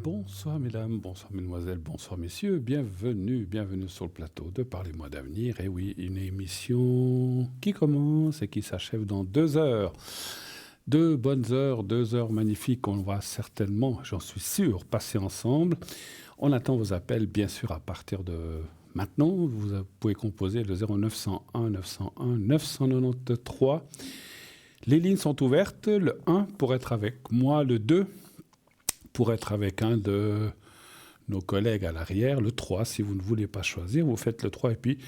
Bonsoir mesdames, bonsoir mesdemoiselles, bonsoir messieurs, bienvenue sur le plateau de Parlez-moi d'avenir. Et oui, une émission qui commence et qui s'achève dans 2 heures. 2 bonnes heures, 2 heures magnifiques qu'on va certainement, j'en suis sûr, passer ensemble. On attend vos appels, bien sûr, à partir de maintenant. Vous pouvez composer le 0901 901 993. Les lignes sont ouvertes, le 1 pour être avec moi, le 2 pour être avec un de nos collègues à l'arrière, le 3 si vous ne voulez pas choisir, vous faites le 3 et puis,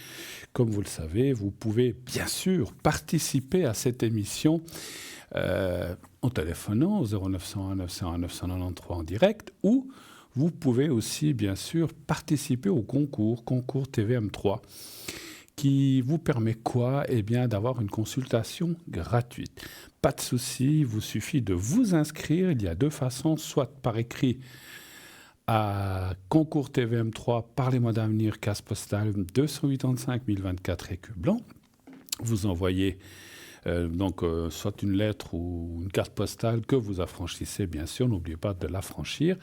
comme vous le savez, vous pouvez bien sûr participer à cette émission en téléphonant au 0901 901 993 en direct, ou vous pouvez aussi bien sûr participer au concours TVM3 qui vous permet quoi? Eh bien, d'avoir une consultation gratuite. Pas de souci, il vous suffit de vous inscrire. Il y a 2 façons, soit par écrit à concours TVM3, Parlez-moi d'avenir, case postale 285 024 écus blancs. Vous envoyez soit une lettre ou une carte postale que vous affranchissez, bien sûr, n'oubliez pas de l'affranchir.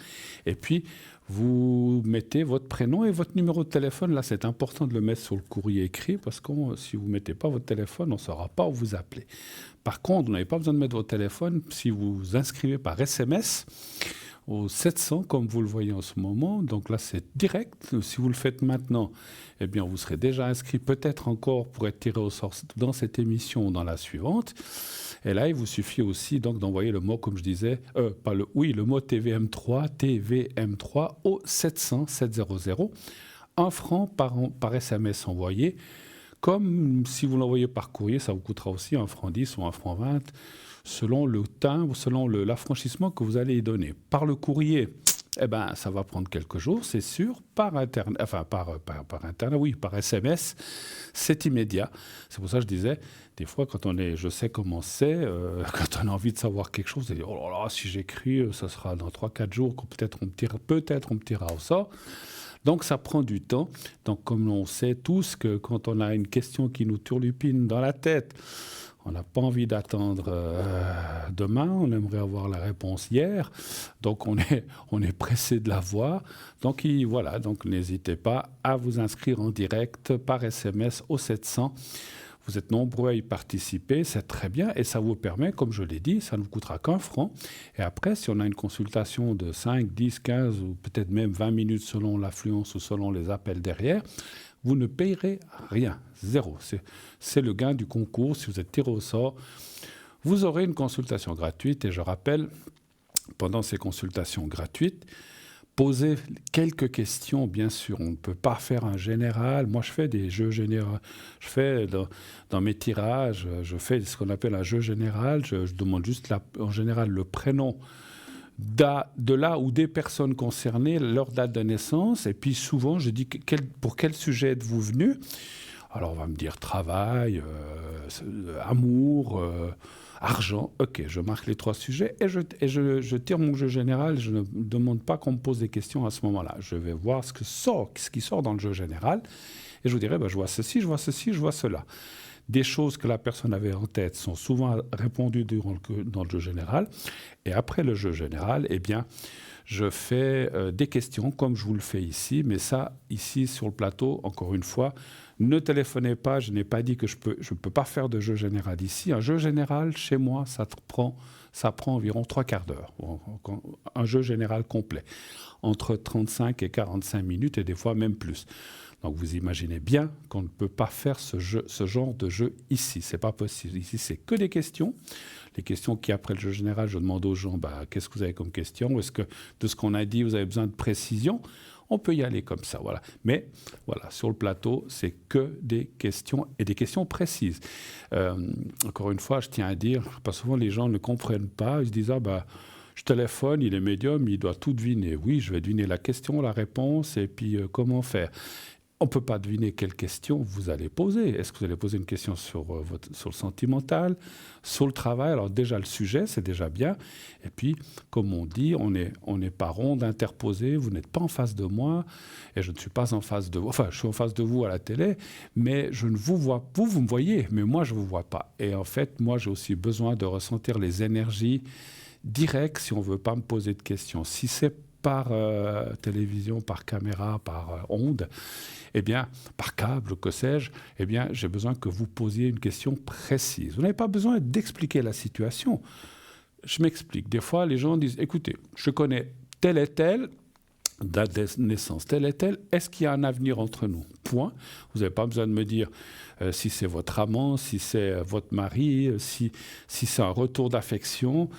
Et puis, vous mettez votre prénom et votre numéro de téléphone. Là, c'est important de le mettre sur le courrier écrit parce que si vous ne mettez pas votre téléphone, on ne saura pas où vous appeler. Par contre, vous n'avez pas besoin de mettre votre téléphone si vous vous inscrivez par SMS au 700, comme vous le voyez en ce moment. Donc là, c'est direct. Si vous le faites maintenant, eh bien, vous serez déjà inscrit peut-être encore pour être tiré au sort dans cette émission ou dans la suivante. Et là, il vous suffit aussi donc d'envoyer le mot, comme je disais, le mot TVM3 au 700 700. 1 franc par SMS envoyé. Comme si vous l'envoyez par courrier, ça vous coûtera aussi 1 franc 10 ou 1 franc 20, selon le timbre, selon l'affranchissement que vous allez y donner. Par le courrier, eh ben, ça va prendre quelques jours, c'est sûr. Par Internet, par SMS, c'est immédiat. C'est pour ça que je disais, des fois, je sais comment c'est, quand on a envie de savoir quelque chose, on dit, oh là là, si j'écris, ça sera dans 3-4 jours, peut-être on me tirera au sort. Donc, ça prend du temps. Donc, comme on sait tous que quand on a une question qui nous turlupine dans la tête, on n'a pas envie d'attendre demain, on aimerait avoir la réponse hier. Donc, on est pressé de l'avoir. Donc, voilà, donc n'hésitez pas à vous inscrire en direct par SMS au 700. Vous êtes nombreux à y participer, c'est très bien et ça vous permet, comme je l'ai dit, ça ne vous coûtera qu'1 franc. Et après, si on a une consultation de 5, 10, 15 ou peut-être même 20 minutes selon l'affluence ou selon les appels derrière, vous ne payerez rien, 0. C'est le gain du concours. Si vous êtes tiré au sort, vous aurez une consultation gratuite. Et je rappelle, pendant ces consultations gratuites, posez quelques questions, bien sûr. On ne peut pas faire un général. Moi, je fais des jeux généraux. Je fais dans mes tirages, je fais ce qu'on appelle un jeu général. Je demande juste en général le prénom de là ou des personnes concernées, leur date de naissance. Et puis souvent, je dis pour quel sujet êtes-vous venu? Alors, on va me dire travail, amour, argent. Ok, je marque les 3 sujets et je tire mon jeu général. Je ne demande pas qu'on me pose des questions à ce moment-là. Je vais voir ce qui sort dans le jeu général et je vous dirai, je vois ceci, je vois ceci, je vois cela. Des choses que la personne avait en tête sont souvent répondues dans le jeu général. Et après le jeu général, eh bien, je fais des questions comme je vous le fais ici. Mais ça, ici, sur le plateau, encore une fois, ne téléphonez pas. Je n'ai pas dit que je peux pas faire de jeu général ici. Un jeu général, chez moi, ça prend environ 3/4 d'heure. Un jeu général complet. Entre 35 et 45 minutes et des fois même plus. Donc vous imaginez bien qu'on ne peut pas faire ce genre de jeu ici. C'est pas possible. Ici, c'est que des questions. Les questions qui, après le jeu général, je demande aux gens, qu'est-ce que vous avez comme question? Est-ce que de ce qu'on a dit, vous avez besoin de précision? On peut y aller comme ça, voilà. Mais voilà, sur le plateau, c'est que des questions et des questions précises. Encore une fois, je tiens à dire, parce que souvent les gens ne comprennent pas. Ils se disent, je téléphone, il est médium, il doit tout deviner. Oui, je vais deviner la question, la réponse, et puis comment faire. On ne peut pas deviner quelle question vous allez poser. Est-ce que vous allez poser une question sur le sentimental, sur le travail? Alors déjà, le sujet, c'est déjà bien. Et puis, comme on dit, on n'est pas rond d'interposer. Vous n'êtes pas en face de moi et je ne suis pas en face de vous. Enfin, je suis en face de vous à la télé, mais je ne vous vois pas. Vous me voyez, mais moi, je ne vous vois pas. Et en fait, moi, j'ai aussi besoin de ressentir les énergies directes si on ne veut pas me poser de questions. Si c'est par télévision, par caméra, par onde, eh bien, par câble, que sais-je, eh bien, j'ai besoin que vous posiez une question précise. Vous n'avez pas besoin d'expliquer la situation. Je m'explique. Des fois, les gens disent, écoutez, je connais tel et tel, date de naissance telle et telle, est-ce qu'il y a un avenir entre nous? Point. Vous n'avez pas besoin de me dire si c'est votre amant, si c'est votre mari, si c'est un retour d'affection,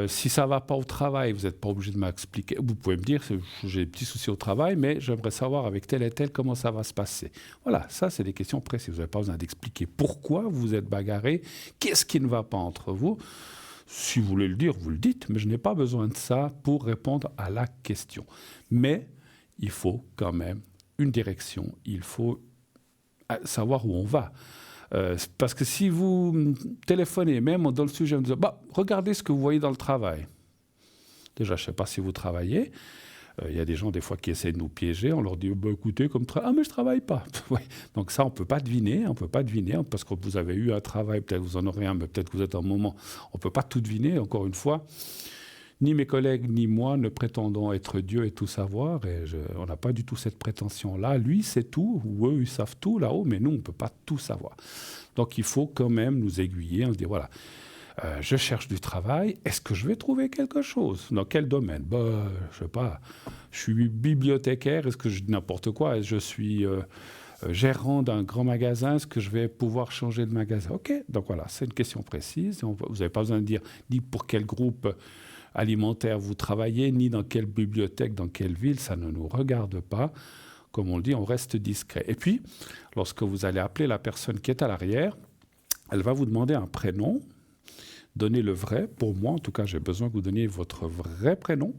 si ça ne va pas au travail, vous n'êtes pas obligé de m'expliquer. Vous pouvez me dire, j'ai des petits soucis au travail, mais j'aimerais savoir avec tel et tel comment ça va se passer. Voilà, ça c'est des questions précises. Vous n'avez pas besoin d'expliquer pourquoi vous vous êtes bagarré, qu'est-ce qui ne va pas entre vous. Si vous voulez le dire, vous le dites, mais je n'ai pas besoin de ça pour répondre à la question. Mais il faut quand même une direction, il faut savoir où on va. Parce que si vous téléphonez, même dans le sujet, en disant regardez ce que vous voyez dans le travail. Déjà, je ne sais pas si vous travaillez. Il y a des gens, des fois, qui essaient de nous piéger. On leur dit, écoutez, mais je ne travaille pas. Ouais. Donc ça, on ne peut pas deviner, parce que vous avez eu un travail, peut-être vous en aurez un, mais peut-être que vous êtes en moment. On ne peut pas tout deviner, encore une fois. Ni mes collègues, ni moi ne prétendons être Dieu et tout savoir. On n'a pas du tout cette prétention-là. Lui, c'est tout, ou eux, ils savent tout là-haut, mais nous, on ne peut pas tout savoir. Donc il faut quand même nous aiguiller. On se dit, voilà, je cherche du travail. Est-ce que je vais trouver quelque chose? Dans quel domaine? Je ne sais pas. Je suis bibliothécaire. Est-ce que je dis n'importe quoi? Est-ce que je suis gérant d'un grand magasin? Est-ce que je vais pouvoir changer de magasin? OK. Donc voilà, c'est une question précise. Vous n'avez pas besoin de dire ni pour quel groupe alimentaire vous travaillez, ni dans quelle bibliothèque, dans quelle ville. Ça ne nous regarde pas. Comme on le dit, on reste discret. Et puis, lorsque vous allez appeler la personne qui est à l'arrière, elle va vous demander un prénom. Donnez le vrai. Pour moi, en tout cas, j'ai besoin que vous donniez votre vrai prénom.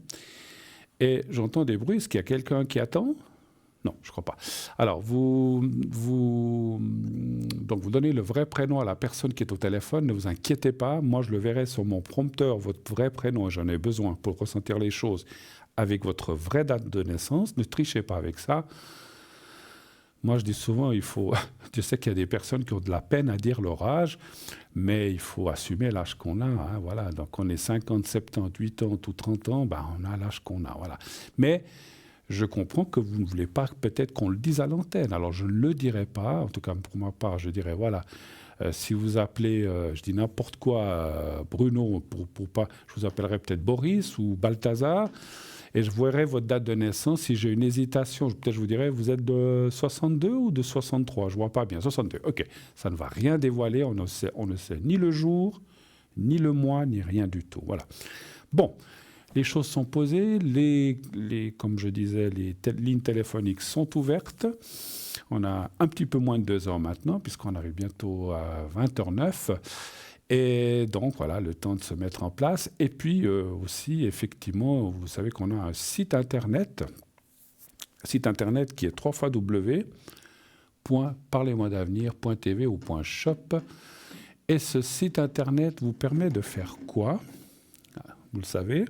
Et j'entends des bruits. Est-ce qu'il y a quelqu'un qui attend? Non, je ne crois pas. Alors, donc vous donnez le vrai prénom à la personne qui est au téléphone. Ne vous inquiétez pas. Moi, je le verrai sur mon prompteur, votre vrai prénom. J'en ai besoin pour ressentir les choses avec votre vraie date de naissance. Ne trichez pas avec ça. Moi, je dis souvent, je sais qu'il y a des personnes qui ont de la peine à dire leur âge, mais il faut assumer l'âge qu'on a. Hein, voilà. Donc, on est 50, 70, 80 ou 30 ans, on a l'âge qu'on a. Voilà. Mais je comprends que vous ne voulez pas peut-être qu'on le dise à l'antenne. Alors, je ne le dirai pas. En tout cas, pour ma part, je dirais, voilà, si vous appelez, je dis n'importe quoi, Bruno, pour pas, je vous appellerai peut-être Boris ou Balthazar. Et je verrai votre date de naissance. Si j'ai une hésitation, peut-être je vous dirai, vous êtes de 62 ou de 63? Je ne vois pas bien. 62, OK. Ça ne va rien dévoiler. On ne sait ni le jour, ni le mois, ni rien du tout. Voilà. Bon, les choses sont posées. Comme je disais, les lignes téléphoniques sont ouvertes. On a un petit peu moins de 2 heures maintenant, puisqu'on arrive bientôt à 20h09. Et donc, voilà, le temps de se mettre en place. Et puis aussi, effectivement, vous savez qu'on a un site Internet qui est www.parlez-moi-d'avenir.tv ou .shop. Et ce site Internet vous permet de faire quoi? Vous le savez.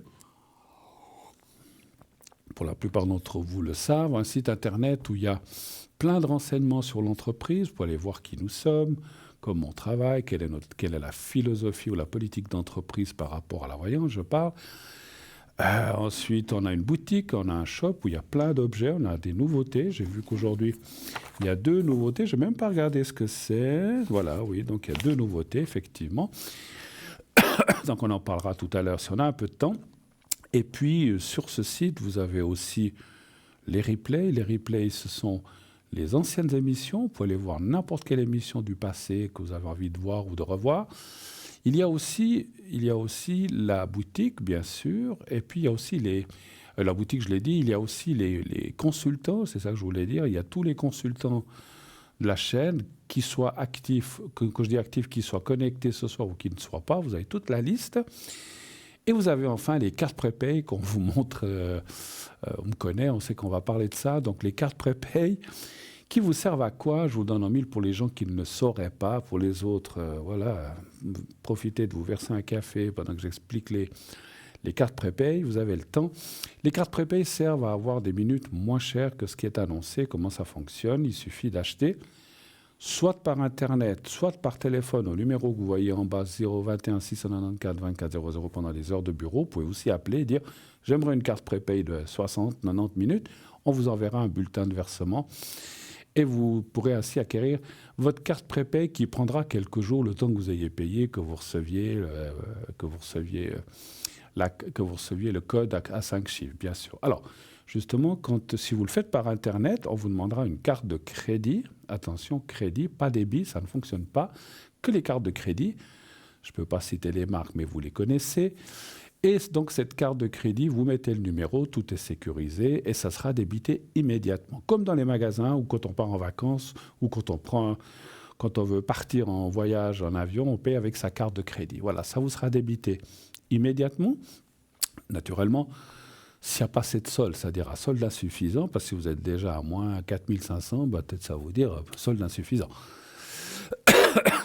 Pour la plupart d'entre vous le savent. Un site Internet où il y a plein de renseignements sur l'entreprise. Vous pouvez aller voir qui nous sommes, comment on travaille, quelle est la philosophie ou la politique d'entreprise par rapport à la voyance, je parle. Ensuite, on a une boutique, on a un shop où il y a plein d'objets, on a des nouveautés. J'ai vu qu'aujourd'hui, il y a 2 nouveautés. Je n'ai même pas regardé ce que c'est. Voilà, oui, donc il y a 2 nouveautés, effectivement. Donc on en parlera tout à l'heure si on a un peu de temps. Et puis, sur ce site, vous avez aussi les replays. Les replays, ce sont les anciennes émissions. Vous pouvez aller voir n'importe quelle émission du passé que vous avez envie de voir ou de revoir. Il y a aussi la boutique, bien sûr. Et puis, il y a aussi la boutique, je l'ai dit, il y a aussi les consultants. C'est ça que je voulais dire. Il y a tous les consultants de la chaîne, qui soient actifs, que je dis actifs, qui soient connectés ce soir ou qui ne soient pas. Vous avez toute la liste. Et vous avez enfin les cartes prépay qu'on vous montre. On me connaît, on sait qu'on va parler de ça. Donc les cartes prépay qui vous servent à quoi? Je vous donne en mille pour les gens qui ne le sauraient pas. Pour les autres, voilà, profitez de vous verser un café pendant que j'explique les cartes prépay. Vous avez le temps. Les cartes prépay servent à avoir des minutes moins chères que ce qui est annoncé. Comment ça fonctionne? Il suffit d'acheter soit par Internet, soit par téléphone au numéro que vous voyez en bas, 021 694 24 00 pendant les heures de bureau. Vous pouvez aussi appeler et dire « J'aimerais une carte prépay de 60-90 minutes ». On vous enverra un bulletin de versement et vous pourrez ainsi acquérir votre carte prépay qui prendra quelques jours, le temps que vous ayez payé, que vous receviez le code à 5 chiffres, bien sûr. Alors, justement, si vous le faites par Internet, on vous demandera une carte de crédit. Attention, crédit, pas débit, ça ne fonctionne pas. Que les cartes de crédit. Je ne peux pas citer les marques, mais vous les connaissez. Et donc, cette carte de crédit, vous mettez le numéro, tout est sécurisé et ça sera débité immédiatement. Comme dans les magasins ou quand on part en vacances ou quand on veut partir en voyage en avion, on paye avec sa carte de crédit. Voilà, ça vous sera débité immédiatement. Naturellement, s'il n'y a pas assez de solde, c'est-à-dire à solde insuffisant, parce que si vous êtes déjà à moins 4500, peut-être ça va vous dire solde insuffisant.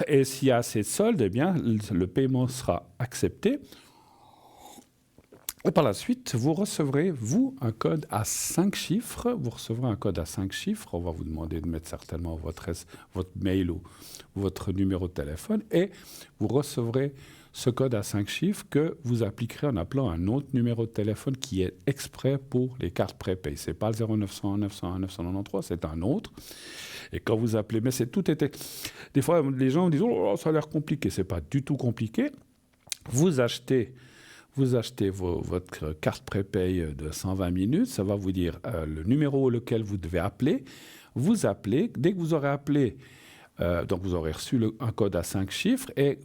Et s'il y a assez de solde, eh bien, le paiement sera accepté. Et par la suite, vous recevrez, un code à 5 chiffres. Vous recevrez un code à 5 chiffres. On va vous demander de mettre certainement votre mail ou votre numéro de téléphone. Et vous recevrez ce code à 5 chiffres que vous appliquerez en appelant un autre numéro de téléphone qui est exprès pour les cartes prépay. Ce n'est pas le 0901 901 993, c'est un autre. Et quand vous appelez, mais des fois, les gens disent « Oh, ça a l'air compliqué ». Ce n'est pas du tout compliqué. Vous achetez votre carte prépay de 120 minutes, ça va vous dire le numéro auquel vous devez appeler. Vous appelez, dès que vous aurez appelé, donc vous aurez reçu un code à 5 chiffres, et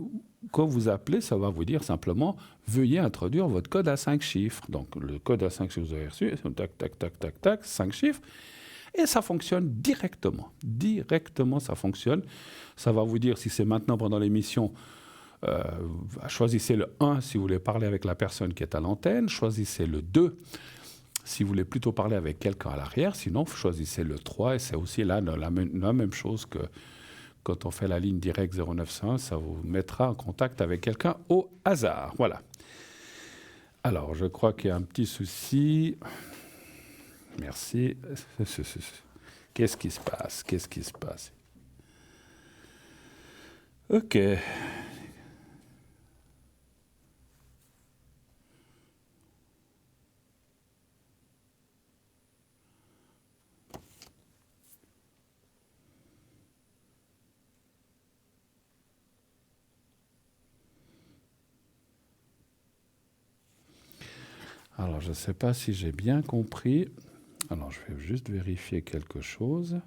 quand vous appelez, ça va vous dire simplement « Veuillez introduire votre code à 5 chiffres ». Donc le code à 5 chiffres que vous avez reçu, tac, tac, tac, tac, tac, 5 chiffres, et ça fonctionne directement. Directement, ça fonctionne. Ça va vous dire si c'est maintenant pendant l'émission. Choisissez le 1 si vous voulez parler avec la personne qui est à l'antenne. Choisissez le 2 si vous voulez plutôt parler avec quelqu'un à l'arrière. Sinon, choisissez le 3 et c'est aussi là la même chose que quand on fait la ligne directe 0901. Ça vous mettra en contact avec quelqu'un au hasard. Voilà. Alors, je crois qu'il y a un petit souci. Merci. Qu'est-ce qui se passe? OK. Alors, je ne sais pas si j'ai bien compris. Alors, je vais juste vérifier quelque chose.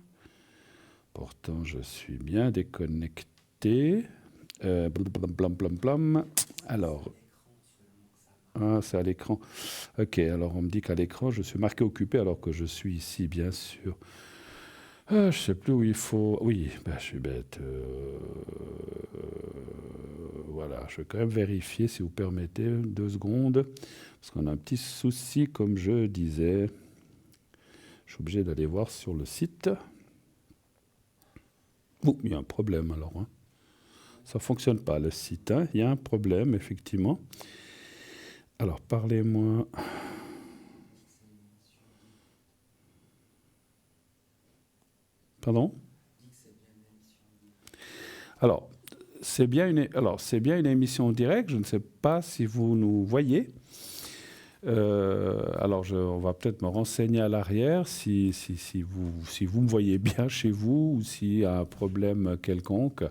Pourtant, je suis bien déconnecté. Alors, c'est à l'écran. OK, alors on me dit qu'à l'écran, je suis marqué occupé alors que je suis ici, bien sûr. Je ne sais plus où il faut... Oui, je suis bête. Voilà, je vais quand même vérifier, si vous permettez, 2 secondes. Parce qu'on a un petit souci, comme je disais. Je suis obligé d'aller voir sur le site. Oh, il y a un problème alors. Ça ne fonctionne pas, le site. Il y a un problème, effectivement. Alors, parlez-moi... Pardon ? Alors, c'est bien une émission en direct. Je ne sais pas si vous nous voyez. Alors, on va peut-être me renseigner à l'arrière si vous me voyez bien chez vous ou s'il y a un problème quelconque.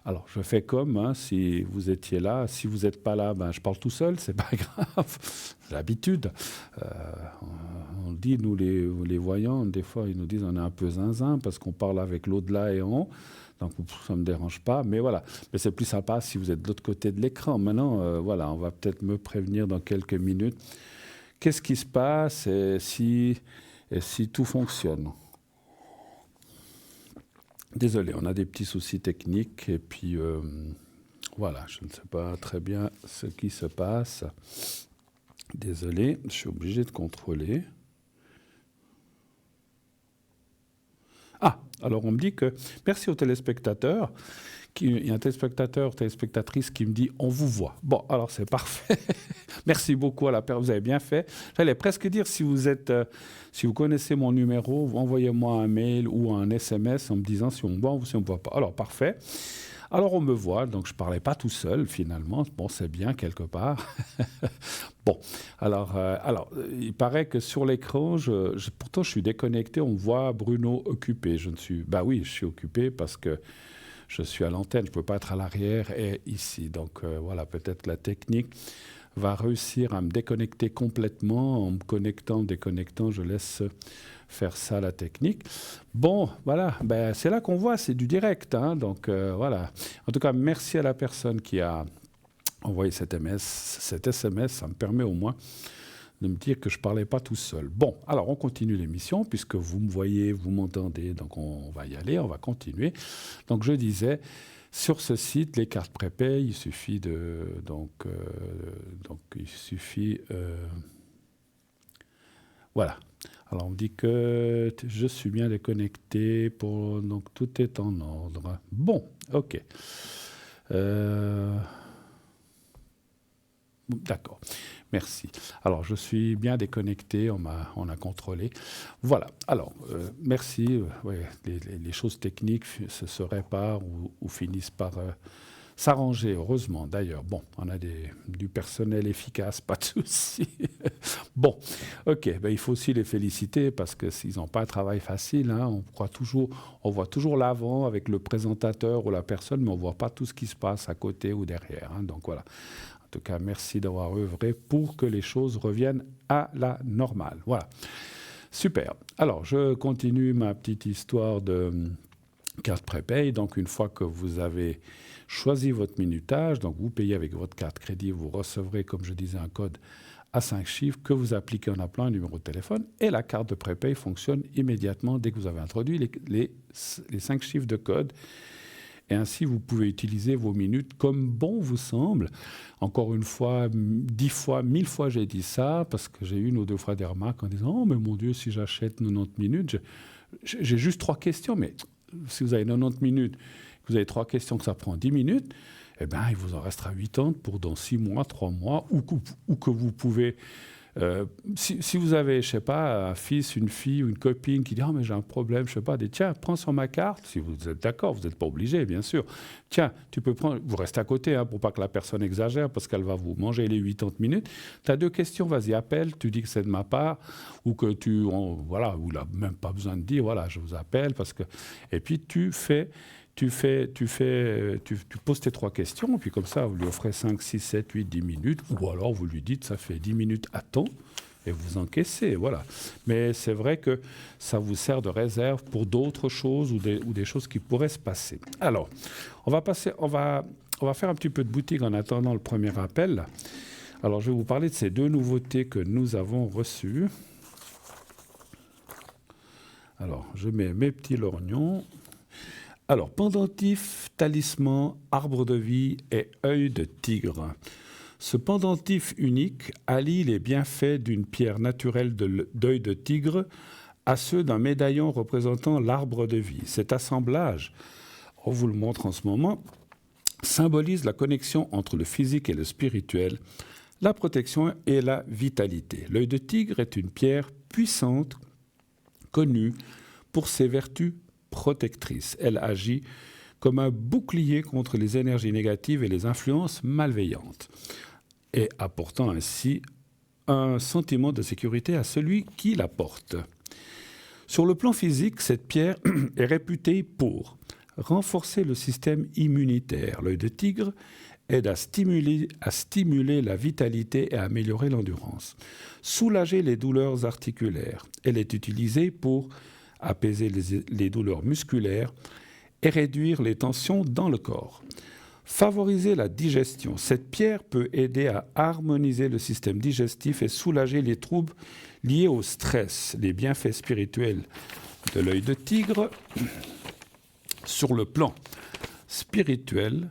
Alors, je fais comme, si vous étiez là. Si vous n'êtes pas là, je parle tout seul, c'est pas grave. C'est l'habitude. On dit, nous les voyants, des fois, ils nous disent on est un peu zinzin parce qu'on parle avec l'au-delà et en haut. Donc, ça ne me dérange pas. Mais voilà. Mais c'est plus sympa si vous êtes de l'autre côté de l'écran. Maintenant, voilà, on va peut-être me prévenir dans quelques minutes. Qu'est-ce qui se passe et si tout fonctionne ? Désolé, on a des petits soucis techniques. Et puis, voilà, je ne sais pas très bien ce qui se passe. Désolé, je suis obligé de contrôler. Ah, alors on me dit que merci aux téléspectateurs Il y a un téléspectatrice qui me dit « on vous voit ». Bon, alors c'est parfait. Merci beaucoup à la personne, vous avez bien fait. J'allais presque dire, si vous connaissez mon numéro, envoyez-moi un mail ou un SMS en me disant si on me voit ou si on ne me voit pas. Alors, parfait. Alors, on me voit, donc je ne parlais pas tout seul, finalement. Bon, c'est bien, quelque part. Bon, alors, il paraît que sur l'écran, pourtant, je suis déconnecté, on voit Bruno occupé. Bah oui, je suis occupé parce que je suis à l'antenne, je ne peux pas être à l'arrière et ici. Donc, voilà, peut-être la technique va réussir à me déconnecter complètement. En me connectant, déconnectant, je laisse faire ça, la technique. Bon, voilà, ben, c'est là qu'on voit, c'est du direct. Hein, donc, voilà. En tout cas, merci à la personne qui a envoyé cet SMS. Ça me permet au moins de me dire que je ne parlais pas tout seul. Bon, alors on continue l'émission, puisque vous me voyez, vous m'entendez, donc on va y aller, on va continuer. Donc, je disais... Sur ce site, les cartes prépay, il suffit de... voilà. Alors, on me dit que je suis bien déconnecté, donc tout est en ordre. Bon, OK. D'accord. Merci. Alors, je suis bien déconnecté, on a contrôlé. Voilà. Alors, merci. Ouais, les choses techniques se réparent ou finissent par s'arranger, heureusement. D'ailleurs, bon, on a du personnel efficace, pas de souci. Bon, OK. Ben, il faut aussi les féliciter parce que s'ils n'ont pas un travail facile, hein, on voit toujours l'avant avec le présentateur ou la personne, mais on ne voit pas tout ce qui se passe à côté ou derrière. Hein, donc, voilà. En tout cas, merci d'avoir œuvré pour que les choses reviennent à la normale. Voilà. Super. Alors, je continue ma petite histoire de carte prépay. Donc, une fois que vous avez choisi votre minutage, donc vous payez avec votre carte crédit, vous recevrez, comme je disais, un code à 5 chiffres que vous appliquez en appelant un numéro de téléphone et la carte de prépay fonctionne immédiatement dès que vous avez introduit les 5 chiffres de code. Et ainsi, vous pouvez utiliser vos minutes comme bon vous semble. Encore une fois, 10 fois, 1000 fois, j'ai dit ça, parce que j'ai eu une ou deux fois des remarques en disant « Oh, mais mon Dieu, si j'achète 90 minutes, j'ai juste 3 questions. » Mais si vous avez 90 minutes, que vous avez 3 questions, que ça prend 10 minutes, eh bien, il vous en restera 80 pour dans 6 mois, 3 mois, ou que vous pouvez... si vous avez, je ne sais pas, un fils, une fille ou une copine qui dit « Ah, mais j'ai un problème, je ne sais pas, tiens, prends sur ma carte. » Si vous êtes d'accord, vous n'êtes pas obligé, bien sûr. Tiens, tu peux prendre... Vous restez à côté pour pas que la personne exagère parce qu'elle va vous manger les 80 minutes. Tu as 2 questions, vas-y, appelle, tu dis que c'est de ma part ou que voilà, ou là, même pas besoin de dire « Voilà, je vous appelle. » parce que Et puis, tu poses tes 3 questions, et puis comme ça, vous lui offrez 5, 6, 7, 8, 10 minutes, ou alors vous lui dites, ça fait 10 minutes à temps, et vous encaissez, voilà. Mais c'est vrai que ça vous sert de réserve pour d'autres choses ou des choses qui pourraient se passer. Alors, on va faire un petit peu de boutique en attendant le premier appel. Alors, je vais vous parler de ces 2 nouveautés que nous avons reçues. Alors, je mets mes petits lorgnons. Alors, pendentif, talisman, arbre de vie et œil de tigre. Ce pendentif unique allie les bienfaits d'une pierre naturelle d'œil de tigre à ceux d'un médaillon représentant l'arbre de vie. Cet assemblage, on vous le montre en ce moment, symbolise la connexion entre le physique et le spirituel, la protection et la vitalité. L'œil de tigre est une pierre puissante, connue pour ses vertus protectrice. Elle agit comme un bouclier contre les énergies négatives et les influences malveillantes, et apportant ainsi un sentiment de sécurité à celui qui la porte. Sur le plan physique, cette pierre est réputée pour renforcer le système immunitaire. L'œil de tigre aide à stimuler la vitalité et à améliorer l'endurance. Soulager les douleurs articulaires. Elle est utilisée pour apaiser les douleurs musculaires et réduire les tensions dans le corps. Favoriser la digestion. Cette pierre peut aider à harmoniser le système digestif et soulager les troubles liés au stress. Les bienfaits spirituels de l'œil de tigre. Sur le plan spirituel,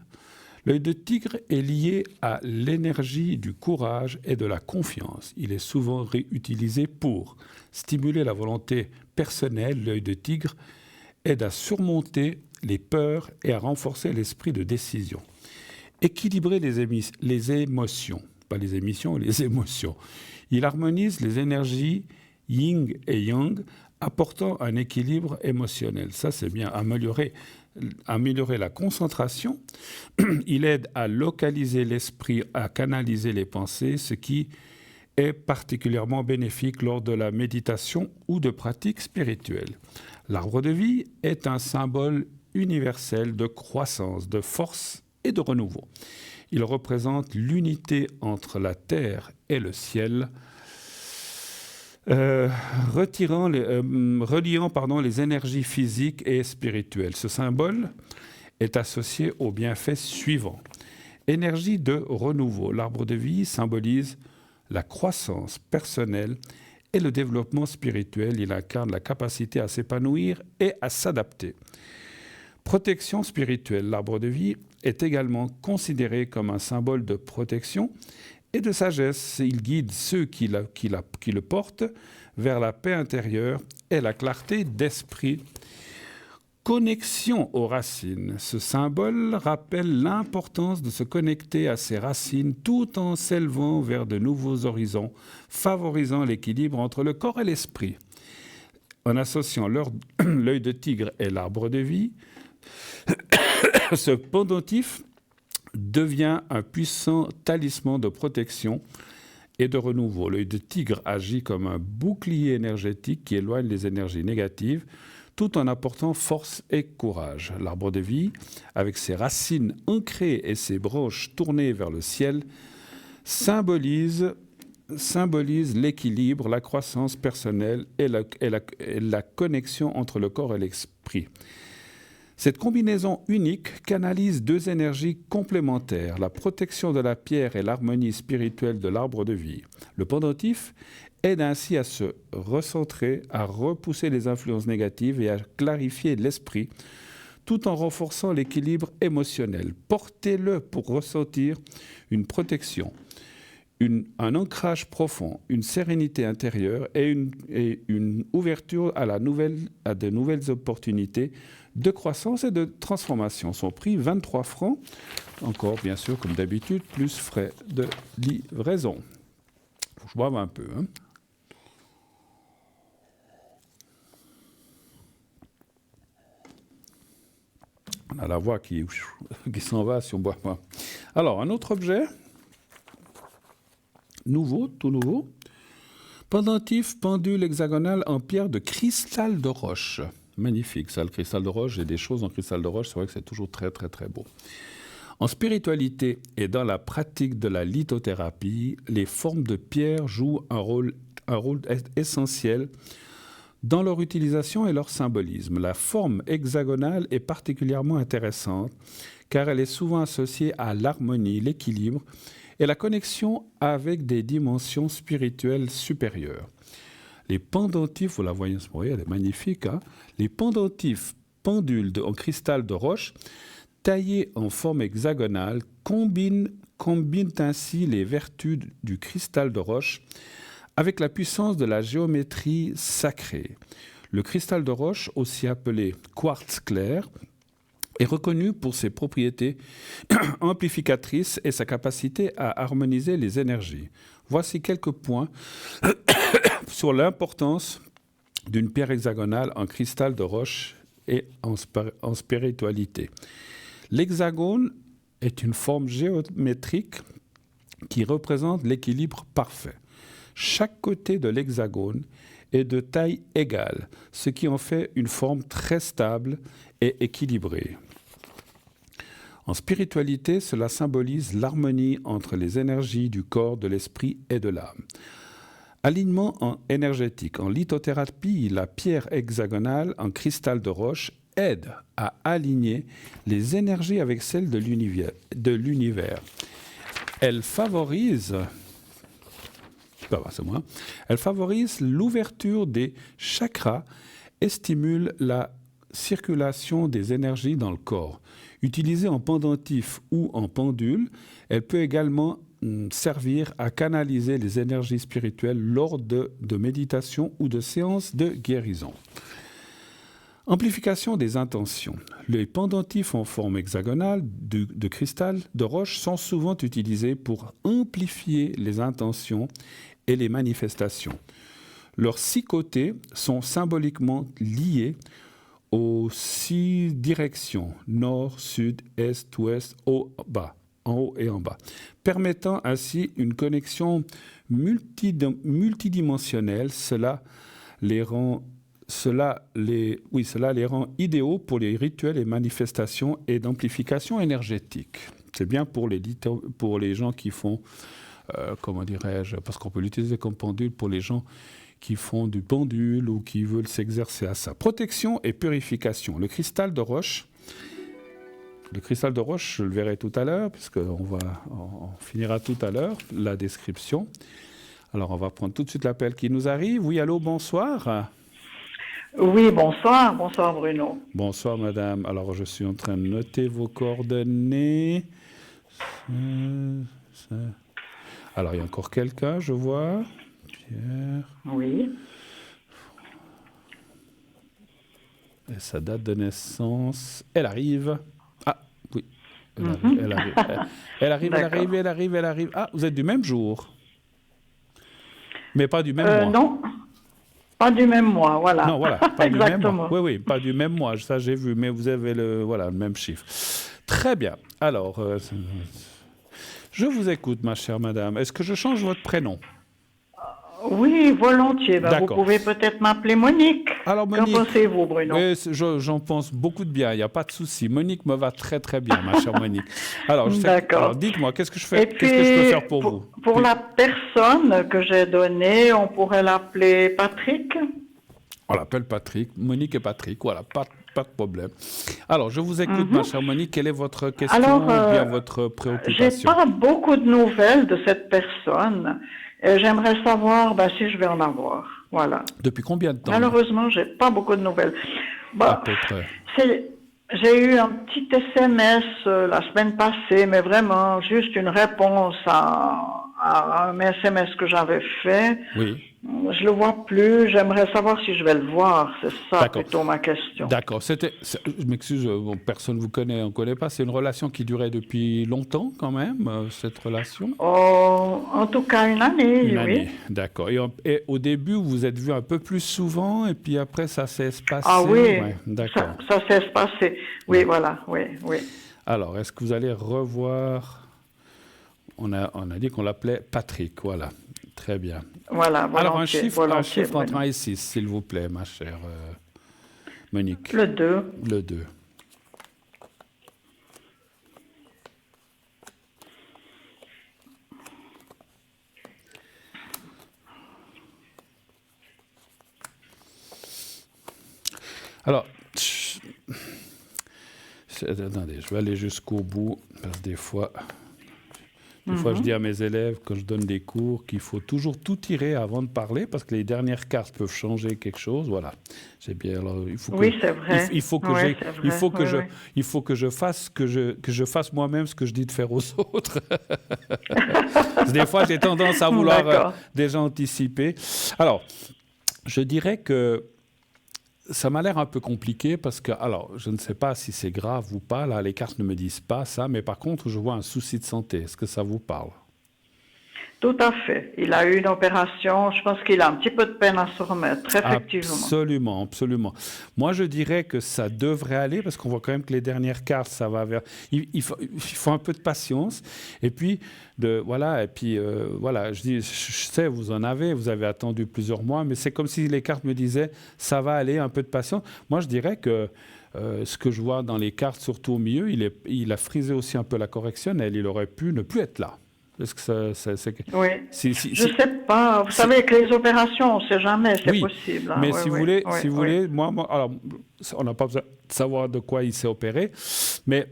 l'œil de tigre est lié à l'énergie du courage et de la confiance. Il est souvent réutilisé pour stimuler la volonté personnelle. L'œil de tigre aide à surmonter les peurs et à renforcer l'esprit de décision. Équilibrer les émotions, pas les émissions, les émotions. Il harmonise les énergies yin et yang, apportant un équilibre émotionnel. Ça, c'est bien. Améliorer la concentration. Il aide à localiser l'esprit, à canaliser les pensées, ce qui est particulièrement bénéfique lors de la méditation ou de pratiques spirituelles. L'arbre de vie est un symbole universel de croissance, de force et de renouveau. Il représente l'unité entre la terre et le ciel, reliant les énergies physiques et spirituelles. Ce symbole est associé aux bienfaits suivants. Énergie de renouveau. L'arbre de vie symbolise la croissance personnelle et le développement spirituel. Il incarne la capacité à s'épanouir et à s'adapter. Protection spirituelle. L'arbre de vie est également considéré comme un symbole de protection et de sagesse. Il guide ceux qui le portent vers la paix intérieure et la clarté d'esprit. Connexion aux racines. Ce symbole rappelle l'importance de se connecter à ses racines tout en s'élevant vers de nouveaux horizons, favorisant l'équilibre entre le corps et l'esprit. En associant l'œil de tigre et l'arbre de vie, ce pendentif devient un puissant talisman de protection et de renouveau. L'œil de tigre agit comme un bouclier énergétique qui éloigne les énergies négatives tout en apportant force et courage. L'arbre de vie, avec ses racines ancrées et ses branches tournées vers le ciel, symbolise l'équilibre, la croissance personnelle et la connexion entre le corps et l'esprit. Cette combinaison unique canalise deux énergies complémentaires, la protection de la pierre et l'harmonie spirituelle de l'arbre de vie. Le pendentif aide ainsi à se recentrer, à repousser les influences négatives et à clarifier l'esprit, tout en renforçant l'équilibre émotionnel. Portez-le pour ressentir une protection, un ancrage profond, une sérénité intérieure et une ouverture à de nouvelles opportunités de croissance et de transformation. Son prix, 23 francs. Encore, bien sûr, comme d'habitude, plus frais de livraison. Faut que je boive un peu. On a la voix qui s'en va si on ne boit pas. Alors, un autre objet, tout nouveau. Pendentif pendule hexagonal en pierre de cristal de roche. Magnifique, ça, le cristal de roche. J'ai des choses en cristal de roche, c'est vrai que c'est toujours très, très, très beau. En spiritualité et dans la pratique de la lithothérapie, les formes de pierre jouent un rôle essentiel dans leur utilisation et leur symbolisme. La forme hexagonale est particulièrement intéressante car elle est souvent associée à l'harmonie, l'équilibre et la connexion avec des dimensions spirituelles supérieures. Les pendentifs, vous la voyez, elle est magnifique, hein? Les pendentifs pendules en cristal de roche taillés en forme hexagonale combinent ainsi les vertus du cristal de roche avec la puissance de la géométrie sacrée. Le cristal de roche, aussi appelé quartz clair, est reconnu pour ses propriétés amplificatrices et sa capacité à harmoniser les énergies. Voici quelques points sur l'importance d'une pierre hexagonale en cristal de roche et en spiritualité. L'hexagone est une forme géométrique qui représente l'équilibre parfait. Chaque côté de l'hexagone est de taille égale, ce qui en fait une forme très stable et équilibrée. En spiritualité, cela symbolise l'harmonie entre les énergies du corps, de l'esprit et de l'âme. Alignement énergétique. En lithothérapie, la pierre hexagonale en cristal de roche aide à aligner les énergies avec celles de l'univers. Elle favorise l'ouverture des chakras et stimule la circulation des énergies dans le corps. Utilisée en pendentif ou en pendule, elle peut également servir à canaliser les énergies spirituelles lors de méditation ou de séances de guérison. Amplification des intentions. Les pendentifs en forme hexagonale de cristal de roche sont souvent utilisés pour amplifier les intentions et les manifestations. Leurs 6 côtés sont symboliquement liés aux 6 directions, nord, sud, est, ouest, haut, bas, en haut et en bas, permettant ainsi une connexion multidimensionnelle. Cela les rend idéaux pour les rituels et manifestations et d'amplification énergétique. C'est bien pour les gens qui font, comment dirais-je, parce qu'on peut l'utiliser comme pendule pour les gens qui font du pendule ou qui veulent s'exercer à ça. Protection et purification. Le cristal de roche, je le verrai tout à l'heure, puisqu'on finira tout à l'heure la description. Alors, on va prendre tout de suite l'appel qui nous arrive. Oui, allô, bonsoir. Oui, bonsoir. Bonsoir, Bruno. Bonsoir, madame. Alors, je suis en train de noter vos coordonnées. Alors, il y a encore quelqu'un, je vois. Pierre. Oui. Et sa date de naissance, elle arrive. Ah, oui. Elle arrive. Ah, vous êtes du même jour. Mais pas du même mois. Non, pas du même mois, voilà. Non, voilà, pas du même Exactement. mois. Oui, pas du même mois, ça j'ai vu, mais vous avez le même chiffre. Très bien. Alors, je vous écoute, ma chère madame. Est-ce que je change votre prénom? Oui, volontiers. Vous pouvez peut-être m'appeler Monique. Alors, Monique, qu'en pensez-vous, Bruno? J'en pense beaucoup de bien, il n'y a pas de souci. Monique me va très très bien, ma chère Monique. Alors, dites-moi, qu'est-ce que je peux faire pour vous? Pour la personne que j'ai donnée, on pourrait l'appeler Patrick? On l'appelle Patrick, Monique et Patrick, voilà, pas de problème. Alors, je vous écoute, ma chère Monique, quelle est votre question ou bien votre préoccupation? J'ai pas beaucoup de nouvelles de cette personne. Et j'aimerais savoir si je vais en avoir. Voilà. Depuis combien de temps? Malheureusement, j'ai pas beaucoup de nouvelles. À peu près. J'ai eu un petit SMS la semaine passée, mais vraiment juste une réponse à un SMS que j'avais fait. Oui. Je le vois plus. J'aimerais savoir si je vais le voir. C'est ça plutôt ma question. D'accord. Je m'excuse, personne ne vous connaît, on ne connaît pas. C'est une relation qui durait depuis longtemps quand même, cette relation? En tout cas, une année, Une année, d'accord. Et au début, vous vous êtes vus un peu plus souvent et puis après, ça s'est espacé? Ah oui, ouais, d'accord. Ça s'est espacé. Oui, ouais. Voilà, oui. Alors, est-ce que vous allez revoir... On a dit qu'on l'appelait Patrick, voilà. Très bien. Voilà, alors, un chiffre entre 1 et 6, s'il vous plaît, ma chère Monique. Le 2. Le 2. Alors, attendez, je vais aller jusqu'au bout, parce que des fois, je dis à mes élèves, quand je donne des cours, qu'il faut toujours tout tirer avant de parler, parce que les dernières cartes peuvent changer quelque chose. Voilà. C'est bien. Alors, il faut oui, c'est vrai. Il faut que je fasse moi-même ce que je dis de faire aux autres. Des fois, j'ai tendance à vouloir déjà anticiper. Alors, je dirais que ça m'a l'air un peu compliqué parce que, alors, je ne sais pas si c'est grave ou pas, là, les cartes ne me disent pas ça, mais par contre, je vois un souci de santé. Est-ce que ça vous parle? Tout à fait. Il a eu une opération, je pense qu'il a un petit peu de peine à se remettre, effectivement. Absolument, absolument. Moi, je dirais que ça devrait aller, parce qu'on voit quand même que les dernières cartes, ça va vers... Il faut un peu de patience, et puis, voilà, je sais, vous avez attendu plusieurs mois, mais c'est comme si les cartes me disaient, ça va aller, un peu de patience. Moi, je dirais que ce que je vois dans les cartes, surtout au milieu, il a frisé aussi un peu la correctionnelle, il aurait pu ne plus être là. Est-ce que c'est... Oui, je ne sais pas. Vous savez, avec les opérations, on ne sait jamais, c'est possible. Hein. Mais si vous voulez, moi, alors, on n'a pas besoin de savoir de quoi il s'est opéré, mais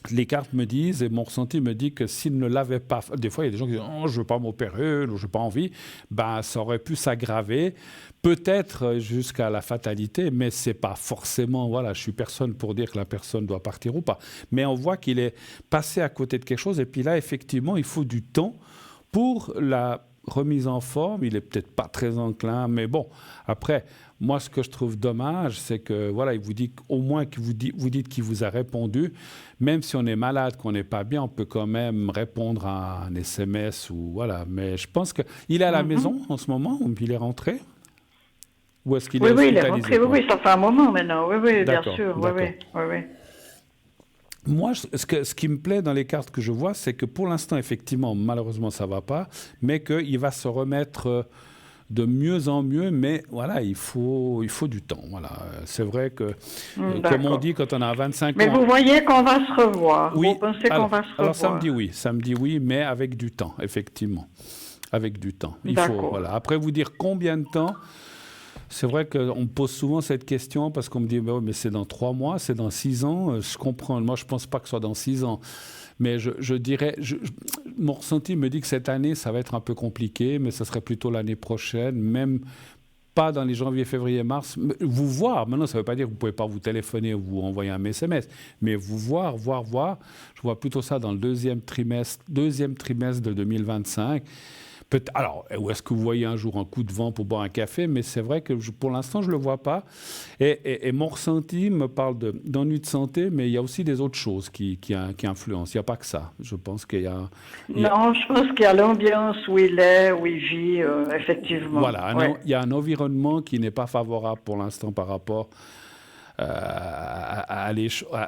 les cartes me disent, et mon ressenti me dit que s'il ne l'avait pas... Des fois, il y a des gens qui disent « Oh, je ne veux pas m'opérer, je n'ai pas envie », ça aurait pu s'aggraver, peut-être jusqu'à la fatalité, mais ce n'est pas forcément... Voilà, je ne suis personne pour dire que la personne doit partir ou pas. Mais on voit qu'il est passé à côté de quelque chose, et puis là, effectivement, il faut du temps pour remise en forme, il est peut-être pas très enclin, mais bon, après, moi, ce que je trouve dommage, c'est que, voilà, il vous dit au moins que vous dites qu'il vous a répondu, même si on est malade, qu'on n'est pas bien, on peut quand même répondre à un SMS ou voilà, mais je pense qu'il est à la maison en ce moment, ou il est rentré, ou est-ce qu'il est Oui, il est hospitalisé? rentré, oui, ça fait un moment maintenant, oui, bien D'accord, sûr, d'accord. oui. Moi, ce qui me plaît dans les cartes que je vois, c'est que pour l'instant, effectivement, malheureusement, ça ne va pas, mais qu'il va se remettre de mieux en mieux, mais voilà, il faut du temps. Voilà. C'est vrai que, comme on dit, quand on a 25 Mais ans... vous voyez qu'on va se revoir, Oui, vous pensez qu'on va se revoir? alors samedi oui, mais avec du temps, effectivement. Avec du temps. Il faut, D'accord. voilà. Après, vous dire combien de temps... C'est vrai qu'on me pose souvent cette question parce qu'on me dit mais c'est dans 3 mois, c'est dans 6 ans. Je comprends. Moi, je ne pense pas que ce soit dans 6 ans. Mais je dirais, mon ressenti me dit que cette année, ça va être un peu compliqué, mais ça serait plutôt l'année prochaine, même pas dans les janvier, février, mars. Vous voir, maintenant, ça ne veut pas dire que vous ne pouvez pas vous téléphoner ou vous envoyer un SMS, mais vous voir. Je vois plutôt ça dans le deuxième trimestre de 2025. Alors, où est-ce que vous voyez un jour un coup de vent pour boire un café? Mais c'est vrai que pour l'instant, je ne le vois pas. Et mon ressenti me parle d'ennui de santé, mais il y a aussi des autres choses qui influencent. Il n'y a pas que ça. Je pense qu'il y a... Non, je pense qu'il y a l'ambiance où il est, où il vit, effectivement. Voilà, il y a un environnement qui n'est pas favorable pour l'instant par rapport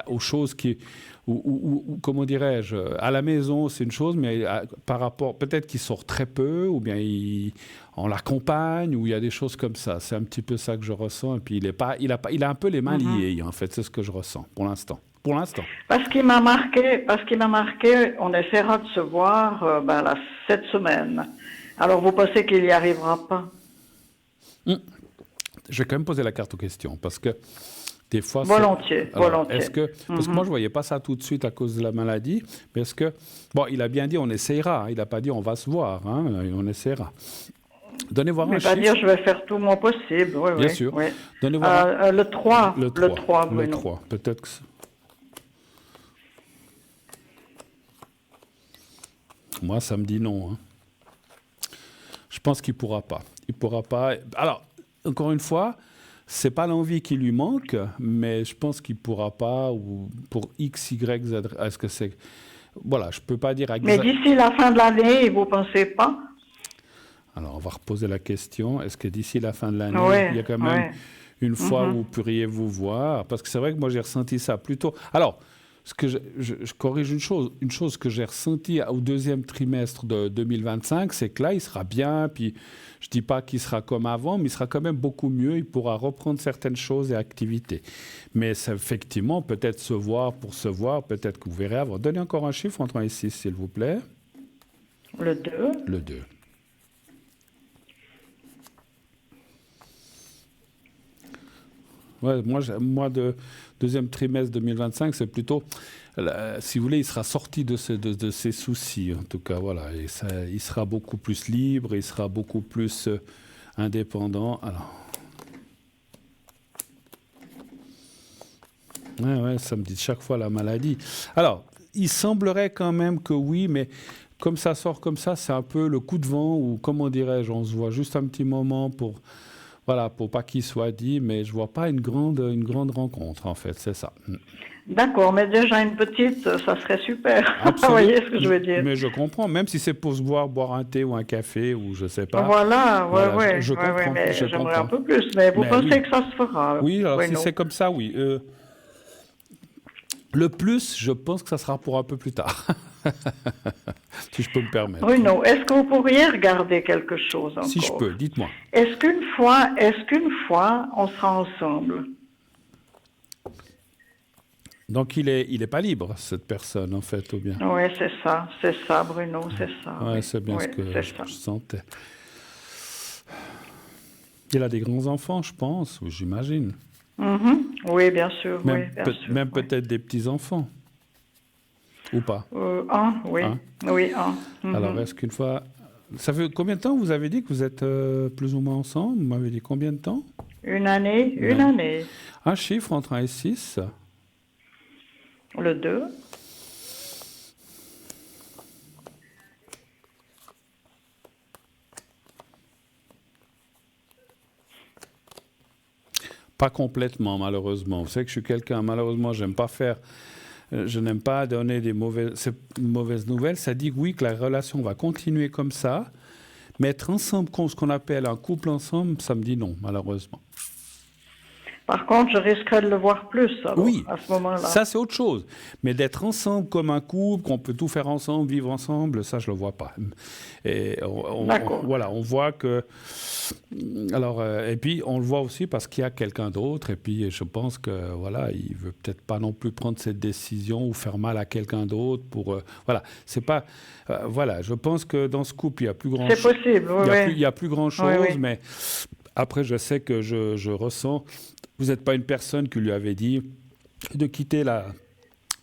aux choses qui... Ou comment dirais-je, à la maison, c'est une chose, mais par rapport, peut-être qu'il sort très peu, ou bien on l'accompagne, ou il y a des choses comme ça. C'est un petit peu ça que je ressens. Et puis, il a un peu les mains liées, en fait. C'est ce que je ressens, pour l'instant. Pour l'instant. Parce qu'il m'a marqué, on essaiera de se voir cette semaine. Alors, vous pensez qu'il n'y arrivera pas? Je vais quand même poser la carte aux questions, parce que des fois, volontiers. Parce que moi, je ne voyais pas ça tout de suite à cause de la maladie. Mais est-ce que... Bon, il a bien dit on essayera. Il n'a pas dit on va se voir. Hein, on essaiera. Donnez voir un chiffre. Il va dire je vais faire tout mon possible. Oui, bien sûr. Oui. Donnez voir le 3. Le 3, Bruno. Le 3. Peut-être que... Moi, ça me dit non. Hein. Je pense qu'il ne pourra pas. Il ne pourra pas... Alors, encore une fois... C'est pas l'envie qui lui manque, mais je pense qu'il pourra pas, ou pour X, Y, Z. Est-ce que c'est... Voilà, je peux pas dire... Mais d'ici la fin de l'année, vous pensez pas? Alors, on va reposer la question. Est-ce que d'ici la fin de l'année, il y a quand même une fois où vous pourriez vous voir? Parce que c'est vrai que moi, j'ai ressenti ça plutôt... Alors, ce que je corrige une chose que j'ai ressentie au deuxième trimestre de 2025, c'est que là, il sera bien, puis je ne dis pas qu'il sera comme avant, mais il sera quand même beaucoup mieux, il pourra reprendre certaines choses et activités. Mais c'est effectivement, peut-être se voir pour se voir, peut-être que vous verrez avant. Donnez encore un chiffre entre 1 et 6, s'il vous plaît. Le 2. Le 2. Ouais, moi, de deuxième trimestre 2025, c'est plutôt, si vous voulez, il sera sorti de ses soucis, en tout cas, voilà. Et il sera beaucoup plus libre, il sera beaucoup plus indépendant. Alors, ouais, ça me dit chaque fois la maladie. Alors, il semblerait quand même que oui, mais comme ça sort comme ça, c'est un peu le coup de vent, ou comment dirais-je, on se voit juste un petit moment pour... Voilà, pour pas qu'il soit dit, mais je vois pas une grande rencontre, en fait, c'est ça. D'accord, mais déjà une petite, ça serait super. Vous voyez ce que je veux dire? Mais je comprends, même si c'est pour se boire un thé ou un café, ou je sais pas. Voilà, je comprends. Mais j'aimerais un peu plus, mais vous pensez que ça se fera? Oui, alors si c'est comme ça, oui. Le plus, je pense que ça sera pour un peu plus tard. Si je peux me permettre. Bruno, est-ce que vous pourriez regarder quelque chose encore? Si je peux, dites-moi. Est-ce qu'une fois, on sera ensemble? Donc il est pas libre, cette personne, en fait, ou bien? Oui, c'est ça, Bruno, c'est ça. Ouais, c'est bien ce que je sentais. Il a des grands-enfants, je pense, ou j'imagine. Oui, bien sûr. Même peut-être des petits-enfants. Ou pas? Oui. Oui, un. Alors, est-ce qu'une fois... Ça fait combien de temps vous avez dit que vous êtes plus ou moins ensemble? Vous m'avez dit combien de temps? Une année. Un chiffre entre 1 et 6? Le 2. Pas complètement, malheureusement. Vous savez que je suis quelqu'un, malheureusement, je n'aime pas donner des mauvaises nouvelles. Ça dit oui, que la relation va continuer comme ça, mais être ensemble, ce qu'on appelle un couple ensemble, ça me dit non, malheureusement. Par contre, je risquerais de le voir plus, alors, Oui, à ce moment-là. ça c'est autre chose. Mais d'être ensemble comme un couple, qu'on peut tout faire ensemble, vivre ensemble, ça je le vois pas. Et voilà, on voit que... Alors, et puis on le voit aussi parce qu'il y a quelqu'un d'autre. Et puis je pense que voilà, il veut peut-être pas non plus prendre cette décision ou faire mal à quelqu'un d'autre. Voilà, c'est pas... voilà, je pense que dans ce couple, il y a plus grand. C'est possible, oui. Il y a plus grand chose, oui. Mais après, je sais que je ressens. Vous n'êtes pas une personne qui lui avait dit de quitter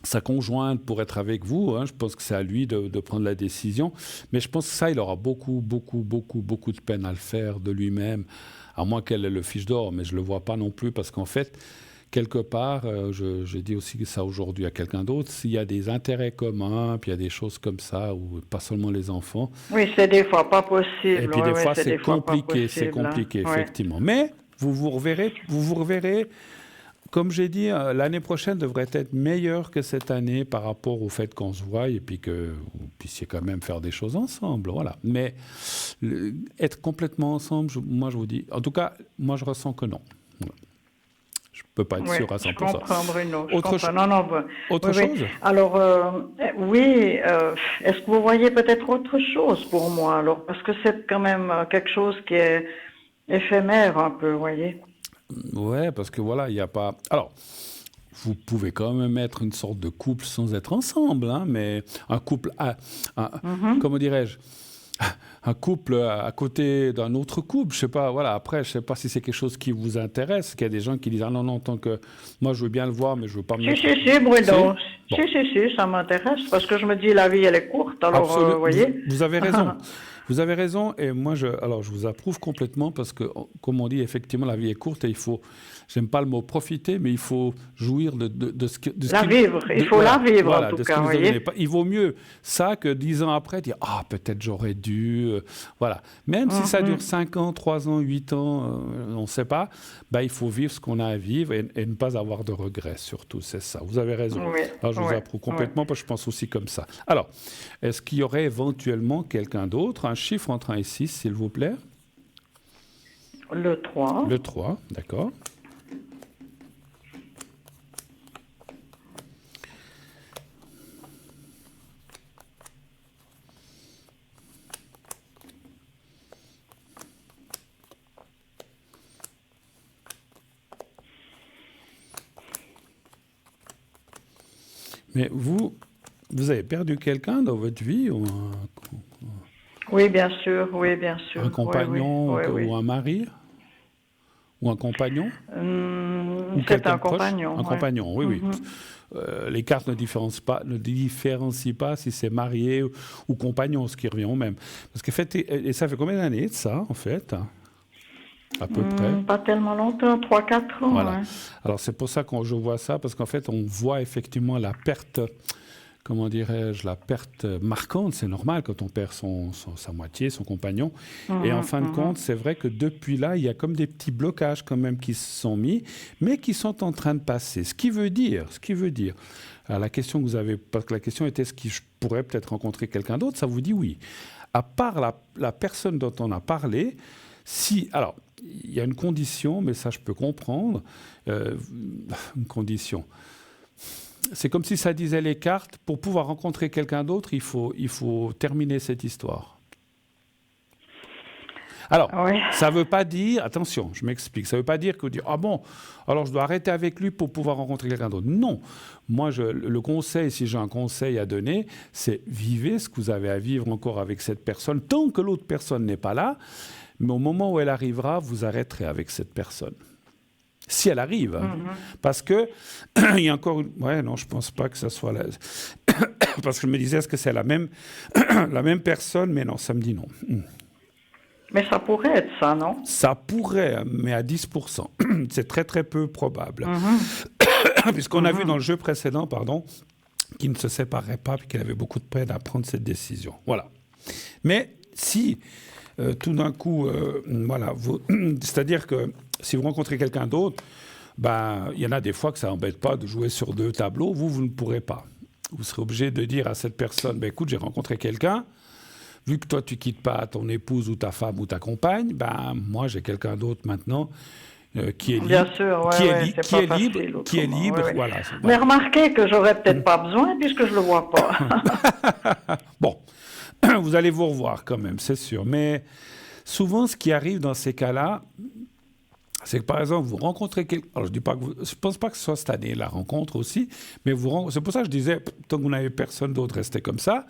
sa conjointe pour être avec vous. Hein. Je pense que c'est à lui de prendre la décision. Mais je pense que ça, il aura beaucoup de peine à le faire de lui-même, à moins qu'elle ait le fiche d'or. Mais je ne le vois pas non plus parce qu'en fait, quelque part, je dis aussi ça aujourd'hui à quelqu'un d'autre, s'il y a des intérêts communs, puis il y a des choses comme ça, ou pas seulement les enfants. Oui, c'est des fois pas possible. Et puis des fois, c'est compliqué, effectivement. Mais vous vous reverrez. Comme j'ai dit, l'année prochaine devrait être meilleure que cette année par rapport au fait qu'on se voie et puis que vous puissiez quand même faire des choses ensemble. Voilà. Mais être complètement ensemble, moi je vous dis, en tout cas, moi je ressens que non. Voilà. Je ne peux pas être sûr à 100%. Je comprends, Bruno. Autre chose. Alors, oui, est-ce que vous voyez peut-être autre chose pour moi alors? Parce que c'est quand même quelque chose qui est éphémère un peu, vous voyez. Ouais, parce que voilà, il n'y a pas... Alors, vous pouvez quand même être une sorte de couple sans être ensemble, hein, mais un couple... Comment dirais-je? Un couple à côté d'un autre couple, je sais pas, voilà, après, je sais pas si c'est quelque chose qui vous intéresse, qu'il y a des gens qui disent « Ah non, tant que... Moi, je veux bien le voir, mais je veux pas me mettre... » Si, Bruno. Si, ça m'intéresse, parce que je me dis, la vie, elle est courte, alors, vous voyez. Vous avez raison. Vous avez raison, et moi, je vous approuve complètement, parce que, comme on dit, effectivement, la vie est courte, et il faut... J'aime pas le mot profiter, mais il faut jouir de ce que... Il faut la vivre, en tout cas, vous voyez. Il vaut mieux ça que 10 ans après, dire « Ah, peut-être j'aurais dû... Voilà. Même si ça dure 5 ans, 3 ans, 8 ans, on ne sait pas, il faut vivre ce qu'on a à vivre et ne pas avoir de regrets, surtout, c'est ça. Vous avez raison. Alors, je vous approuve complètement, parce que je pense aussi comme ça. Alors, est-ce qu'il y aurait éventuellement quelqu'un d'autre? Un chiffre entre 1 et 6, s'il vous plaît. Le 3. Le 3, d'accord. Mais vous avez perdu quelqu'un dans votre vie ou Oui, bien sûr. Un compagnon ou un mari? Ou un compagnon? C'est un compagnon. Un compagnon, oui. Les cartes ne différencient pas si c'est marié ou compagnon, ce qui revient au même. Parce qu'en fait, et ça fait combien d'années de ça, en fait? À peu près. Pas tellement longtemps, 3-4 ans. Voilà. Ouais. Alors c'est pour ça que je vois ça, parce qu'en fait on voit effectivement la perte, comment dirais-je, la perte marquante. C'est normal quand on perd sa moitié, son compagnon. Et en fin de compte, c'est vrai que depuis là, il y a comme des petits blocages quand même qui se sont mis, mais qui sont en train de passer. Ce qui veut dire, alors la question que vous avez, parce que la question était est-ce que je pourrais peut-être rencontrer quelqu'un d'autre, ça vous dit oui. À part la personne dont on a parlé, alors, il y a une condition, mais ça je peux comprendre, une condition. C'est comme si ça disait les cartes, pour pouvoir rencontrer quelqu'un d'autre, il faut terminer cette histoire. Alors, ça ne veut pas dire, attention, je m'explique, ça ne veut pas dire que vous dites, ah bon, alors je dois arrêter avec lui pour pouvoir rencontrer quelqu'un d'autre. Non, moi, le conseil, si j'ai un conseil à donner, c'est vivez ce que vous avez à vivre encore avec cette personne, tant que l'autre personne n'est pas là, mais au moment où elle arrivera, vous arrêterez avec cette personne. Si elle arrive. Parce que, il y a encore une... Ouais, non, je ne pense pas que ça soit... Parce que je me disais, est-ce que c'est la même personne? Mais non, ça me dit non. Mais ça pourrait être ça, non? Ça pourrait, mais à 10%. C'est très, très peu probable. Puisqu'on a vu dans le jeu précédent, qu'il ne se séparait pas et qu'il avait beaucoup de peine à prendre cette décision. Voilà. Mais si... tout d'un coup, c'est-à-dire que si vous rencontrez quelqu'un d'autre, ben, il y en a des fois que ça n'embête pas de jouer sur 2 tableaux. Vous ne pourrez pas. Vous serez obligé de dire à cette personne, ben, écoute, j'ai rencontré quelqu'un. Vu que toi, tu ne quittes pas ton épouse ou ta femme ou ta compagne, ben, moi, j'ai quelqu'un d'autre maintenant qui est libre. Bien sûr, qui est libre, ouais. voilà. Mais remarquez que j'aurais peut-être pas besoin puisque je le vois pas. Bon, vous allez vous revoir quand même, c'est sûr. Mais souvent, ce qui arrive dans ces cas-là, c'est que par exemple, vous rencontrez quelqu'un. Alors, je pense pas que ce soit cette année la rencontre aussi, mais c'est pour ça que je disais, tant que vous n'avez personne d'autre, restez comme ça.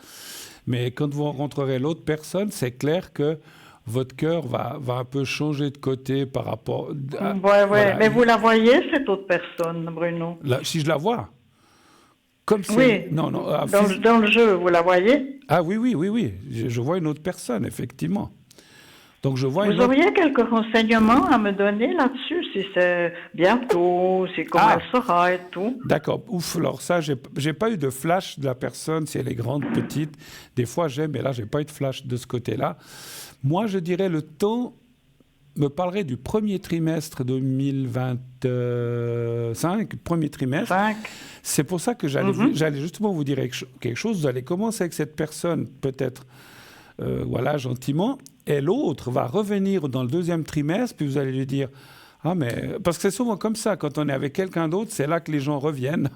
Mais quand vous rencontrerez l'autre personne, c'est clair que votre cœur va un peu changer de côté par rapport à... Voilà. Mais vous la voyez, cette autre personne, Bruno? Si je la vois. Comme si... Oui. Non. Dans le jeu, vous la voyez? Ah oui. Je vois une autre personne, effectivement. Donc je vois vous auriez quelques renseignements à me donner là-dessus, si c'est bientôt, si comment elle sera et tout? D'accord. Ouf, alors ça, j'ai pas eu de flash de la personne, si elle est grande, petite. Des fois, mais là, j'ai pas eu de flash de ce côté-là. Moi, je dirais le temps me parlerait du premier trimestre 2025, premier trimestre. 5. C'est pour ça que j'allais justement vous dire quelque chose. Vous allez commencer avec cette personne, peut-être, gentiment, et l'autre va revenir dans le 2e trimestre, puis vous allez lui dire... Ah, mais... Parce que c'est souvent comme ça, quand on est avec quelqu'un d'autre, c'est là que les gens reviennent,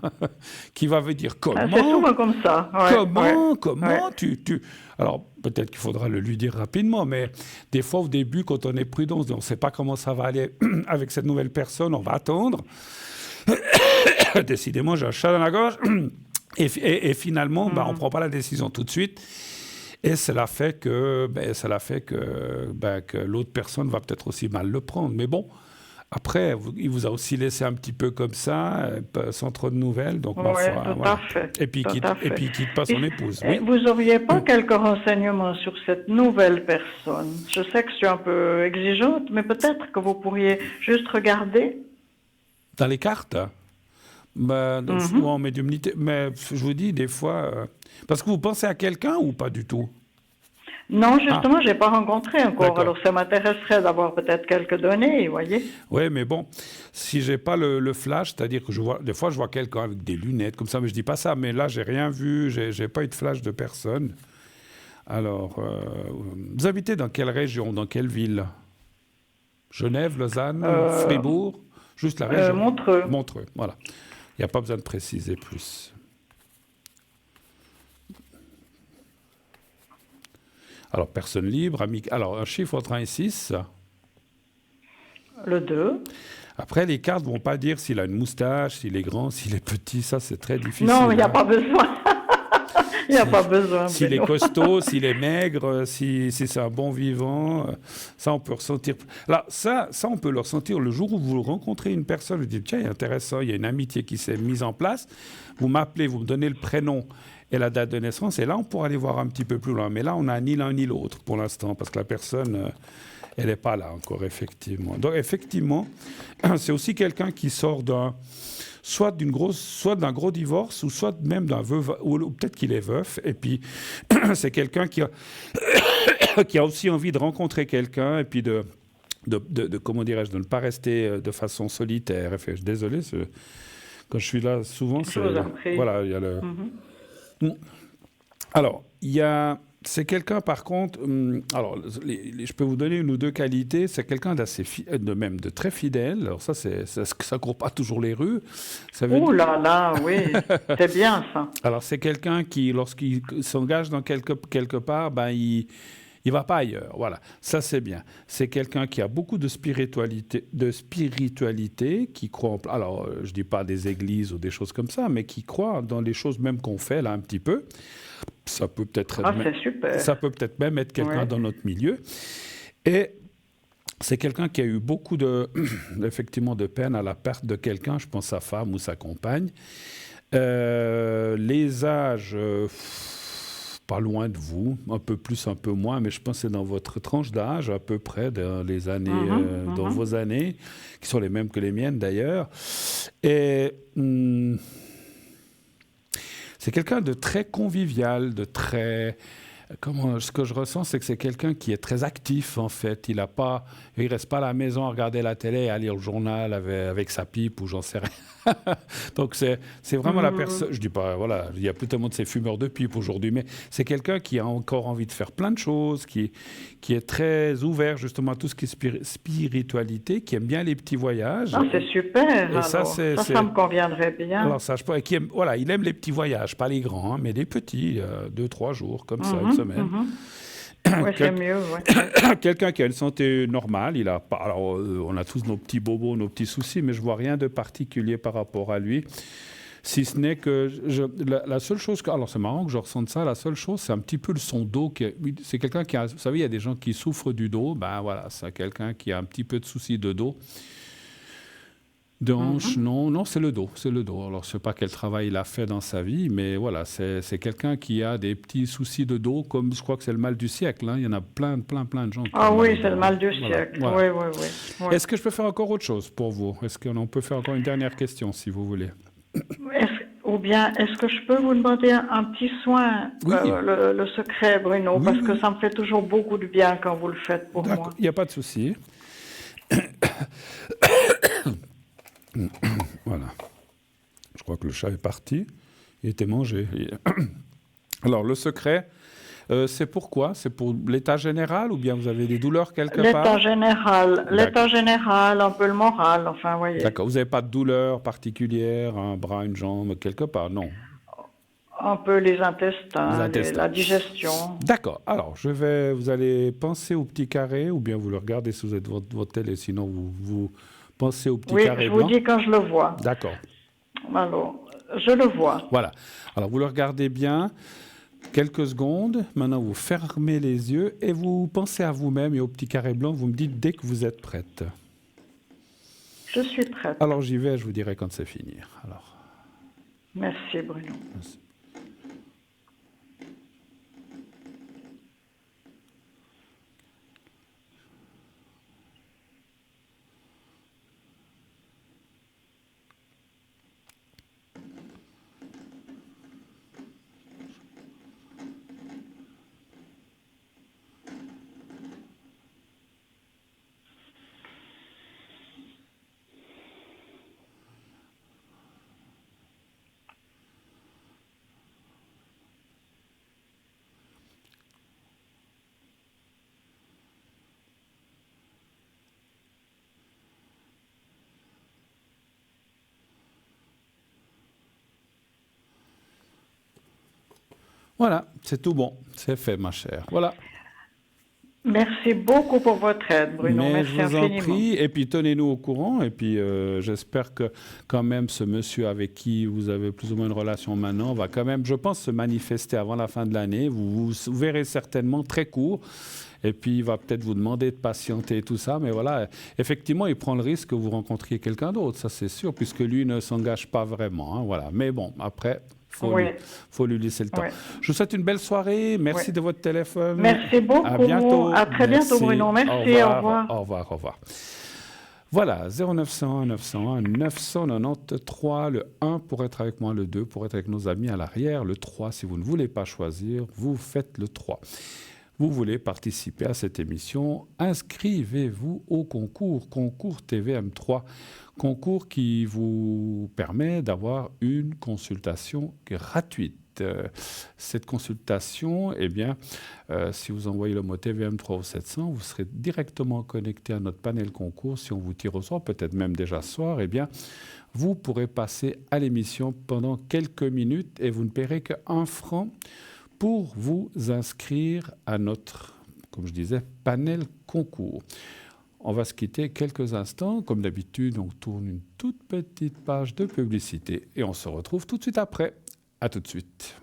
qui va vous dire comment... c'est souvent comme ça. Comment tu... Alors, peut-être qu'il faudra le lui dire rapidement, mais des fois, au début, quand on est prudent, on ne sait pas comment ça va aller avec cette nouvelle personne, on va attendre. Décidément, j'ai un chat dans la gorge. Et finalement, on ne prend pas la décision tout de suite. Et cela fait que l'autre personne va peut-être aussi mal le prendre. Mais bon, après, il vous a aussi laissé un petit peu comme ça, sans trop de nouvelles. Donc, ma foi, à fait. Et puis, il quitte pas son épouse. Oui. Vous n'auriez pas quelques renseignements sur cette nouvelle personne? Je sais que je suis un peu exigeante, mais peut-être que vous pourriez juste regarder. Dans les cartes? En médiumnité. Mais je vous dis, des fois... parce que vous pensez à quelqu'un ou pas du tout? Non, justement, je n'ai pas rencontré encore. D'accord. Alors, ça m'intéresserait d'avoir peut-être quelques données, vous voyez. Oui, mais bon, si je n'ai pas le flash, c'est-à-dire que des fois, je vois quelqu'un avec des lunettes, comme ça, mais je ne dis pas ça. Mais là, je n'ai rien vu, je n'ai pas eu de flash de personne. Alors, vous habitez dans quelle région, dans quelle ville? Genève, Lausanne, Fribourg? Juste la région? Montreux. Montreux, voilà. Il n'y a pas besoin de préciser plus. Alors, personne libre, alors un chiffre entre 1 et 6. Le 2. Après, les cartes ne vont pas dire s'il a une moustache, s'il est grand, s'il est petit, ça c'est très difficile. Non, il n'y a pas besoin. Il n'y a pas besoin. S'il est costaud, s'il est maigre, si c'est un bon vivant, ça on peut ressentir. Là, ça on peut le ressentir le jour où vous rencontrez une personne, vous dites tiens, il est intéressant, il y a une amitié qui s'est mise en place, vous m'appelez, vous me donnez le prénom et la date de naissance, et là on pourra aller voir un petit peu plus loin. Mais là, on n'a ni l'un ni l'autre pour l'instant, parce que la personne, elle n'est pas là encore, effectivement. Donc effectivement, c'est aussi quelqu'un qui sort soit d'un gros divorce, ou soit même d'un veuf, ou peut-être qu'il est veuf, et puis c'est quelqu'un qui a aussi envie de rencontrer quelqu'un, et puis de comment dirais-je, de ne pas rester de façon solitaire. Je suis désolé, quand je suis là, souvent, voilà, il y a le... Alors, c'est quelqu'un, par contre, alors, je peux vous donner une ou deux qualités. C'est quelqu'un de très fidèle. Alors ça court pas toujours les rues. Là, oui, c'est bien ça. Alors c'est quelqu'un qui, lorsqu'il s'engage dans quelque part, il va pas ailleurs. Voilà, ça c'est bien. C'est quelqu'un qui a beaucoup de spiritualité, qui croit alors je dis pas des églises ou des choses comme ça, mais qui croit dans les choses même qu'on fait là un petit peu. Ça peut peut-être même être quelqu'un dans notre milieu. Et c'est quelqu'un qui a eu beaucoup effectivement de peine à la perte de quelqu'un, je pense sa femme ou sa compagne. Les âges, pas loin de vous, un peu plus, un peu moins, mais je pense que c'est dans votre tranche d'âge, à peu près, dans les années, dans vos années, qui sont les mêmes que les miennes d'ailleurs. Et... c'est quelqu'un de très convivial, de très... Ce que je ressens, c'est que c'est quelqu'un qui est très actif, en fait. Il reste pas à la maison à regarder la télé, à lire le journal avec sa pipe ou j'en sais rien. Donc, c'est vraiment la personne. Je dis pas, voilà, il y a plus tellement de ces fumeurs de pipe aujourd'hui, mais c'est quelqu'un qui a encore envie de faire plein de choses, qui est très ouvert, justement, à tout ce qui est spiritualité, qui aime bien les petits voyages. Ah, c'est super. Et ça, ça me conviendrait bien. Alors, ça, voilà, il aime les petits voyages, pas les grands, hein, mais les petits, 2-3 jours, comme ça, une semaine. Oui, c'est mieux, ouais. Quelqu'un qui a une santé normale, il a pas. Alors, on a tous nos petits bobos, nos petits soucis, mais je vois rien de particulier par rapport à lui. Si ce n'est que la seule chose alors c'est marrant que je ressente ça. La seule chose, c'est un petit peu son dos. C'est quelqu'un qui a. Vous savez, il y a des gens qui souffrent du dos. Ben voilà, c'est quelqu'un qui a un petit peu de soucis de dos. De hanche, non, c'est le dos. Alors, je ne sais pas quel travail il a fait dans sa vie, mais voilà, c'est quelqu'un qui a des petits soucis de dos, comme je crois que c'est le mal du siècle. Hein. Il y en a plein de gens. Ah oui, c'est le mal du siècle. Voilà. Oui. Est-ce que je peux faire encore autre chose pour vous? Est-ce qu'on peut faire encore une dernière question, si vous voulez? Ou bien, est-ce que je peux vous demander un petit soin, oui. Le secret, Bruno, parce que ça me fait toujours beaucoup de bien quand vous le faites pour moi. Il n'y a pas de souci. Voilà. Je crois que le chat est parti. Il était mangé. Alors, le secret, c'est pourquoi? C'est pour l'état général ou bien vous avez des douleurs quelque part? L'état général, un peu le moral, enfin, vous voyez. D'accord. Vous n'avez pas de douleur particulière, un bras, une jambe, quelque part? Non. Un peu les intestins. La digestion. D'accord. Alors, vous allez penser au petit carré ou bien vous le regardez si vous êtes votre télé, sinon vous pensez au petit carré blanc. Oui, je vous dis quand je le vois. D'accord. Alors, je le vois. Voilà. Alors, vous le regardez bien. Quelques secondes. Maintenant, vous fermez les yeux et vous pensez à vous-même et au petit carré blanc. Vous me dites dès que vous êtes prête. Je suis prête. Alors, j'y vais. Je vous dirai quand c'est fini. Alors. Merci, Bruno. Merci. Voilà, c'est tout bon. C'est fait, ma chère. Voilà. Merci beaucoup pour votre aide, Bruno. Merci je vous infiniment. en prie. Et puis, tenez-nous au courant. Et puis, j'espère que quand même ce monsieur avec qui vous avez plus ou moins une relation maintenant va quand même, je pense, se manifester avant la fin de l'année. Vous verrez certainement très court. Et puis, il va peut-être vous demander de patienter et tout ça. Mais voilà, effectivement, il prend le risque que vous rencontriez quelqu'un d'autre. Ça, c'est sûr, puisque lui ne s'engage pas vraiment. Hein, voilà. Mais bon, après... faut lui laisser le temps. Oui. Je vous souhaite une belle soirée. Merci de votre téléphone. Merci beaucoup. À bientôt. À très bientôt, Bruno. Merci. Au revoir. Au revoir. Voilà, 0901 901 993, le 1 pour être avec moi, le 2 pour être avec nos amis à l'arrière, le 3 si vous ne voulez pas choisir, vous faites le 3. Vous voulez participer à cette émission, inscrivez-vous au concours TVM3, concours qui vous permet d'avoir une consultation gratuite. Cette consultation, eh bien, si vous envoyez le mot TVM3 au 700, vous serez directement connecté à notre panel concours. Si on vous tire au sort, peut-être même déjà ce soir, eh bien, vous pourrez passer à l'émission pendant quelques minutes et vous ne paierez qu'1 franc pour vous inscrire à notre, comme je disais, panel concours. On va se quitter quelques instants. Comme d'habitude, on tourne une toute petite page de publicité et on se retrouve tout de suite après. À tout de suite.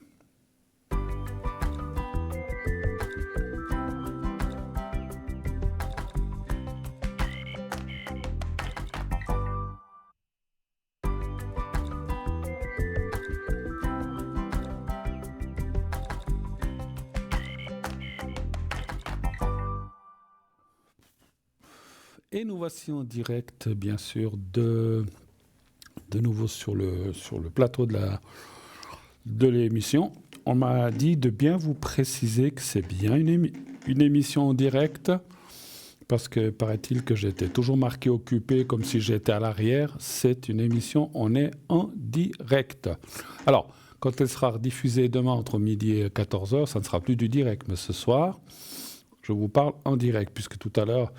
Et nous voici en direct, bien sûr, de nouveau sur le plateau de l'émission. on m'a dit de bien vous préciser que c'est bien une émission en direct, parce que paraît-il que j'étais toujours marqué occupé comme si j'étais à l'arrière. C'est une émission, on est en direct. Alors, quand elle sera diffusée demain entre midi et 14h, ça ne sera plus du direct, mais ce soir, je vous parle en direct, puisque tout à l'heure,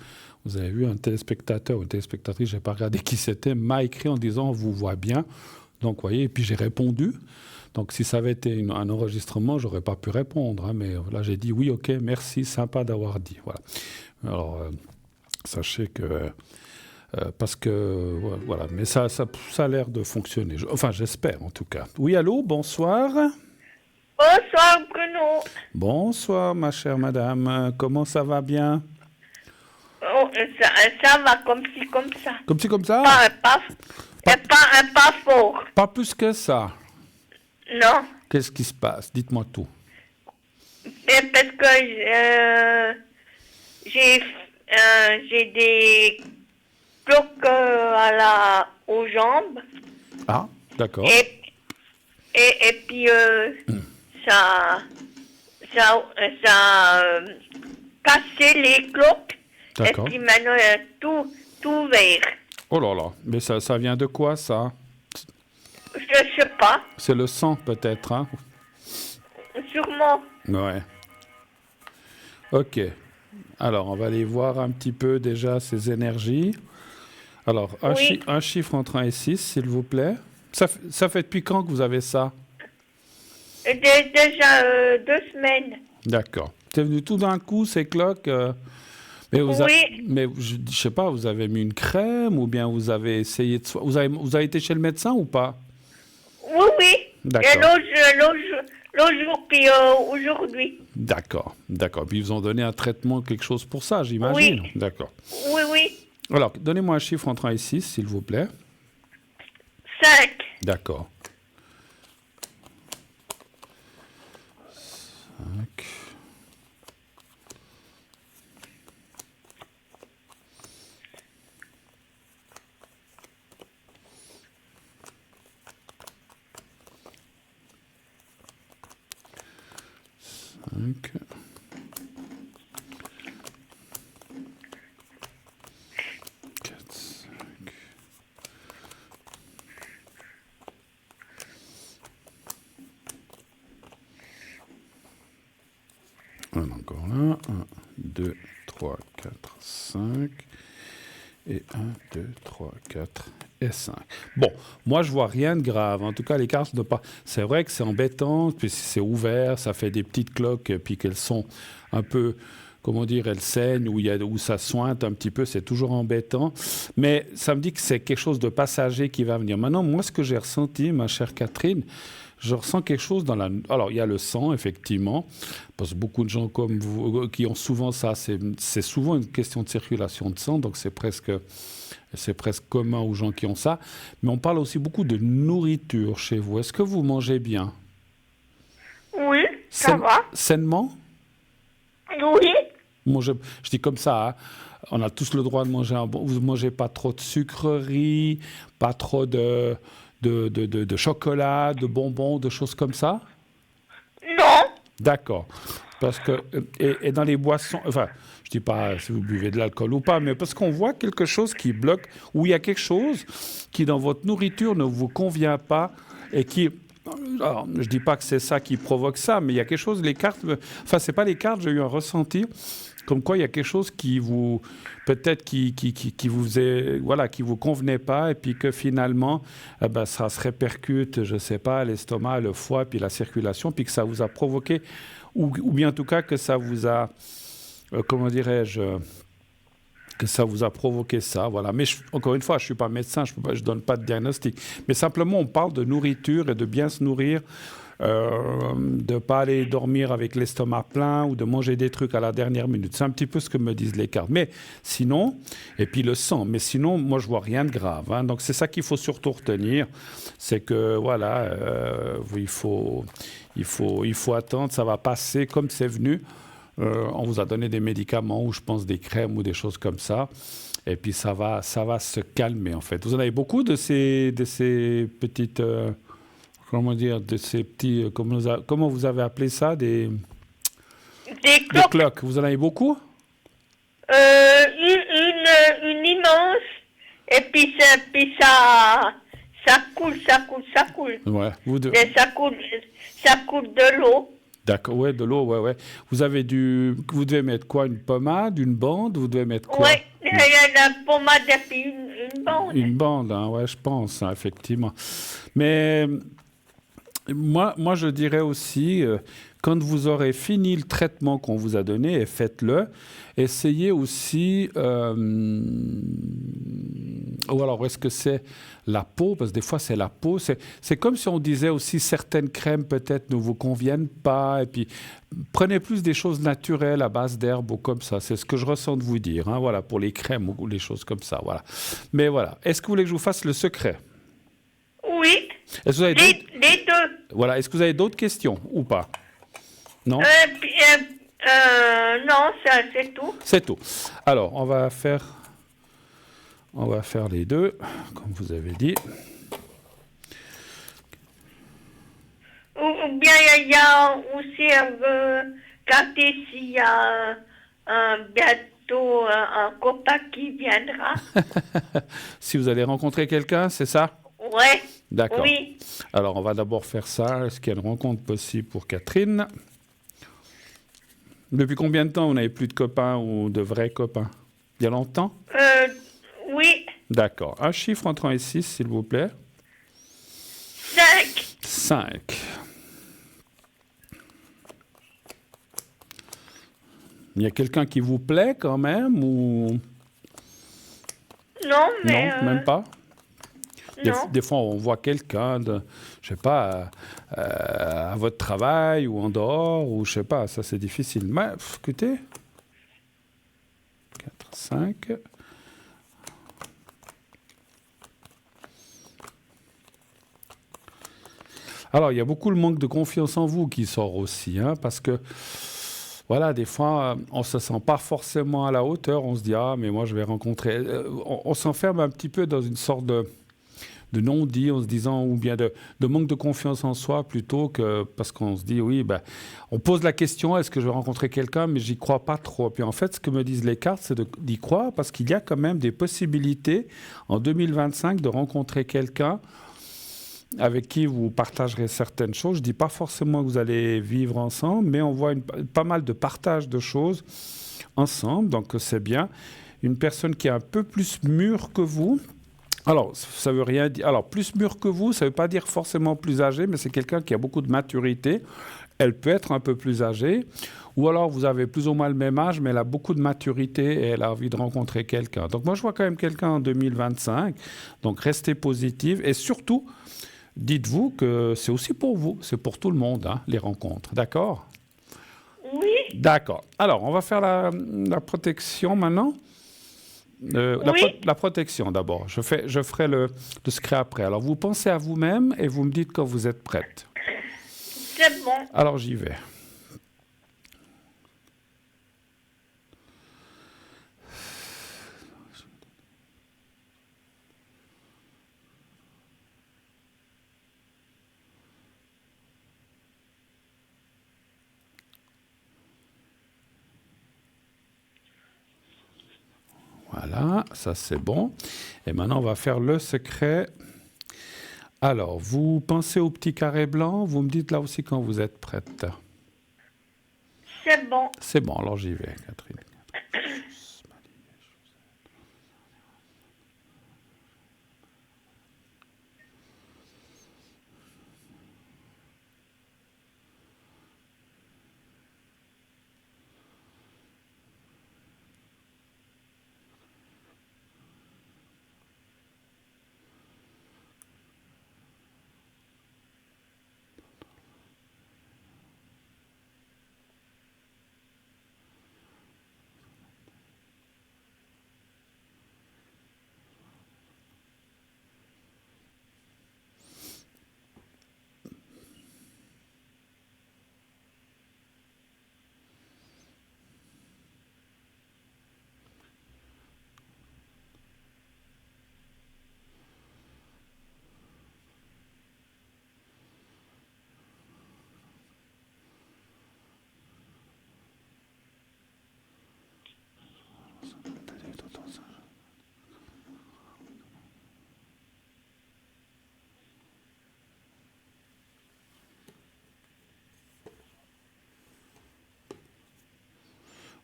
vous avez vu un téléspectateur ou une téléspectatrice, je n'ai pas regardé qui c'était, m'a écrit en disant « on vous voit bien ». Donc, vous voyez, et puis j'ai répondu. Donc, si ça avait été un enregistrement, je n'aurais pas pu répondre. Hein, mais là, j'ai dit « oui, ok, merci, sympa d'avoir dit ». Voilà. Alors, sachez que... parce que, voilà, mais ça a l'air de fonctionner. Enfin, j'espère en tout cas. Oui, allô, bonsoir. Bonsoir Bruno. Bonsoir, ma chère madame. Comment ça va bien? Oh, ça va comme ci, comme ça. Comme ci, comme ça? Pas un pas fort. Pas plus que ça. Non. Qu'est-ce qui se passe? Dites-moi tout. Et parce que j'ai des cloques aux jambes. Ah, d'accord. Et puis ça a cassé les cloques. D'accord. Et puis maintenant tout vert. Oh là là, mais ça vient de quoi, ça? Je sais pas. C'est le sang, peut-être, hein? Sûrement. Ouais. Ok. Alors, on va aller voir un petit peu déjà ces énergies. Alors, un chiffre entre 1 et 6, s'il vous plaît. Ça fait depuis quand que vous avez ça? Déjà 2 semaines. D'accord. C'est venu tout d'un coup, ces cloques mais je sais pas, vous avez mis une crème ou bien vous avez essayé de... Vous avez été chez le médecin ou pas? Oui. D'accord. Et l'autre jour, puis aujourd'hui. D'accord. Puis ils vous ont donné un traitement, quelque chose pour ça, j'imagine. Oui. D'accord. Oui. Alors, donnez-moi un chiffre entre 1 et 6, s'il vous plaît. 5. D'accord. 5. Encore là. 1, 2, 3, 4, 5. Et 1, 2, 3, 4 et 5. Bon, moi, je vois rien de grave. En tout cas, les cartes ne pas... C'est vrai que c'est embêtant, puis c'est ouvert, ça fait des petites cloques, puis qu'elles sont un peu... Comment dire, elles saignent, où ça sointe un petit peu, c'est toujours embêtant. Mais ça me dit que c'est quelque chose de passager qui va venir. Maintenant, moi, ce que j'ai ressenti, ma chère Catherine, je ressens quelque chose dans la... Alors, il y a le sang, effectivement, parce que beaucoup de gens comme vous, qui ont souvent ça, c'est souvent une question de circulation de sang, donc c'est presque commun aux gens qui ont ça. Mais on parle aussi beaucoup de nourriture chez vous. Est-ce que vous mangez bien? Oui, ça va. Sainement? Oui. Moi, je dis comme ça, hein. On a tous le droit de manger un bon... Vous ne mangez pas trop de sucreries, pas trop de chocolat, de bonbons, de choses comme ça? Non. D'accord. Parce que... Et dans les boissons... Enfin, je ne dis pas si vous buvez de l'alcool ou pas, mais parce qu'on voit quelque chose qui bloque, ou il y a quelque chose qui, dans votre nourriture, ne vous convient pas et qui... Alors, je ne dis pas que c'est ça qui provoque ça, mais il y a quelque chose, les cartes... Enfin, ce n'est pas les cartes, j'ai eu un ressenti, comme quoi il y a quelque chose qui vous... Peut-être qui vous convenait pas, et puis que finalement, ça se répercute, je ne sais pas, l'estomac, le foie, puis la circulation, puis que ça vous a provoqué, ou bien en tout cas que ça vous a... comment dirais-je que ça vous a provoqué ça, voilà. Mais encore une fois, je ne suis pas médecin, je ne donne pas de diagnostic. Mais simplement, on parle de nourriture et de bien se nourrir, de ne pas aller dormir avec l'estomac plein ou de manger des trucs à la dernière minute. C'est un petit peu ce que me disent les cartes. Mais sinon, et puis le sang, mais sinon, moi, je ne vois rien de grave. Hein. Donc, c'est ça qu'il faut surtout retenir, c'est que, voilà, il faut attendre, ça va passer comme c'est venu. On vous a donné des médicaments ou je pense des crèmes ou des choses comme ça. Et puis ça va se calmer en fait. Vous en avez beaucoup de ces petites comment dire, de ces petits, comment vous avez appelé ça, Des des cloques. cloques. Vous en avez beaucoup? Une immense. Et puis ça coule. Ouais. Et ça coule de l'eau. D'accord, ouais, de l'eau, ouais, ouais. Vous devez mettre quoi? Une pommade, une bande? Vous devez mettre quoi? Oui, il y a la pommade et puis une bande. Une bande, hein, ouais, je pense, hein, effectivement. Mais moi, je dirais aussi, quand vous aurez fini le traitement qu'on vous a donné, et faites-le, essayez aussi, ou alors est-ce que c'est la peau, parce que des fois c'est la peau, c'est comme si on disait aussi certaines crèmes peut-être ne vous conviennent pas, et puis prenez plus des choses naturelles à base d'herbes ou comme ça, c'est ce que je ressens de vous dire, hein, voilà, pour les crèmes ou les choses comme ça, voilà. Mais voilà, est-ce que vous voulez que je vous fasse le secret? Oui, Est-ce que vous avez les deux. voilà, est-ce que vous avez d'autres questions ou pas? Non? Non, ça, c'est tout. C'est tout. Alors, on va faire les deux, comme vous avez dit. Ou bien il y a aussi regardez s'il y a bientôt un copain qui viendra. Si vous allez rencontrer quelqu'un, c'est ça? Ouais. D'accord. Oui. Alors, on va d'abord faire ça. Est-ce qu'il y a une rencontre possible pour Catherine? Depuis combien de temps vous n'avez plus de copains ou de vrais copains? Il y a longtemps? Oui. D'accord. Un chiffre entre 1 et 6, s'il vous plaît. 5. 5. Il y a quelqu'un qui vous plaît quand même ou... Non, mais... Non, même pas? Non. Des fois, on voit quelqu'un, je sais pas, à votre travail ou en dehors, ou je sais pas, ça c'est difficile. Mais écoutez, 4, 5. Alors, il y a beaucoup le manque de confiance en vous qui sort aussi, hein, parce que, voilà, des fois, on ne se sent pas forcément à la hauteur, on se dit, ah, mais moi je vais rencontrer... on s'enferme un petit peu dans une sorte de non-dit en se disant, ou bien de manque de confiance en soi plutôt que parce qu'on se dit, oui, ben, on pose la question, est-ce que je vais rencontrer quelqu'un, mais j'y crois pas trop. Puis en fait, ce que me disent les cartes, c'est d'y croire parce qu'il y a quand même des possibilités en 2025 de rencontrer quelqu'un avec qui vous partagerez certaines choses. Je dis pas forcément que vous allez vivre ensemble, mais on voit pas mal de partage de choses ensemble, donc c'est bien. Une personne qui est un peu plus mûre que vous. Alors, ça veut rien dire. Alors, plus mûr que vous, ça ne veut pas dire forcément plus âgé, mais c'est quelqu'un qui a beaucoup de maturité. Elle peut être un peu plus âgée. Ou alors, vous avez plus ou moins le même âge, mais elle a beaucoup de maturité et elle a envie de rencontrer quelqu'un. Donc, moi, je vois quand même quelqu'un en 2025. Donc, restez positive. Et surtout, dites-vous que c'est aussi pour vous. C'est pour tout le monde, hein, les rencontres. D'accord? Oui. D'accord. Alors, on va faire la protection maintenant. Oui. La protection d'abord. Je ferai le secret après. Alors, vous pensez à vous-même et vous me dites quand vous êtes prête. C'est bon. Alors, j'y vais. Voilà, ça c'est bon. Et maintenant, on va faire le secret. Alors, vous pensez au petit carré blanc, vous me dites là aussi quand vous êtes prête. C'est bon. C'est bon, alors j'y vais, Catherine.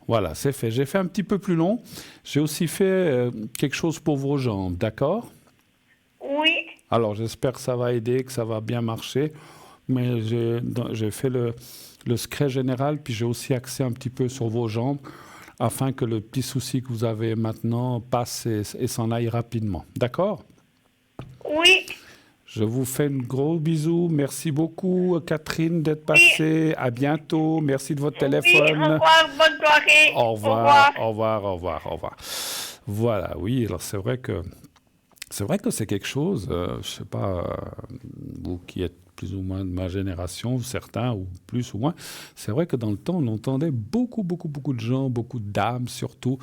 Voilà, c'est fait. J'ai fait un petit peu plus long. J'ai aussi fait quelque chose pour vos jambes, d'accord? Oui. Alors, j'espère que ça va aider, que ça va bien marcher. Mais j'ai fait le secret général, puis j'ai aussi axé un petit peu sur vos jambes, afin que le petit souci que vous avez maintenant passe et s'en aille rapidement. D'accord? Oui. Je vous fais un gros bisou. Merci beaucoup, Catherine, d'être passée. À bientôt. Merci de votre Oui, au téléphone. revoir, bonne soirée. Au revoir, au revoir, au revoir, au revoir. Voilà, oui, alors c'est vrai que c'est quelque chose, je sais pas, vous qui êtes plus ou moins de ma génération, certains, ou plus ou moins, c'est vrai que dans le temps, on entendait beaucoup de gens, beaucoup de dames surtout,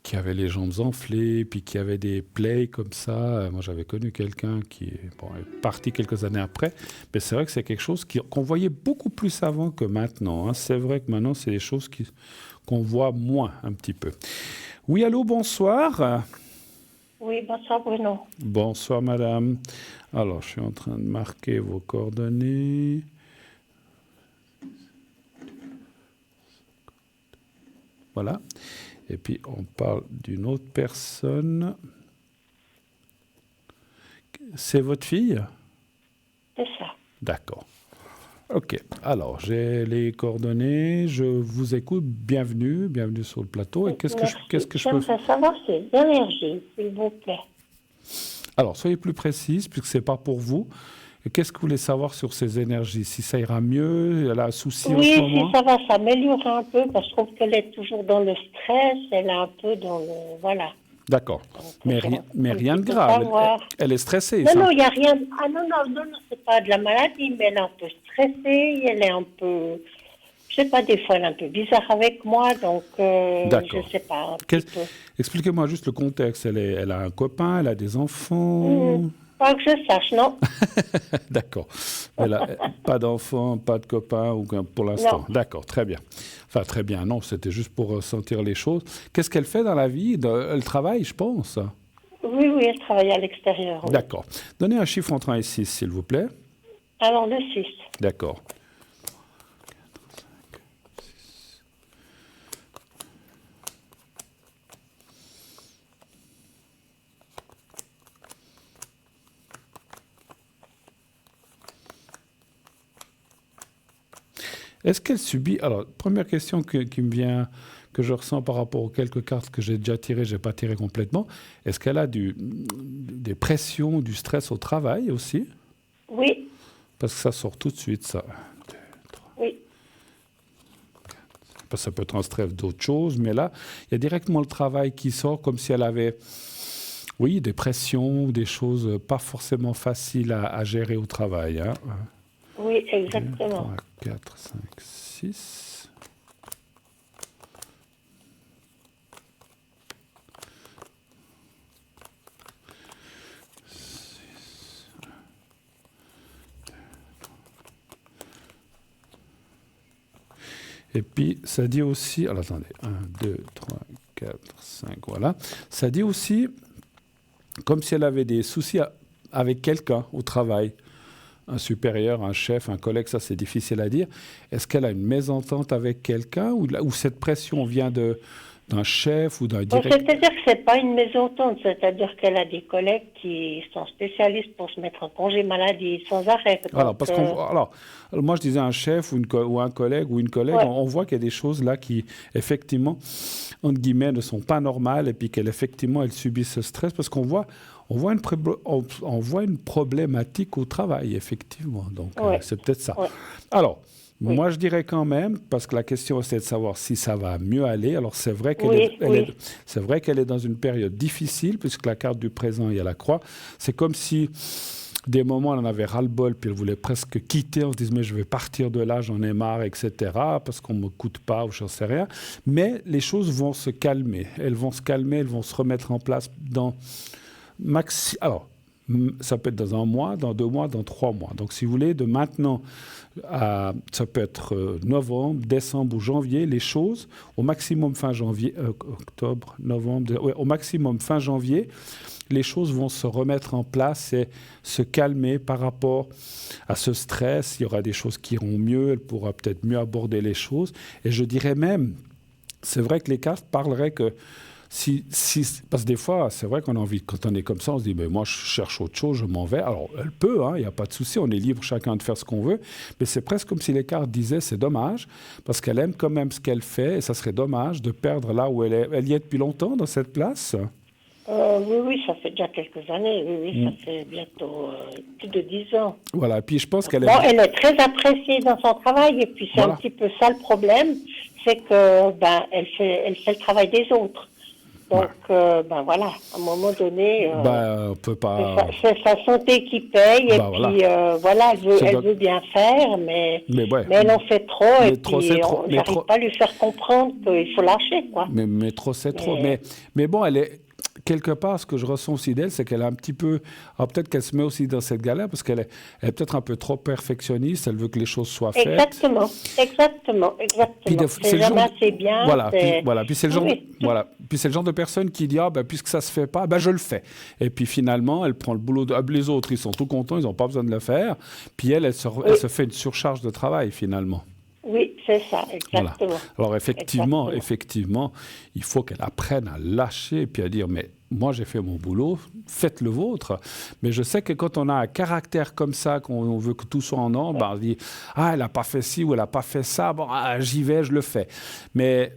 qui avaient les jambes enflées, puis qui avaient des plaies comme ça. Moi, j'avais connu quelqu'un qui est parti quelques années après, mais c'est vrai que c'est quelque chose qu'on voyait beaucoup plus avant que maintenant, hein. C'est vrai que maintenant, c'est des choses qu'on voit moins un petit peu. Oui, allô, bonsoir. Oui, bonsoir Bruno. Bonsoir, madame. Alors, je suis en train de marquer vos coordonnées. Voilà. Et puis, on parle d'une autre personne. C'est votre fille? C'est ça. D'accord. OK. Alors, j'ai les coordonnées. Je vous écoute. Bienvenue sur le plateau. Et qu'est-ce que je peux faire? J'aimerais savoir ces énergies, s'il vous plaît. Alors, soyez plus précise, puisque ce n'est pas pour vous. Et qu'est-ce que vous voulez savoir sur ces énergies? Si ça ira mieux? Elle a un souci en ce moment? Oui, si ça va s'améliorer un peu, parce que je trouve qu'elle est toujours dans le stress, elle est un peu dans le... Voilà. D'accord. Donc, Mais rien de grave. Elle est stressée. Non, il n'y a rien... Ah non, c'est pas de la maladie, mais elle est un peu stressée, elle est un peu... Je sais pas, des fois, elle est un peu bizarre avec moi, donc je sais pas. Expliquez-moi juste le contexte. Elle a un copain, elle a des enfants? Pas que je sache, non. D'accord. Pas d'enfants, pas de copain pour l'instant. D'accord, très bien. Enfin, très bien, non, c'était juste pour sentir les choses. Qu'est-ce qu'elle fait dans la vie? Elle travaille, je pense. Oui, elle travaille à l'extérieur. Oui. D'accord. Donnez un chiffre entre 1 et 6, s'il vous plaît. Alors, le 6. D'accord. Est-ce qu'elle subit... Alors, première question qui me vient, que je ressens par rapport aux quelques cartes que j'ai déjà tirées, je n'ai pas tiré complètement. Est-ce qu'elle a des pressions, du stress au travail aussi? Oui. Parce que ça sort tout de suite, ça. 1, 2, 3. Oui. Parce que ça peut être un stress d'autre chose, mais là, il y a directement le travail qui sort comme si elle avait... Oui, des pressions, des choses pas forcément faciles à gérer au travail, hein. Oui, exactement. 2, 3, 4, 5, 6. Et puis, ça dit aussi... Alors, attendez. 1, 2, 3, 4, 5, voilà. Ça dit aussi comme si elle avait des soucis avec quelqu'un au travail. Un supérieur, un chef, un collègue, ça c'est difficile à dire. Est-ce qu'elle a une mésentente avec quelqu'un ou cette pression vient d'un chef ou d'un directeur? C'est-à-dire que c'est pas une mésentente, c'est-à-dire qu'elle a des collègues qui sont spécialistes pour se mettre en congé maladie sans arrêt. Alors, moi je disais un chef ou un collègue ou une collègue, on voit qu'il y a des choses là qui, effectivement, entre guillemets, ne sont pas normales et puis qu'elle, effectivement, elle subit ce stress parce qu'on voit une problématique au travail, effectivement. Donc, c'est peut-être ça. Ouais. Alors, moi, je dirais quand même, parce que la question, c'est de savoir si ça va mieux aller. Alors, c'est vrai qu'elle est dans une période difficile, puisque la carte du présent, il y a la croix. C'est comme si, des moments, elle en avait ras-le-bol, puis elle voulait presque quitter. On se disait, mais je vais partir de là, j'en ai marre, etc., parce qu'on ne me coûte pas, ou je ne sais rien. Mais les choses vont se calmer. Elles vont se calmer, elles vont se remettre en place dans... Alors, ça peut être dans 1 mois, dans 2 mois, dans 3 mois. Donc, si vous voulez, de maintenant, ça peut être novembre, décembre ou janvier, les choses, au maximum fin janvier, octobre, novembre, au maximum fin janvier, les choses vont se remettre en place et se calmer par rapport à ce stress. Il y aura des choses qui iront mieux, elle pourra peut-être mieux aborder les choses. Et je dirais même c'est vrai que les cartes parleraient que parce que des fois, c'est vrai qu'on a envie, quand on est comme ça, on se dit, moi, je cherche autre chose, je m'en vais. Alors, elle peut, il n'y a pas de souci, on est libre chacun de faire ce qu'on veut, mais c'est presque comme si les cartes disaient, c'est dommage, parce qu'elle aime quand même ce qu'elle fait, et ça serait dommage de perdre là où elle est. Elle y est depuis longtemps, dans cette place? Oui, ça fait déjà quelques années, oui, ça fait bientôt plus de 10 ans. Voilà, et puis je pense qu'elle Bon, elle est très appréciée dans son travail, et puis c'est un petit peu ça le problème, c'est que, elle fait le travail des autres. Donc, voilà, à un moment donné, on peut pas... c'est sa santé qui paye, et puis, elle veut bien faire, mais elle en fait trop, et puis on n'arrive pas à lui faire comprendre qu'il faut lâcher, quoi. Mais trop, c'est trop. Mais bon, elle est... Quelque part, ce que je ressens aussi d'elle, c'est qu'elle a un petit peu... Alors peut-être qu'elle se met aussi dans cette galère, parce qu'elle est peut-être un peu trop perfectionniste, elle veut que les choses soient faites. Exactement. Puis c'est jamais assez bien. Puis c'est le genre de personne qui dit, puisque ça se fait pas, je le fais. Et puis finalement, elle prend le boulot... Les autres, ils sont tout contents, ils n'ont pas besoin de le faire. Puis elle se fait une surcharge de travail, finalement. Oui, c'est ça, exactement. Voilà. Alors effectivement, il faut qu'elle apprenne à lâcher puis à dire, mais moi j'ai fait mon boulot, faites le vôtre. Mais je sais que quand on a un caractère comme ça, qu'on veut que tout soit en ordre, on dit, elle n'a pas fait ci ou elle n'a pas fait ça, j'y vais, je le fais. Mais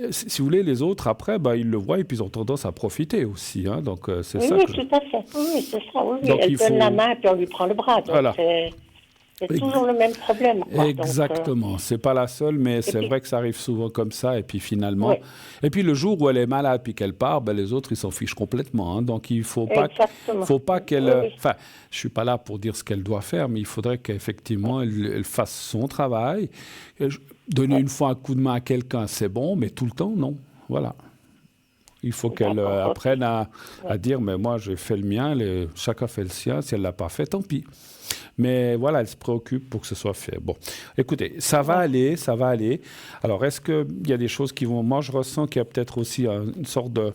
si vous voulez, les autres, après, ils le voient et puis ils ont tendance à profiter aussi. Donc c'est ça. Oui, tout à fait. Oui, c'est ça. Oui, donc, elle donne la main et puis on lui prend le bras. Donc voilà. C'est toujours le même problème. Quoi. Exactement. C'est pas la seule, mais c'est vrai que ça arrive souvent comme ça. Et puis finalement... Oui. Et puis le jour où elle est malade puis qu'elle part, les autres, ils s'en fichent complètement. Donc il ne faut pas qu'elle... Enfin, je ne suis pas là pour dire ce qu'elle doit faire, mais il faudrait qu'effectivement, elle fasse son travail. Donner une fois un coup de main à quelqu'un, c'est bon, mais tout le temps, non. Voilà. Il faut qu'elle apprenne à dire, mais moi, j'ai fait le mien, chacun fait le sien. Si elle ne l'a pas fait, tant pis. Mais voilà, elle se préoccupe pour que ce soit fait. Bon, écoutez, ça va aller. Alors, est-ce qu'il y a des choses qui vont... Moi, je ressens qu'il y a peut-être aussi une sorte de...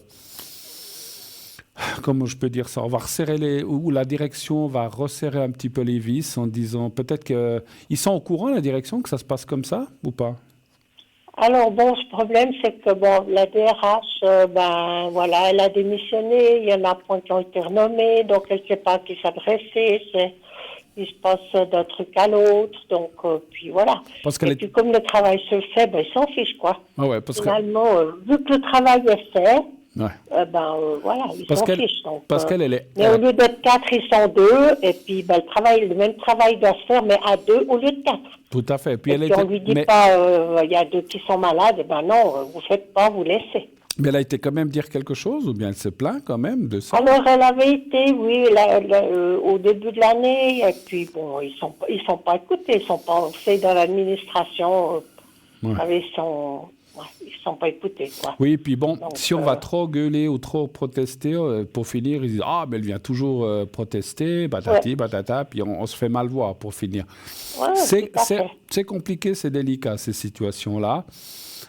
Comment je peux dire ça? On va resserrer ou la direction va resserrer un petit peu les vis en disant peut-être qu'ils sont au courant, la direction, que ça se passe comme ça ou pas? Alors ce problème, c'est que la DRH, elle a démissionné, il y en a point qui ont été renommés, donc elle ne sait pas à qui s'adresser, il se passe d'un truc à l'autre, donc puis voilà. Puis comme le travail se fait, ils s'en fichent, quoi. Ah ouais, finalement, vu que le travail est fait, ils s'en fichent. Donc, mais au lieu d'être 4, ils sont 2, et puis le même travail doit se faire, mais à 2 au lieu de 4. Tout à fait. Puis on ne lui dit pas, il y a 2 qui sont malades, non, vous ne faites pas, vous laissez. Mais elle a été quand même dire quelque chose, ou bien elle se plaint quand même de ça? Alors, elle avait été, oui, au début de l'année, et puis ils sont pas écoutés, ils sont pas, c'est dans l'administration, ils sont pas écoutés, quoi. Oui, puis donc, si on va trop gueuler ou trop protester, pour finir, ils disent, mais elle vient toujours protester, patati, patata, puis on se fait mal voir pour finir. Ouais, c'est compliqué, c'est délicat, ces situations-là.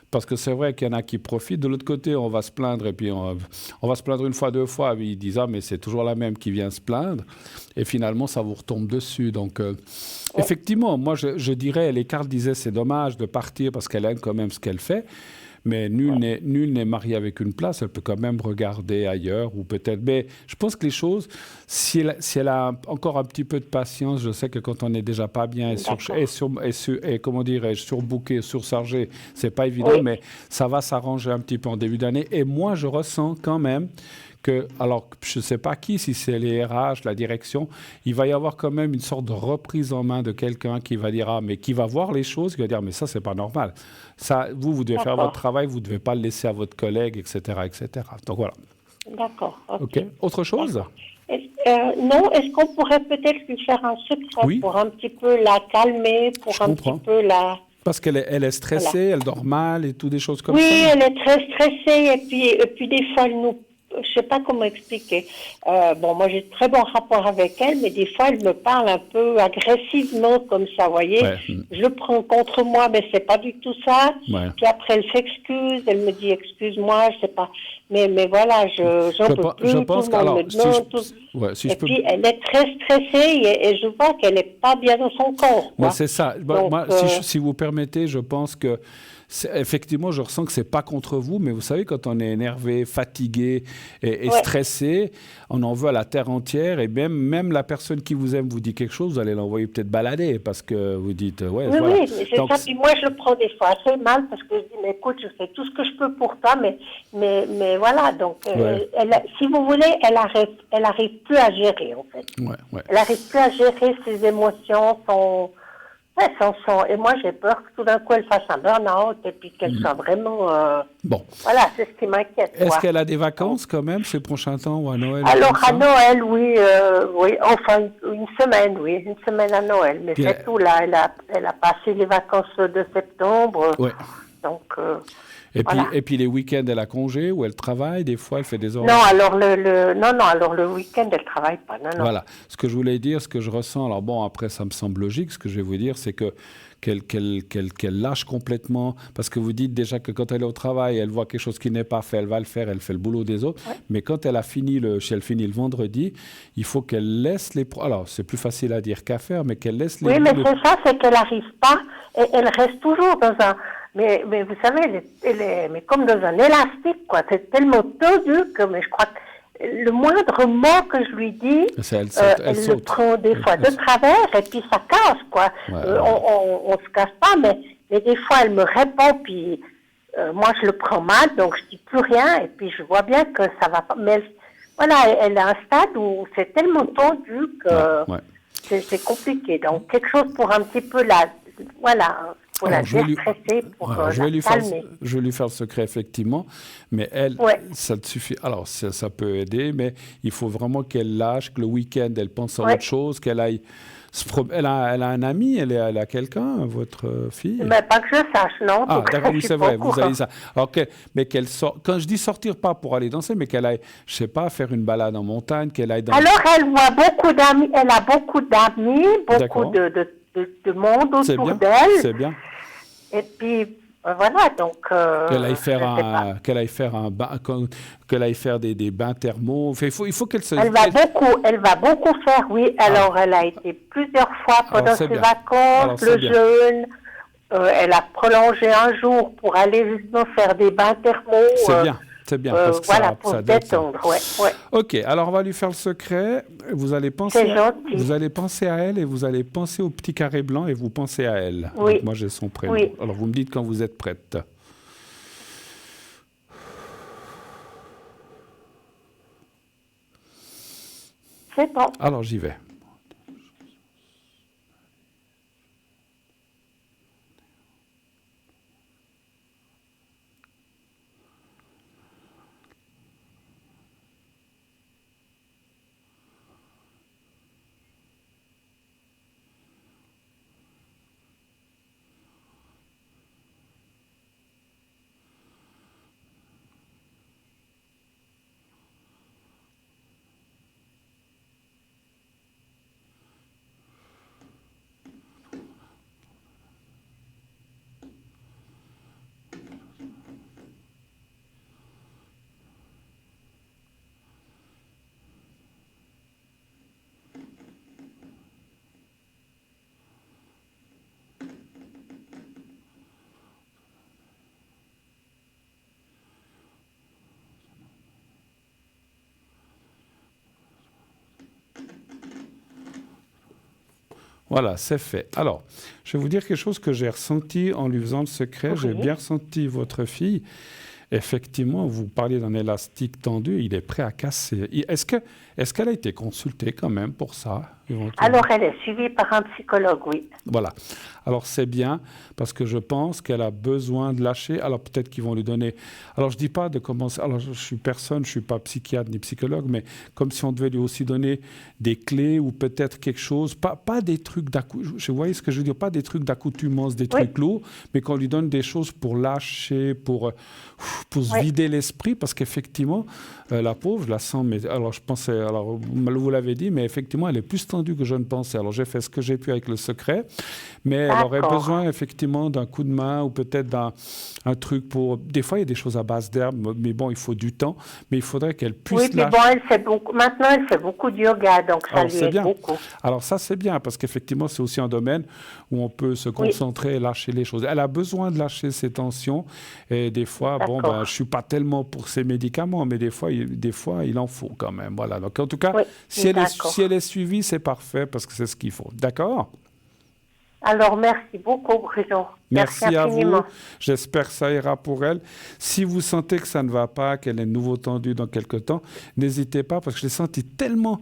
Parce que c'est vrai qu'il y en a qui profitent. De l'autre côté, on va se plaindre, et puis on va se plaindre une fois, 2 fois, et ils disent « Ah, mais c'est toujours la même qui vient se plaindre ». Et finalement, ça vous retombe dessus. Donc, effectivement, moi, je dirais, les cartes disaient « C'est dommage de partir parce qu'elle aime quand même ce qu'elle fait ». Mais nul n'est marié avec une place. Elle peut quand même regarder ailleurs ou peut-être... Mais je pense que les choses, si elle a encore un petit peu de patience, je sais que quand on n'est déjà pas bien et comment dirais-je, surbooké, surchargé, c'est pas évident, mais ça va s'arranger un petit peu en début d'année. Et moi, je ressens quand même que, alors je ne sais pas qui, si c'est les RH, la direction, il va y avoir quand même une sorte de reprise en main de quelqu'un qui va dire, mais qui va voir les choses, qui va dire, mais ça, c'est pas normal. Ça, vous devez faire votre travail, vous ne devez pas le laisser à votre collègue, etc., etc. Donc voilà. D'accord. OK. Autre chose? Non, est-ce qu'on pourrait peut-être lui faire un secret pour un petit peu la calmer, petit peu la... Parce qu'elle est stressée, elle dort mal et tout, des choses comme ça. Oui, elle est très stressée et puis des fois, elle nous... Je sais pas comment expliquer. Moi, j'ai de très bons rapports avec elle, mais des fois, elle me parle un peu agressivement, comme ça, vous voyez. Ouais. Je le prends contre moi, mais c'est pas du tout ça. Ouais. Puis après, elle s'excuse, elle me dit, excuse-moi, je sais pas. Mais voilà, j'en peux plus. Je pense puis, elle est très stressée et je vois qu'elle est pas bien dans son corps. Moi, c'est ça. Donc, moi, si vous permettez, je pense que effectivement, je ressens que c'est pas contre vous, mais vous savez, quand on est énervé, fatigué et stressé, on en veut à la terre entière, et même la personne qui vous aime vous dit quelque chose, vous allez l'envoyer peut-être balader, parce que vous dites, oui, mais c'est donc, ça. Puis moi, je le prends des fois assez mal, parce que je dis, mais écoute, je fais tout ce que je peux pour toi, mais voilà, donc, si vous voulez, elle arrive plus à gérer, en fait. Elle arrive plus à gérer ses émotions, et moi, j'ai peur que tout d'un coup, elle fasse un burn-out et puis qu'elle soit vraiment... Bon. Voilà, c'est ce qui m'inquiète. Est-ce qu'elle a des vacances quand même ces prochains temps ou à Noël? Alors, à Noël, oui, enfin, une semaine à Noël. Mais c'est tout, là, elle a passé les vacances de septembre. Donc... Et puis les week-ends, elle a congé ou elle travaille, des fois elle fait des horaires. Non, alors le week-end, elle travaille pas. Non. Voilà. Ce que je voulais dire, ce que je ressens, alors bon, après ça me semble logique, ce que je vais vous dire, c'est qu'elle lâche complètement, parce que vous dites déjà que quand elle est au travail, elle voit quelque chose qui n'est pas fait, elle va le faire, elle fait le boulot des autres, mais quand elle finit le vendredi, il faut qu'elle laisse alors c'est plus facile à dire qu'à faire, mais qu'elle laisse les... Oui, mais c'est ça, c'est qu'elle n'arrive pas, et elle reste toujours dans un... Mais vous savez, elle est mais comme dans un élastique, quoi. C'est tellement tendu que je crois que le moindre mot que je lui dis, elle le prend des fois de travers et puis ça casse, quoi. On se casse pas, mais des fois elle me répond, puis moi je le prends mal, donc je dis plus rien et puis je vois bien que ça va pas. Mais elle est à un stade où c'est tellement tendu que c'est compliqué. Donc quelque chose pour un petit peu pour la déstresser, pour la calmer. Je vais lui faire le secret, effectivement, mais elle, ça te suffit. Alors, ça peut aider, mais il faut vraiment qu'elle lâche, que le week-end, elle pense à autre chose, qu'elle aille... Elle a un ami, elle a quelqu'un, votre fille? Mais pas que je sache, non. Ah, d'accord, oui, c'est vrai, vous avez ça. Alors, mais qu'elle sort... Quand je dis sortir, pas pour aller danser, mais qu'elle aille, je sais pas, faire une balade en montagne, qu'elle aille dans... Alors, elle voit beaucoup d'amis, elle a beaucoup d'amis, beaucoup de monde autour d'elle. C'est bien. Et puis, voilà, donc... qu'elle aille faire des bains thermaux. Enfin, il faut qu'elle se... Elle va beaucoup faire, oui. Alors, elle a été plusieurs fois pendant ses vacances, le jeûne. Elle a prolongé un jour pour aller justement faire des bains thermaux. C'est bien, parce que pour se détendre, Ok, alors on va lui faire le secret. Vous allez penser à elle et vous allez penser au petit carré blanc et vous pensez à elle. Oui. Donc moi, j'ai son prénom. Oui. Alors, vous me dites quand vous êtes prête. C'est bon. Alors, j'y vais. Voilà, c'est fait. Alors, je vais vous dire quelque chose que j'ai ressenti en lui faisant le secret. J'ai bien ressenti votre fille. Effectivement, vous parliez d'un élastique tendu, il est prêt à casser. Est-ce qu'elle a été consultée quand même pour ça? Alors, elle est suivie par un psychologue, oui. Voilà. Alors, c'est bien, parce que je pense qu'elle a besoin de lâcher. Alors, peut-être qu'ils vont lui donner... Alors, je ne dis pas de commencer... Alors, je suis personne, je ne suis pas psychiatre ni psychologue, mais comme si on devait lui aussi donner des clés ou peut-être quelque chose. Pas des trucs d'accoutumance. Vous voyez ce que je veux dire? Pas des trucs d'accoutumance, des trucs lourds, mais qu'on lui donne des choses pour lâcher, pour se vider l'esprit, parce qu'effectivement, la pauvre, je la sens... Mais, alors, je pensais... Alors, vous l'avez dit, mais effectivement, elle est plus tendue tendue que je ne pensais. Alors, j'ai fait ce que j'ai pu avec le secret, mais elle aurait besoin effectivement d'un coup de main ou peut-être d'un truc pour... Des fois, il y a des choses à base d'herbe, mais bon, il faut du temps, mais il faudrait qu'elle puisse... Oui, mais bon, maintenant, elle fait beaucoup de yoga, donc ça lui aide beaucoup. Alors ça, c'est bien, parce qu'effectivement, c'est aussi un domaine où on peut se concentrer et lâcher les choses. Elle a besoin de lâcher ses tensions, et des fois, bon, je ne suis pas tellement pour ces médicaments, mais des fois, il en faut quand même. Voilà. Donc, en tout cas, si elle est suivie, c'est parfait, parce que c'est ce qu'il faut. D'accord ? Alors, merci beaucoup, Bruno. Merci à vous. J'espère que ça ira pour elle. Si vous sentez que ça ne va pas, qu'elle est de nouveau tendue dans quelques temps, n'hésitez pas, parce que je l'ai sentie tellement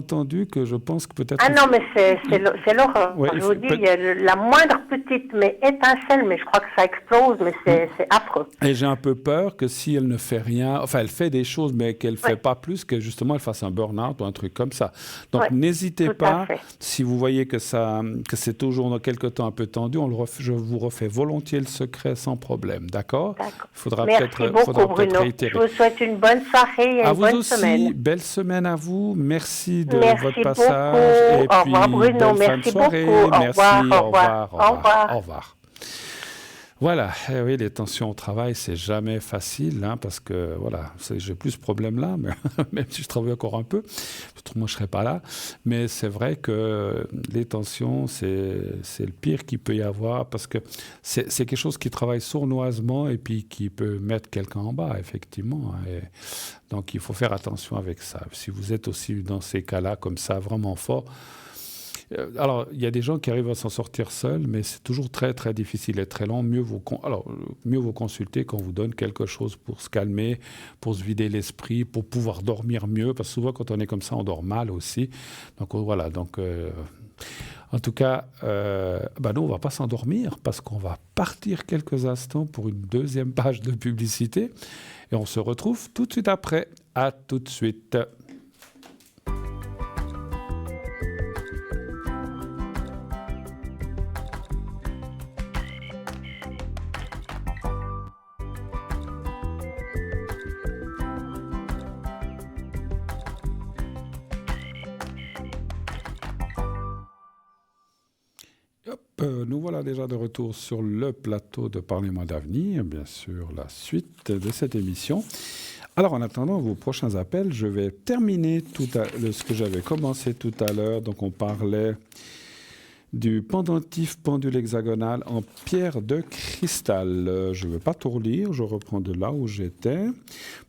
tendue que je pense que peut-être... Ah non, mais c'est l'horreur. Ouais, je vous dis, il y a la moindre petite étincelle, mais je crois que ça explose, mais c'est affreux. Et j'ai un peu peur que si elle ne fait rien, enfin, elle fait des choses, mais qu'elle ne fait pas plus, que justement, elle fasse un burn-out ou un truc comme ça. Donc, n'hésitez pas, si vous voyez que c'est toujours dans quelques temps un peu tendu, je vous refais volontiers le secret sans problème, d'accord ? Il faudra peut-être réitérer. Je vous souhaite une bonne soirée et une bonne semaine. À vous aussi, belle semaine à vous. Merci de votre passage. Et au revoir, Bruno. Merci beaucoup. Merci, au revoir. Au revoir. Voilà, oui, les tensions au travail, c'est jamais facile, parce que, voilà, j'ai plus ce problème-là, mais même si je travaille encore un peu, autrement je ne serais pas là. Mais c'est vrai que les tensions, c'est le pire qu'il peut y avoir, parce que c'est quelque chose qui travaille sournoisement et puis qui peut mettre quelqu'un en bas, effectivement. Et donc, il faut faire attention avec ça. Si vous êtes aussi dans ces cas-là, comme ça, vraiment fort, alors, il y a des gens qui arrivent à s'en sortir seuls, mais c'est toujours très, très difficile et très long. Mieux vaut consulter quand on vous donne quelque chose pour se calmer, pour se vider l'esprit, pour pouvoir dormir mieux, parce que souvent, quand on est comme ça, on dort mal aussi. Donc, voilà. En tout cas, nous, on ne va pas s'endormir, parce qu'on va partir quelques instants pour une deuxième page de publicité, et on se retrouve tout de suite après. À tout de suite. Nous voilà déjà de retour sur le plateau de Parlez-moi d'avenir, bien sûr, la suite de cette émission. Alors, en attendant vos prochains appels, je vais terminer ce que j'avais commencé tout à l'heure. Donc, on parlait du pendentif pendule hexagonal en pierre de cristal. Je ne vais pas tout relire, je reprends de là où j'étais.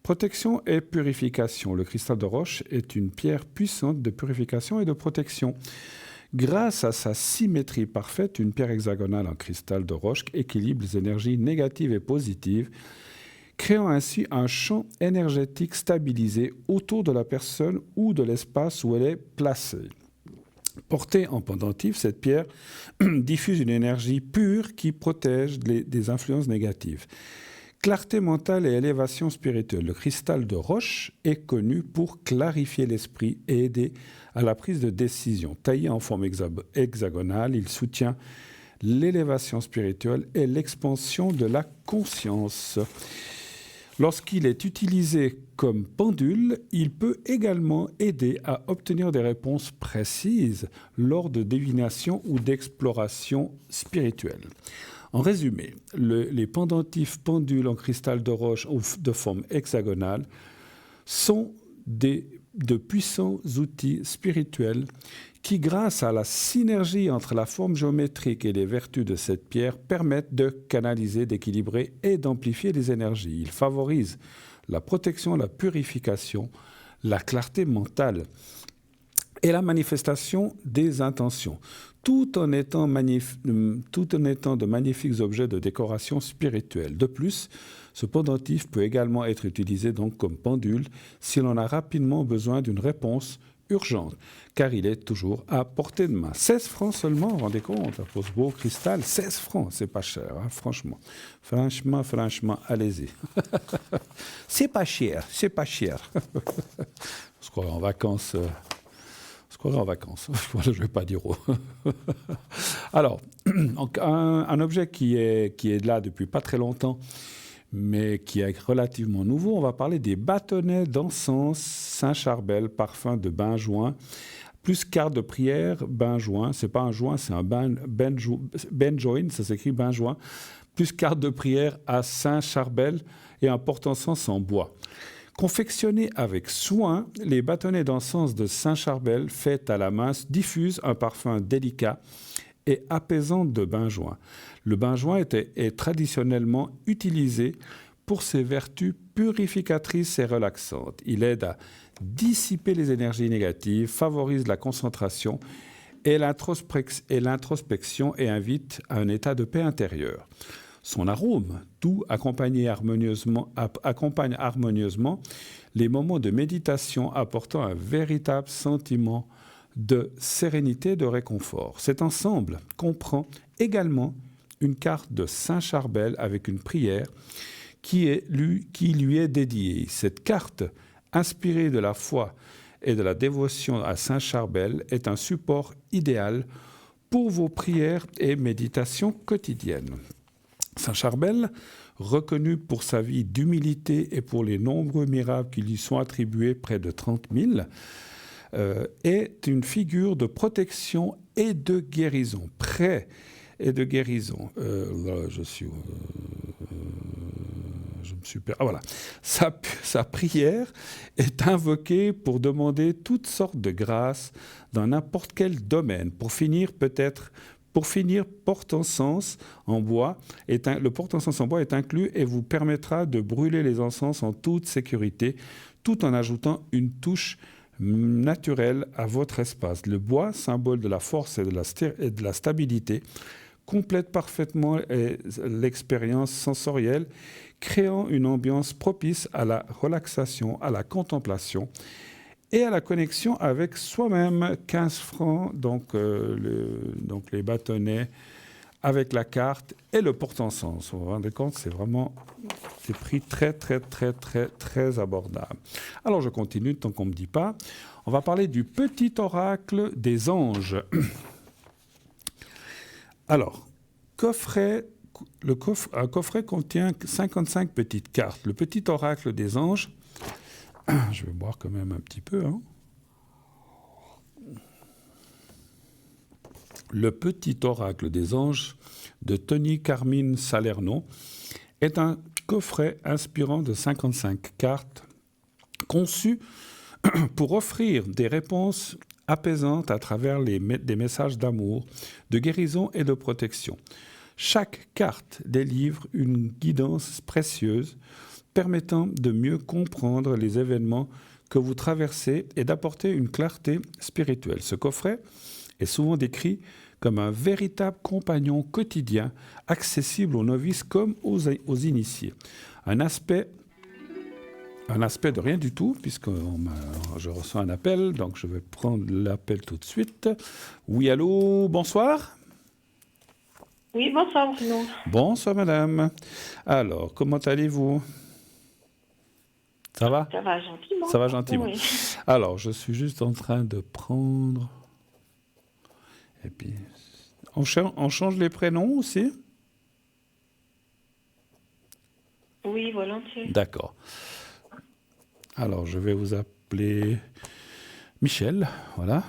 Protection et purification. Le cristal de roche est une pierre puissante de purification et de protection. Grâce à sa symétrie parfaite, une pierre hexagonale en cristal de roche équilibre les énergies négatives et positives, créant ainsi un champ énergétique stabilisé autour de la personne ou de l'espace où elle est placée. Portée en pendentif, cette pierre diffuse une énergie pure qui protège des influences négatives. Clarté mentale et élévation spirituelle. Le cristal de roche est connu pour clarifier l'esprit et aider à la prise de décision. Taillé en forme hexagonale, il soutient l'élévation spirituelle et l'expansion de la conscience. Lorsqu'il est utilisé comme pendule, il peut également aider à obtenir des réponses précises lors de divination ou d'exploration spirituelle. En résumé, les pendentifs pendules en cristal de roche ou de forme hexagonale sont de puissants outils spirituels qui, grâce à la synergie entre la forme géométrique et les vertus de cette pierre, permettent de canaliser, d'équilibrer et d'amplifier les énergies. Ils favorisent la protection, la purification, la clarté mentale et la manifestation des intentions, tout en étant de magnifiques objets de décoration spirituelle. De plus, ce pendentif peut également être utilisé donc comme pendule si l'on a rapidement besoin d'une réponse urgente, car il est toujours à portée de main. 16 francs seulement, vous vous rendez compte, pour ce beau cristal, 16 francs, c'est pas cher, franchement. Franchement, allez-y. C'est pas cher. On se croirait en vacances. Voilà, je ne vais pas dire où. Alors, un objet qui est là depuis pas très longtemps, mais qui est relativement nouveau, on va parler des bâtonnets d'encens Saint-Charbel, parfum de benjoin, plus carte de prière, benjoin, c'est pas un joint, c'est un benjoin, ça s'écrit benjoin, plus carte de prière à Saint-Charbel et un porte-encens en bois. Confectionnés avec soin, les bâtonnets d'encens de Saint-Charbel faits à la main diffusent un parfum délicat et apaisant de benjoin. Le benjoin est traditionnellement utilisé pour ses vertus purificatrices et relaxantes. Il aide à dissiper les énergies négatives, favorise la concentration et l'introspection et invite à un état de paix intérieure. Son arôme doux accompagne harmonieusement les moments de méditation, apportant un véritable sentiment de sérénité et de réconfort. Cet ensemble comprend également une carte de Saint-Charbel avec une prière qui lui est dédiée. Cette carte, inspirée de la foi et de la dévotion à Saint-Charbel, est un support idéal pour vos prières et méditations quotidiennes. Saint-Charbel, reconnu pour sa vie d'humilité et pour les nombreux miracles qui lui sont attribués, près de 30 000, est une figure de protection et de guérison. Près et de guérison. Voilà. Sa prière est invoquée pour demander toutes sortes de grâces dans n'importe quel domaine. Pour finir, porte-encens en bois le porte-encens en bois est inclus et vous permettra de brûler les encens en toute sécurité, tout en ajoutant une touche naturelle à votre espace. Le bois, symbole de la force et de la stabilité, complète parfaitement l'expérience sensorielle, créant une ambiance propice à la relaxation, à la contemplation et à la connexion avec soi-même. 15 francs, donc les bâtonnets avec la carte et le porte-encens. Vous vous rendez compte, c'est vraiment des prix très, très, très, très, très abordables. Alors, je continue, tant qu'on ne me dit pas. On va parler du petit oracle des anges. Alors, un coffret contient 55 petites cartes. Le petit oracle des anges, je vais boire quand même un petit peu. Le petit oracle des anges de Tony Carmine Salerno est un coffret inspirant de 55 cartes conçu pour offrir des réponses apaisantes à travers des messages d'amour, de guérison et de protection. Chaque carte délivre une guidance précieuse permettant de mieux comprendre les événements que vous traversez et d'apporter une clarté spirituelle. Ce coffret est souvent décrit comme un véritable compagnon quotidien, accessible aux novices comme aux initiés. Un aspect de rien du tout, puisque je reçois un appel, donc je vais prendre l'appel tout de suite. Oui, allô, bonsoir. Oui, bonsoir, Bruno. Bonsoir, madame. Alors, comment allez-vous ? Ça va ? Ça va gentiment. Ça va gentiment. Oui. Alors, je suis juste en train de prendre... Et puis, on change les prénoms aussi ? Oui, volontiers. D'accord. Alors, je vais vous appeler Michel, voilà.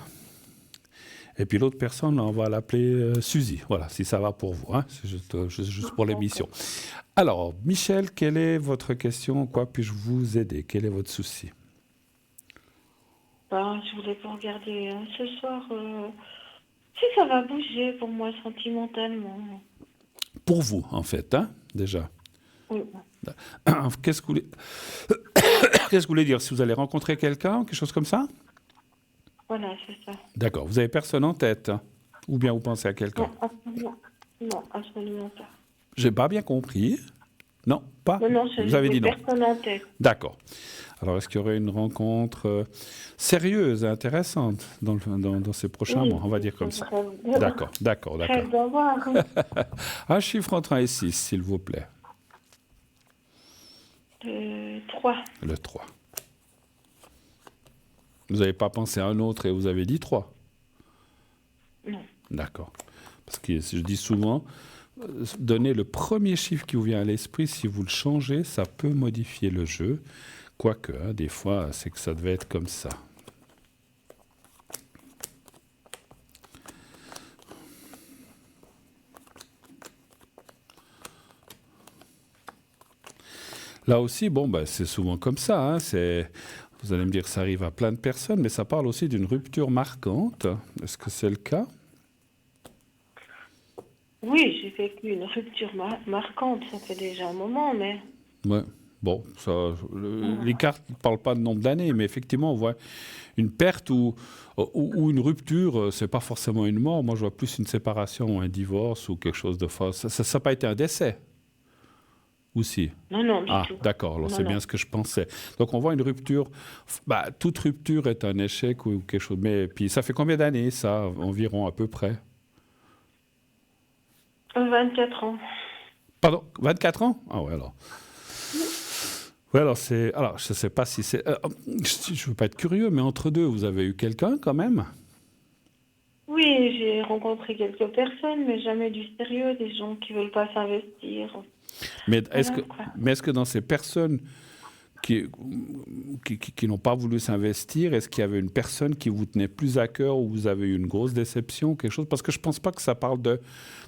Et puis l'autre personne, on va l'appeler Suzy, voilà, si ça va pour vous, hein. C'est juste pour l'émission. Alors, Michel, quelle est votre question ? En quoi puis-je vous aider ? Quel est votre souci ? Je voulais pas regarder ce soir si ça va bouger pour moi sentimentalement. Pour vous, en fait, hein, déjà. Oui. Qu'est-ce que vous voulez dire ? Si vous allez rencontrer quelqu'un, quelque chose comme ça ? Voilà, c'est ça. D'accord. Vous n'avez personne en tête ? Ou bien vous pensez à quelqu'un ? Non, absolument pas. J'ai pas bien compris. Non, pas ? Non, vous avez dit non. Personne en tête. D'accord. Alors, est-ce qu'il y aurait une rencontre sérieuse et intéressante dans ces prochains mois ? On va dire comme ça. D'accord. Un chiffre entre 1 et 6, s'il vous plaît. 3. Le 3. Vous n'avez pas pensé à un autre et vous avez dit 3 ? Non. D'accord. Parce que je dis souvent, donnez le premier chiffre qui vous vient à l'esprit. Si vous le changez, ça peut modifier le jeu. Quoique, des fois, c'est que ça devait être comme ça. Là aussi, bon, bah, c'est souvent comme ça. Hein, vous allez me dire que ça arrive à plein de personnes, mais ça parle aussi d'une rupture marquante. Est-ce que c'est le cas? Oui, j'ai vécu une rupture marquante, ça fait déjà un moment, mais... Ouais. Bon, les cartes ne parlent pas de nombre d'années, mais effectivement, on voit une perte ou une rupture. C'est pas forcément une mort. Moi, je vois plus une séparation ou un divorce ou quelque chose de fort. Ça n'a pas été un décès? Ou si? Non, non, du tout. D'accord, alors Non, c'est non. bien ce que je pensais. Donc on voit une rupture, bah, toute rupture est un échec ou quelque chose, mais puis ça fait combien d'années ça, environ à peu près? 24 ans. Pardon, 24 ans? Ah ouais alors. Ouais alors je sais pas si c'est, je veux pas être curieux, mais entre deux, vous avez eu quelqu'un quand même? Oui, j'ai rencontré quelques personnes, mais jamais du sérieux, des gens qui veulent pas s'investir. Mais Voilà, quoi. est-ce que dans ces personnes qui, qui n'ont pas voulu s'investir, est-ce qu'il y avait une personne qui vous tenait plus à cœur ou vous avez eu une grosse déception, quelque chose? Parce que je ne pense pas que ça parle de...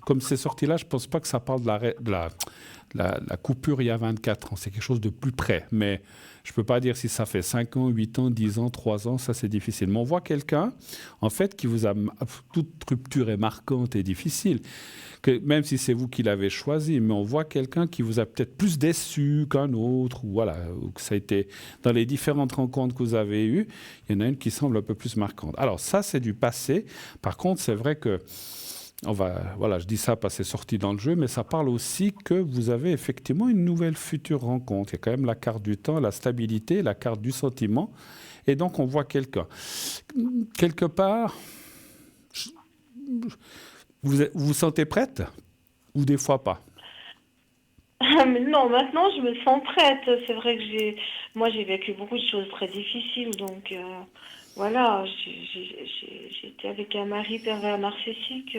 Comme c'est sorti là, je ne pense pas que ça parle de la coupure il y a 24 ans. C'est quelque chose de plus près. Mais je ne peux pas dire si ça fait 5 ans, 8 ans, 10 ans, 3 ans, ça c'est difficile. Mais on voit quelqu'un, en fait, qui vous a... Toute rupture est marquante et difficile. Que même si c'est vous qui l'avez choisi, mais on voit quelqu'un qui vous a peut-être plus déçu qu'un autre, ou voilà, ou que ça a été dans les différentes rencontres que vous avez eues, il y en a une qui semble un peu plus marquante. Alors ça, c'est du passé. Par contre, c'est vrai que voilà, je dis ça parce que c'est sorti dans le jeu, mais ça parle aussi que vous avez effectivement une nouvelle future rencontre. Il y a quand même la carte du temps, la stabilité, la carte du sentiment, et donc on voit quelqu'un. Quelque part, vous vous sentez prête ou des fois pas? Mais non, maintenant je me sens prête. C'est vrai que moi j'ai vécu beaucoup de choses très difficiles, donc voilà, j'étais avec un mari pervers narcissique.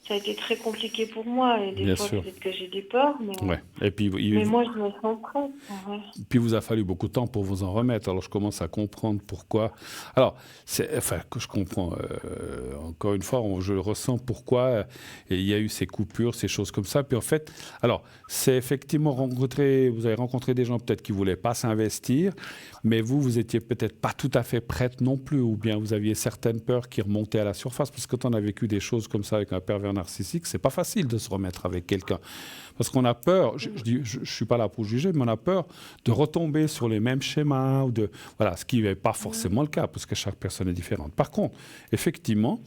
Ça a été très compliqué pour moi et des Bien fois sûr. peut-être que j'ai des peurs, Ouais. Et puis, mais moi je me sens prête. Ouais. puis, vous a fallu beaucoup de temps pour vous en remettre. Alors, je commence à comprendre pourquoi. Alors, enfin, que je comprends. Encore une fois, je ressens pourquoi il y a eu ces coupures, ces choses comme ça. Puis, en fait, alors, c'est effectivement vous avez rencontré des gens peut-être qui ne voulaient pas s'investir, mais vous étiez peut-être pas tout à fait prête non plus, ou bien vous aviez certaines peurs qui remontaient à la surface, parce que quand on a vécu des choses comme ça avec un pervers narcissique, c'est pas facile de se remettre avec quelqu'un. Parce qu'on a peur, je ne suis pas là pour juger, mais on a peur de retomber sur les mêmes schémas, voilà, ce qui n'est pas forcément le cas, parce que chaque personne est différente. Par contre, effectivement,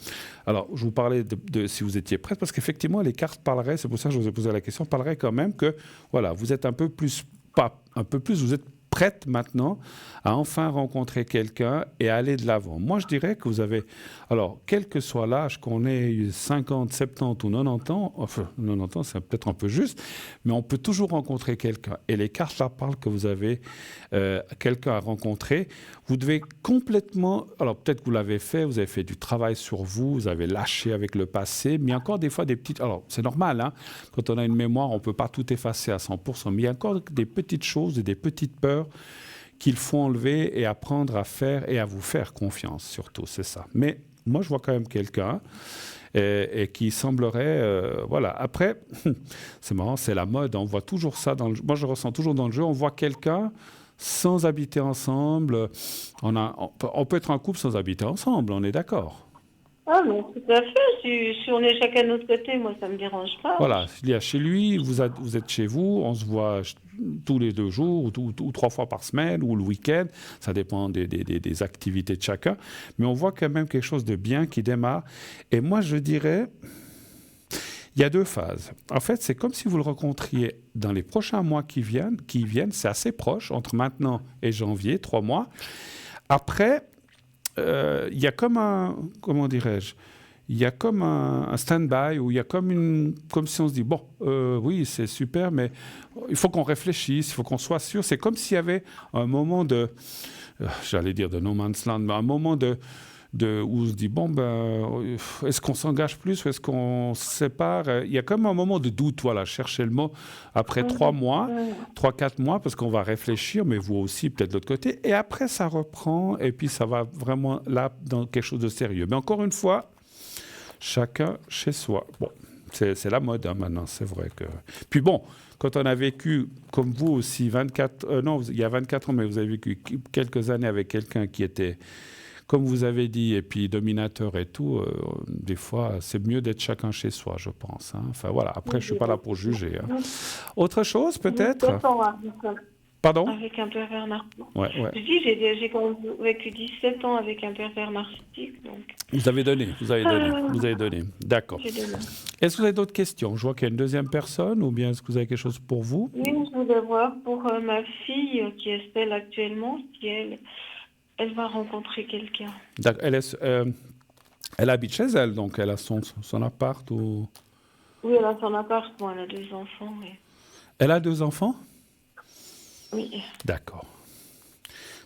alors je vous parlais de si vous étiez prête, parce qu'effectivement, les cartes parleraient, c'est pour ça que je vous ai posé la question, parleraient quand même que, voilà, vous êtes vous êtes prête maintenant à enfin rencontrer quelqu'un et aller de l'avant. Moi, je dirais que vous avez... Alors, quel que soit l'âge, qu'on ait 50, 70 ou 90 ans, enfin, 90 ans, c'est peut-être un peu juste, mais on peut toujours rencontrer quelqu'un. Et les cartes là parlent que vous avez quelqu'un à rencontrer. Vous devez complètement... Alors, peut-être que vous l'avez fait, vous avez fait du travail sur vous, vous avez lâché avec le passé, mais il y a encore des fois des petites... Alors, c'est normal, hein, quand on a une mémoire, on ne peut pas tout effacer à 100%, mais il y a encore des petites choses et des petites peurs qu'il faut enlever et apprendre à faire et à vous faire confiance, surtout, c'est ça. Mais moi, je vois quand même quelqu'un et qui semblerait... voilà. Après, c'est marrant, c'est la mode, on voit toujours ça dans le jeu. Moi, je ressens toujours dans le jeu, on voit quelqu'un sans habiter ensemble. On peut être un couple sans habiter ensemble, on est d'accord. Ah non, tout à fait. Si on est chacun de notre côté, moi ça me dérange pas. Voilà, il y a chez lui, vous êtes chez vous, on se voit tous les 2 jours ou 3 fois par semaine ou le week-end, ça dépend des activités de chacun, mais on voit quand même quelque chose de bien qui démarre. Et moi je dirais, il y a 2 phases. En fait, c'est comme si vous le rencontriez dans les prochains mois qui viennent, c'est assez proche, entre maintenant et janvier, 3 mois. Après, il y a comme comment dirais-je, il y a comme un stand-by, où il y a comme si on se dit, bon, oui, c'est super, mais il faut qu'on réfléchisse, il faut qu'on soit sûr. C'est comme s'il y avait un moment j'allais dire de no man's land, mais un moment où on se dit, bon, est-ce qu'on s'engage plus ou est-ce qu'on se sépare? Il y a comme un moment de doute, voilà, chercher le mot, après 3 mois, 3-4 mois, parce qu'on va réfléchir, mais vous aussi, peut-être de l'autre côté, et après, ça reprend, et puis ça va vraiment là, dans quelque chose de sérieux. Mais encore une fois, chacun chez soi. Bon, c'est la mode maintenant, c'est vrai que... Puis bon, quand on a vécu, comme vous aussi, 24... non, il y a 24 ans, mais vous avez vécu quelques années avec quelqu'un qui était, comme vous avez dit, et puis dominateur et tout, des fois, c'est mieux d'être chacun chez soi, je pense. Hein. Enfin voilà, après, je ne suis pas là pour juger. Hein. Autre chose, peut-être? Pardon? Avec un pervers narcissique. Ouais. Je dis, j'ai quand même vécu 17 ans avec un pervers narcissique. Donc... Vous avez donné. D'accord. Est-ce que vous avez d'autres questions? Je vois qu'il y a une deuxième personne, ou bien est-ce que vous avez quelque chose pour vous? Oui, je voulais voir pour ma fille, qui est Estelle actuellement, si elle va rencontrer quelqu'un. D'accord. Elle habite chez elle, donc elle a son appart ou... Oui, elle a son appart, bon, elle a 2 enfants. Mais... Elle a 2 enfants? Oui. D'accord.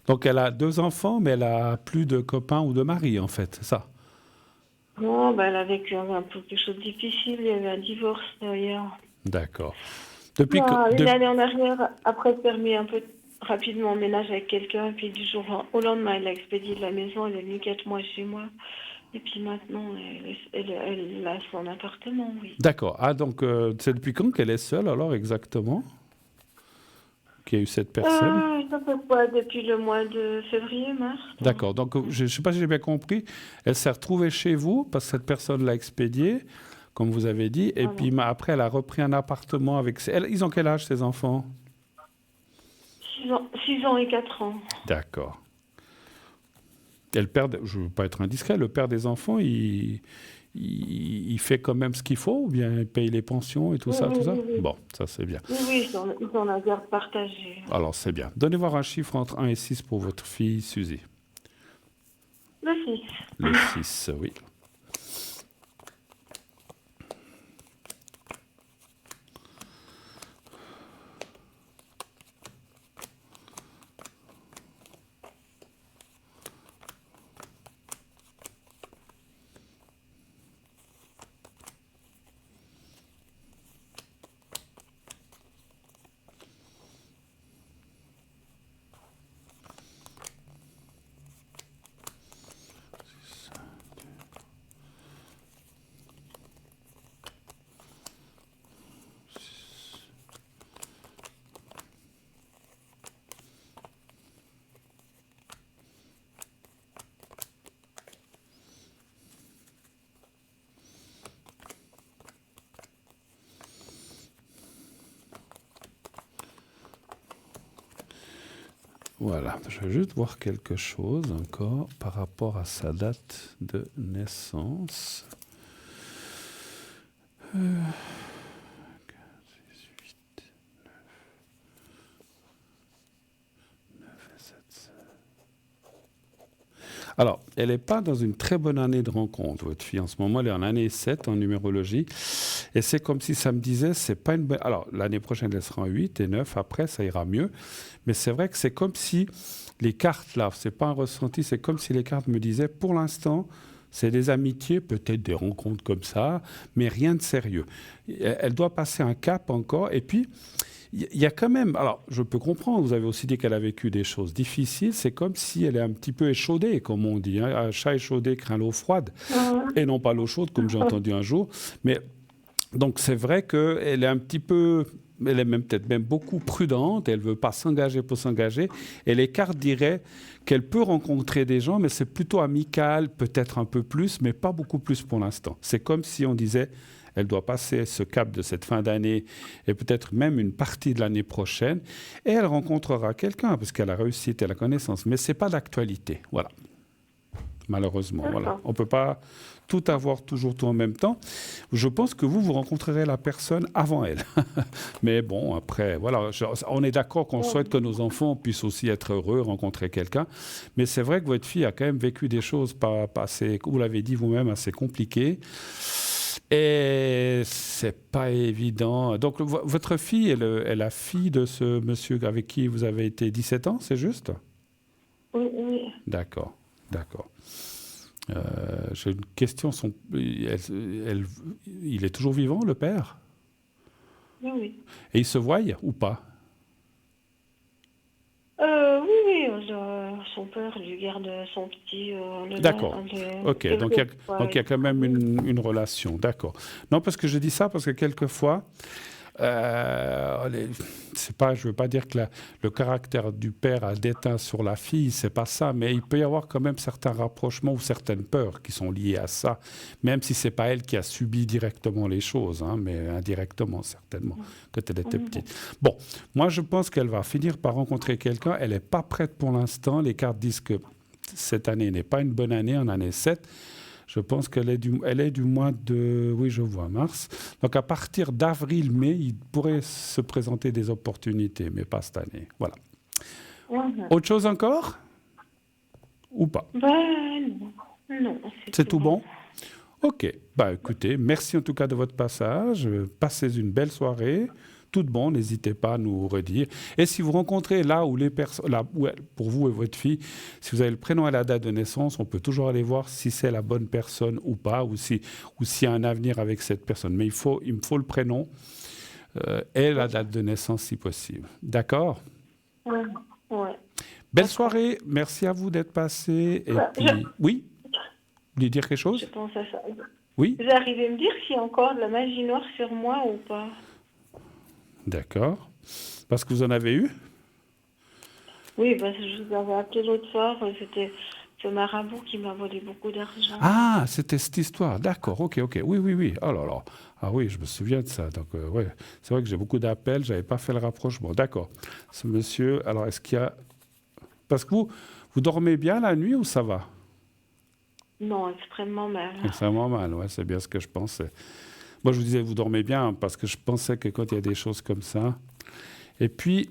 Donc elle a 2 enfants, mais elle a plus de copains ou de mari, en fait, c'est ça? Non, elle a vécu un peu quelque chose de difficile, il y a eu un divorce d'ailleurs. D'accord. Une année en arrière, après elle s'est remis un peu rapidement en ménage avec quelqu'un, puis du jour au lendemain, elle a expédié de la maison, elle est venue 4 mois chez moi. Et puis maintenant, elle a son appartement, oui. D'accord. Ah, donc c'est depuis quand qu'elle est seule, alors, exactement? Qu'il y a eu cette personne? Ça fait quoi, depuis le mois de février, mars? D'accord. Donc, je ne sais pas si j'ai bien compris. Elle s'est retrouvée chez vous parce que cette personne l'a expédiée, comme vous avez dit. Et puis, après, elle a repris un appartement avec... Ils ont quel âge, ces enfants? 6 ans et 4 ans. D'accord. Et le père, je ne veux pas être indiscret, le père des enfants, il fait quand même ce qu'il faut, ou bien il paye les pensions et tout ça? Oui. Bon, ça c'est bien. Oui, ils ont la garde partagée. Alors c'est bien. Donnez-moi un chiffre entre 1 et 6 pour votre fille, Suzy. Le 6. Le 6, oui. Voilà, je vais juste voir quelque chose encore par rapport à sa date de naissance. 4, 6, 8, 9 et 7, 7. Alors, elle n'est pas dans une très bonne année de rencontre, votre fille. En ce moment, elle est en année 7 en numérologie. Et c'est comme si ça me disait, c'est pas une bonne... Alors, l'année prochaine, elle sera en 8 et 9. Après, ça ira mieux. Mais c'est vrai que c'est comme si les cartes, là, c'est pas un ressenti, c'est comme si les cartes me disaient, pour l'instant, c'est des amitiés, peut-être des rencontres comme ça, mais rien de sérieux. Elle doit passer un cap encore. Et puis, il y a quand même... Alors, je peux comprendre, vous avez aussi dit qu'elle a vécu des choses difficiles. C'est comme si elle est un petit peu échaudée, comme on dit. Hein. Un chat échaudé craint l'eau froide, et non pas l'eau chaude, comme j'ai entendu un jour. Mais... Donc c'est vrai qu'elle est un petit peu, elle est même peut-être même beaucoup prudente, elle ne veut pas s'engager pour s'engager, et les cartes diraient qu'elle peut rencontrer des gens, mais c'est plutôt amical, peut-être un peu plus, mais pas beaucoup plus pour l'instant. C'est comme si on disait, elle doit passer ce cap de cette fin d'année, et peut-être même une partie de l'année prochaine, et elle rencontrera quelqu'un, parce qu'elle a réussi, elle a la connaissance, mais ce n'est pas d'actualité, voilà. Malheureusement, voilà. On ne peut pas tout avoir toujours tout en même temps. Je pense que vous rencontrerez la personne avant elle. Mais bon, après, voilà, on est d'accord qu'on souhaite que nos enfants puissent aussi être heureux, rencontrer quelqu'un. Mais c'est vrai que votre fille a quand même vécu des choses pas assez, vous l'avez dit vous-même, assez compliquées. Et c'est pas évident. Donc, votre fille est la fille de ce monsieur avec qui vous avez été 17 ans, c'est juste? Oui. D'accord. J'ai une question. Il est toujours vivant, le père? Oui. Et ils se voient ou pas? Oui. son père lui garde son petit. D'accord. Ok, donc il y a quand même une relation. D'accord. Non, parce que je dis ça parce que quelquefois, c'est pas, je veux pas dire que le caractère du père a déteint sur la fille, c'est pas ça, mais il peut y avoir quand même certains rapprochements ou certaines peurs qui sont liées à ça, même si c'est pas elle qui a subi directement les choses, hein, mais indirectement certainement quand elle était petite. Bon, moi je pense qu'elle va finir par rencontrer quelqu'un. Elle n'est pas prête pour l'instant. Les cartes disent que cette année n'est pas une bonne année, en année 7. Je pense qu'elle est du mois de... Oui, je vois, mars. Donc, à partir d'avril-mai, il pourrait se présenter des opportunités, mais pas cette année. Voilà. Autre chose encore? Ou pas? Non, c'est tout bon? Ok. Écoutez, merci en tout cas de votre passage. Passez une belle soirée. Tout bon, n'hésitez pas à nous redire. Et si vous rencontrez là où les personnes, pour vous et votre fille, si vous avez le prénom et la date de naissance, on peut toujours aller voir si c'est la bonne personne ou pas, ou s'il y a un avenir avec cette personne. Mais il me faut le prénom et la date de naissance si possible. D'accord? Ouais. Belle soirée, merci à vous d'être passé. Et puis, oui? Vous voulez dire quelque chose? Je pense à ça. Oui? Vous arrivez à me dire s'il y a encore de la magie noire sur moi ou pas? D'accord. Parce que vous en avez eu? Oui, parce que je vous avais appelé l'autre soir. C'était ce marabout qui m'a volé beaucoup d'argent. Ah, c'était cette histoire. D'accord, ok. Oui. Oh là là. Ah oui, je me souviens de ça. Donc, ouais, c'est vrai que j'ai beaucoup d'appels. Je n'avais pas fait le rapprochement. D'accord. Ce monsieur, alors, est-ce qu'il y a... Parce que vous dormez bien la nuit ou ça va? Non, extrêmement mal. Extrêmement mal, ouais, c'est bien ce que je pensais. Moi, je vous disais, vous dormez bien, parce que je pensais que quand il y a des choses comme ça... Et puis,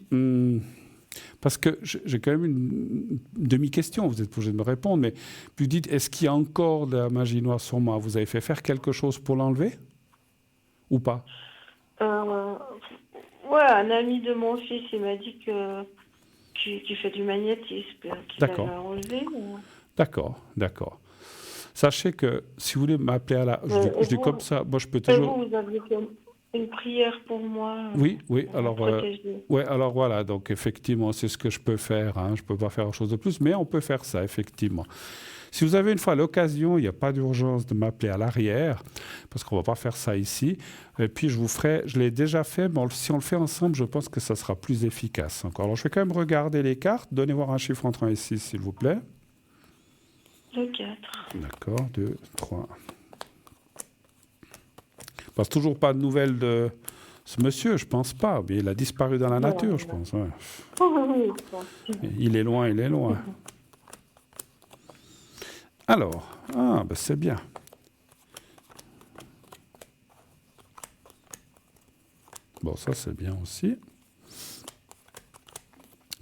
parce que j'ai quand même une demi-question, vous êtes obligé de me répondre, mais vous dites, est-ce qu'il y a encore de la magie noire sur moi? Vous avez fait faire quelque chose pour l'enlever? Ou pas? Ouais, un ami de mon fils, il m'a dit qu'il fait du magnétisme, qu'il l'avait enlevé. D'accord. Sachez que si vous voulez m'appeler à la... Je dis comme ça, moi je peux toujours... Vous aviez fait une prière pour moi. Oui, alors voilà, donc effectivement, c'est ce que je peux faire. Hein. Je ne peux pas faire autre chose de plus, mais on peut faire ça, effectivement. Si vous avez une fois l'occasion, il n'y a pas d'urgence de m'appeler à l'arrière, parce qu'on ne va pas faire ça ici. Et puis je l'ai déjà fait, mais si on le fait ensemble, je pense que ça sera plus efficace encore. Alors je vais quand même regarder les cartes. Donnez voir un chiffre entre 1 et 6, s'il vous plaît. Le 4. D'accord, 2, 3. Parce que toujours pas de nouvelles de ce monsieur, je pense pas. Mais il a disparu dans la nature, je pense. Ouais. Il est loin. Alors, c'est bien. Bon, ça c'est bien aussi.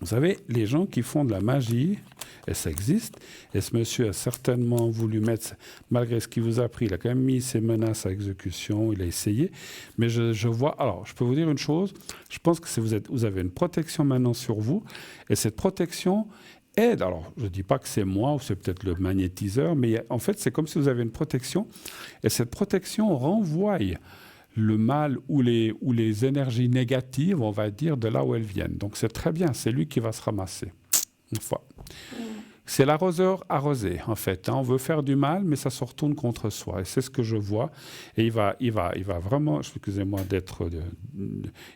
Vous savez, les gens qui font de la magie, et ça existe, et ce monsieur a certainement voulu mettre, malgré ce qu'il vous a appris, il a quand même mis ses menaces à exécution, il a essayé, mais je vois, alors je peux vous dire une chose, je pense que vous avez une protection maintenant sur vous, et cette protection aide, alors je ne dis pas que c'est moi, ou c'est peut-être le magnétiseur, mais en fait c'est comme si vous avez une protection, et cette protection renvoie le mal ou les énergies négatives, on va dire, de là où elles viennent. Donc c'est très bien, c'est lui qui va se ramasser. Une fois. C'est l'arroseur arrosé, en fait. Hein. On veut faire du mal, mais ça se retourne contre soi. Et c'est ce que je vois. Et il va vraiment, excusez-moi d'être...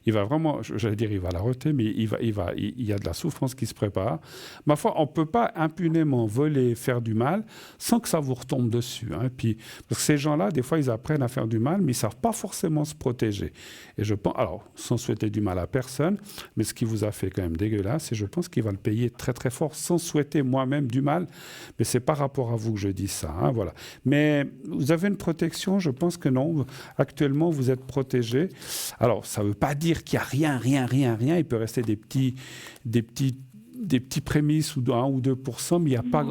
il va vraiment, j'allais dire, il va l'arrêter, mais il y a de la souffrance qui se prépare. Ma foi, on ne peut pas impunément voler, faire du mal, sans que ça vous retombe dessus. Hein. Puis, parce que ces gens-là, des fois, ils apprennent à faire du mal, mais ils ne savent pas forcément se protéger. Et je pense, alors, sans souhaiter du mal à personne, mais ce qui vous a fait quand même dégueulasse, et je pense qu'il va le payer très, très fort, sans souhaiter moi-même du mal, mais c'est par rapport à vous que je dis ça, hein, voilà. Mais vous avez une protection, je pense que non. Actuellement, vous êtes protégé. Alors, ça ne veut pas dire qu'il n'y a rien. Il peut rester des petits prémices ou de 1 ou 2%, mais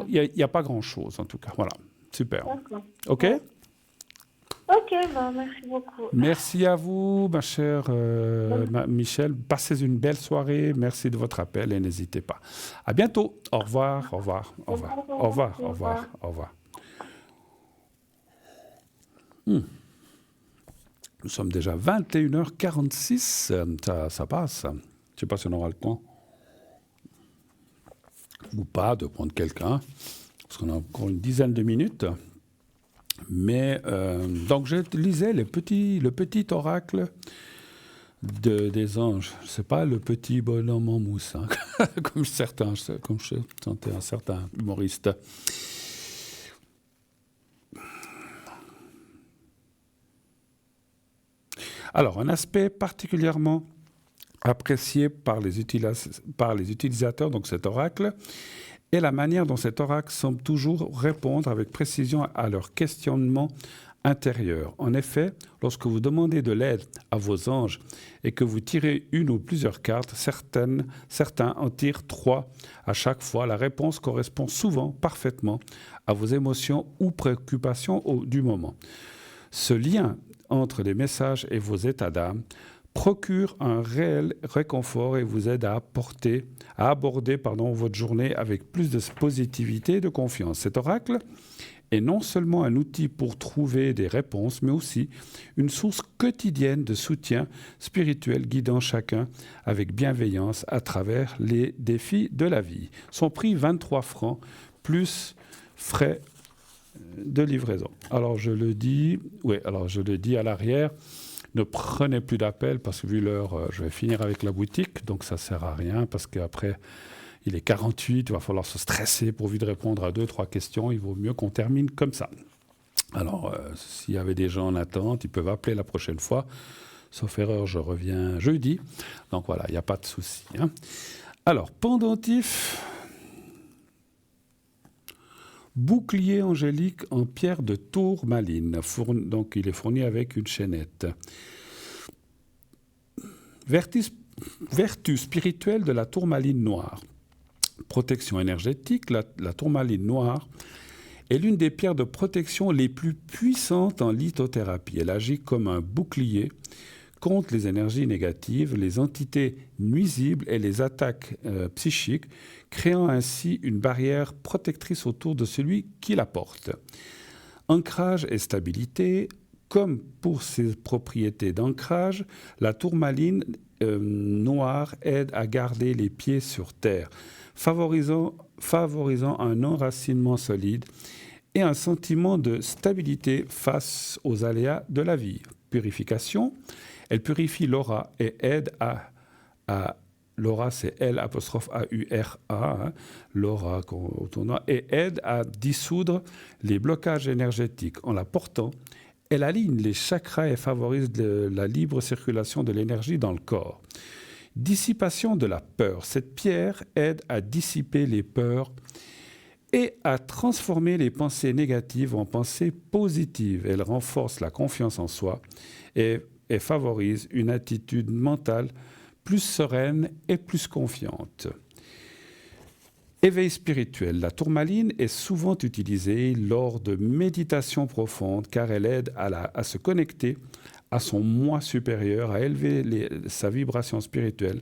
il n'y a pas grand-chose, en tout cas. Voilà, super. D'accord. OK ? Ok, merci beaucoup. Merci à vous, ma chère Michel. Passez une belle soirée. Merci de votre appel et n'hésitez pas. À bientôt. Au revoir. Nous sommes déjà 21h46. Ça passe. Je ne sais pas si on aura le temps. ou pas, de prendre quelqu'un, parce qu'on a encore une dizaine de minutes. Mais donc je lisais le petit oracle des anges. C'est pas le petit bonhomme en mousse, hein, comme je sentais un certain humoriste. Alors, un aspect particulièrement apprécié par les utilisateurs, donc cet oracle, est la manière dont cet oracle semble toujours répondre avec précision à leurs questionnements intérieurs. En effet, lorsque vous demandez de l'aide à vos anges et que vous tirez une ou plusieurs cartes, certains en tirent 3 à chaque fois. La réponse correspond souvent parfaitement à vos émotions ou préoccupations du moment. Ce lien entre les messages et vos états d'âme procure un réel réconfort et vous aide à aborder votre journée avec plus de positivité et de confiance. Cet oracle est non seulement un outil pour trouver des réponses, mais aussi une source quotidienne de soutien spirituel guidant chacun avec bienveillance à travers les défis de la vie. Son prix, 23 francs, plus frais de livraison. Alors je le dis à l'arrière, ne prenez plus d'appels parce que vu l'heure, je vais finir avec la boutique, donc ça ne sert à rien parce qu'après, il est 48, il va falloir se stresser pourvu de répondre à 2-3 questions, il vaut mieux qu'on termine comme ça. Alors, s'il y avait des gens en attente, ils peuvent appeler la prochaine fois. Sauf erreur, je reviens jeudi. Donc voilà, il n'y a pas de souci. Hein. Alors, pendentif, bouclier angélique en pierre de tourmaline. Donc, il est fourni avec une chaînette. Vertu spirituelle de la tourmaline noire. Protection énergétique, la tourmaline noire est l'une des pierres de protection les plus puissantes en lithothérapie. Elle agit comme un bouclier contre les énergies négatives, les entités nuisibles et les attaques psychiques, créant ainsi une barrière protectrice autour de celui qui la porte. Ancrage et stabilité, comme pour ses propriétés d'ancrage, la tourmaline noire aide à garder les pieds sur terre, favorisant un enracinement solide et un sentiment de stabilité face aux aléas de la vie. Purification, elle purifie l'aura et aide l'aura, c'est L'-A-U-R-A, hein, l'aura au tournoi, et aide à dissoudre les blocages énergétiques. En la portant, elle aligne les chakras et favorise la libre circulation de l'énergie dans le corps. Dissipation de la peur. Cette pierre aide à dissiper les peurs et à transformer les pensées négatives en pensées positives. Elle renforce la confiance en soi et favorise une attitude mentale plus sereine et plus confiante. Éveil spirituel. La tourmaline est souvent utilisée lors de méditations profondes car elle aide à se connecter à son moi supérieur, à élever sa vibration spirituelle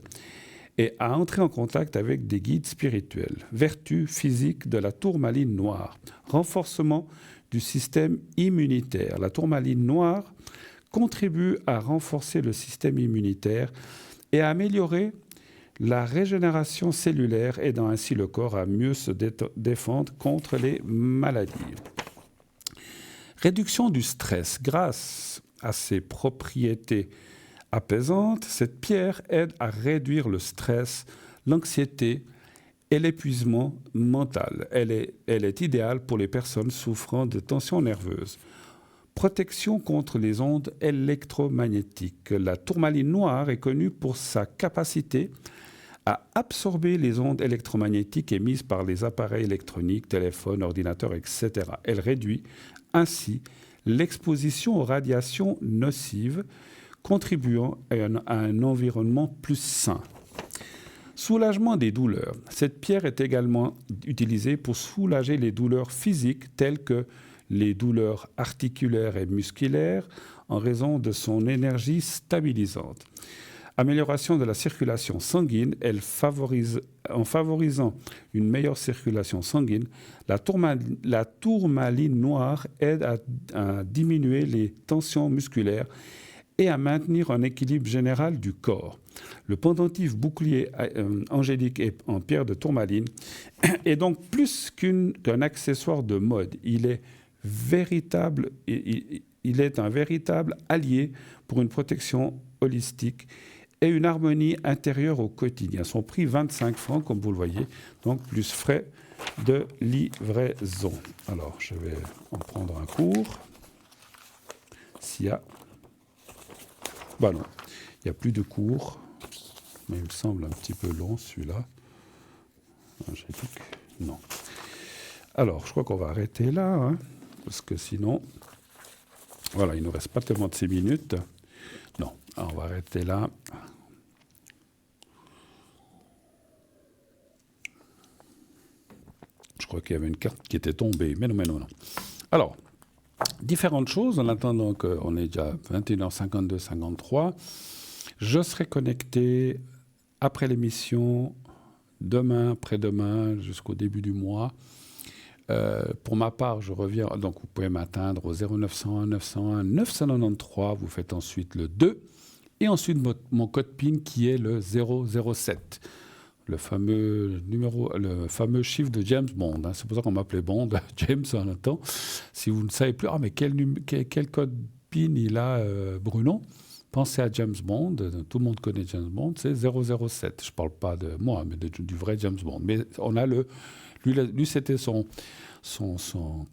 et à entrer en contact avec des guides spirituels. Vertu physique de la tourmaline noire. Renforcement du système immunitaire. La tourmaline noire contribue à renforcer le système immunitaire et à améliorer la régénération cellulaire, aidant ainsi le corps à mieux se défendre contre les maladies. Réduction du stress. Grâce à ses propriétés apaisantes, cette pierre aide à réduire le stress, l'anxiété et l'épuisement mental. Elle est idéale pour les personnes souffrant de tensions nerveuses. Protection contre les ondes électromagnétiques. La tourmaline noire est connue pour sa capacité à absorber les ondes électromagnétiques émises par les appareils électroniques, téléphones, ordinateurs, etc. Elle réduit ainsi l'exposition aux radiations nocives, contribuant à un environnement plus sain. Soulagement des douleurs. Cette pierre est également utilisée pour soulager les douleurs physiques telles que les douleurs articulaires et musculaires en raison de son énergie stabilisante. Amélioration de la circulation sanguine, en favorisant une meilleure circulation sanguine, la tourmaline noire aide à diminuer les tensions musculaires et à maintenir un équilibre général du corps. Le pendentif bouclier angélique en pierre de tourmaline est donc plus qu'un accessoire de mode. Il est un véritable allié pour une protection holistique et une harmonie intérieure au quotidien. Son prix 25 francs, comme vous le voyez, donc plus frais de livraison. Alors, je vais en prendre un cours. S'il y a... Ben non, il n'y a plus de cours, mais il me semble un petit peu long celui-là. Angélique, non. Alors, je crois qu'on va arrêter là, hein, parce que sinon, voilà, il ne nous reste pas tellement de 6 minutes. Non, alors on va arrêter là. Je crois qu'il y avait une carte qui était tombée, mais non. Alors, différentes choses, en attendant qu'on est déjà 21h52, 53. Je serai connecté après l'émission, demain, après-demain, jusqu'au début du mois. Pour ma part, je reviens, donc vous pouvez m'atteindre au 0901 901 993, vous faites ensuite le 2, et ensuite mon code PIN qui est le 007. Le fameux chiffre de James Bond. Hein. C'est pour ça qu'on m'appelait Bond, James en un temps. Si vous ne savez plus, mais quel code PIN il a, Bruno, pensez à James Bond. Tout le monde connaît James Bond, c'est 007. Je ne parle pas de moi, mais du vrai James Bond. Mais on a lui c'était son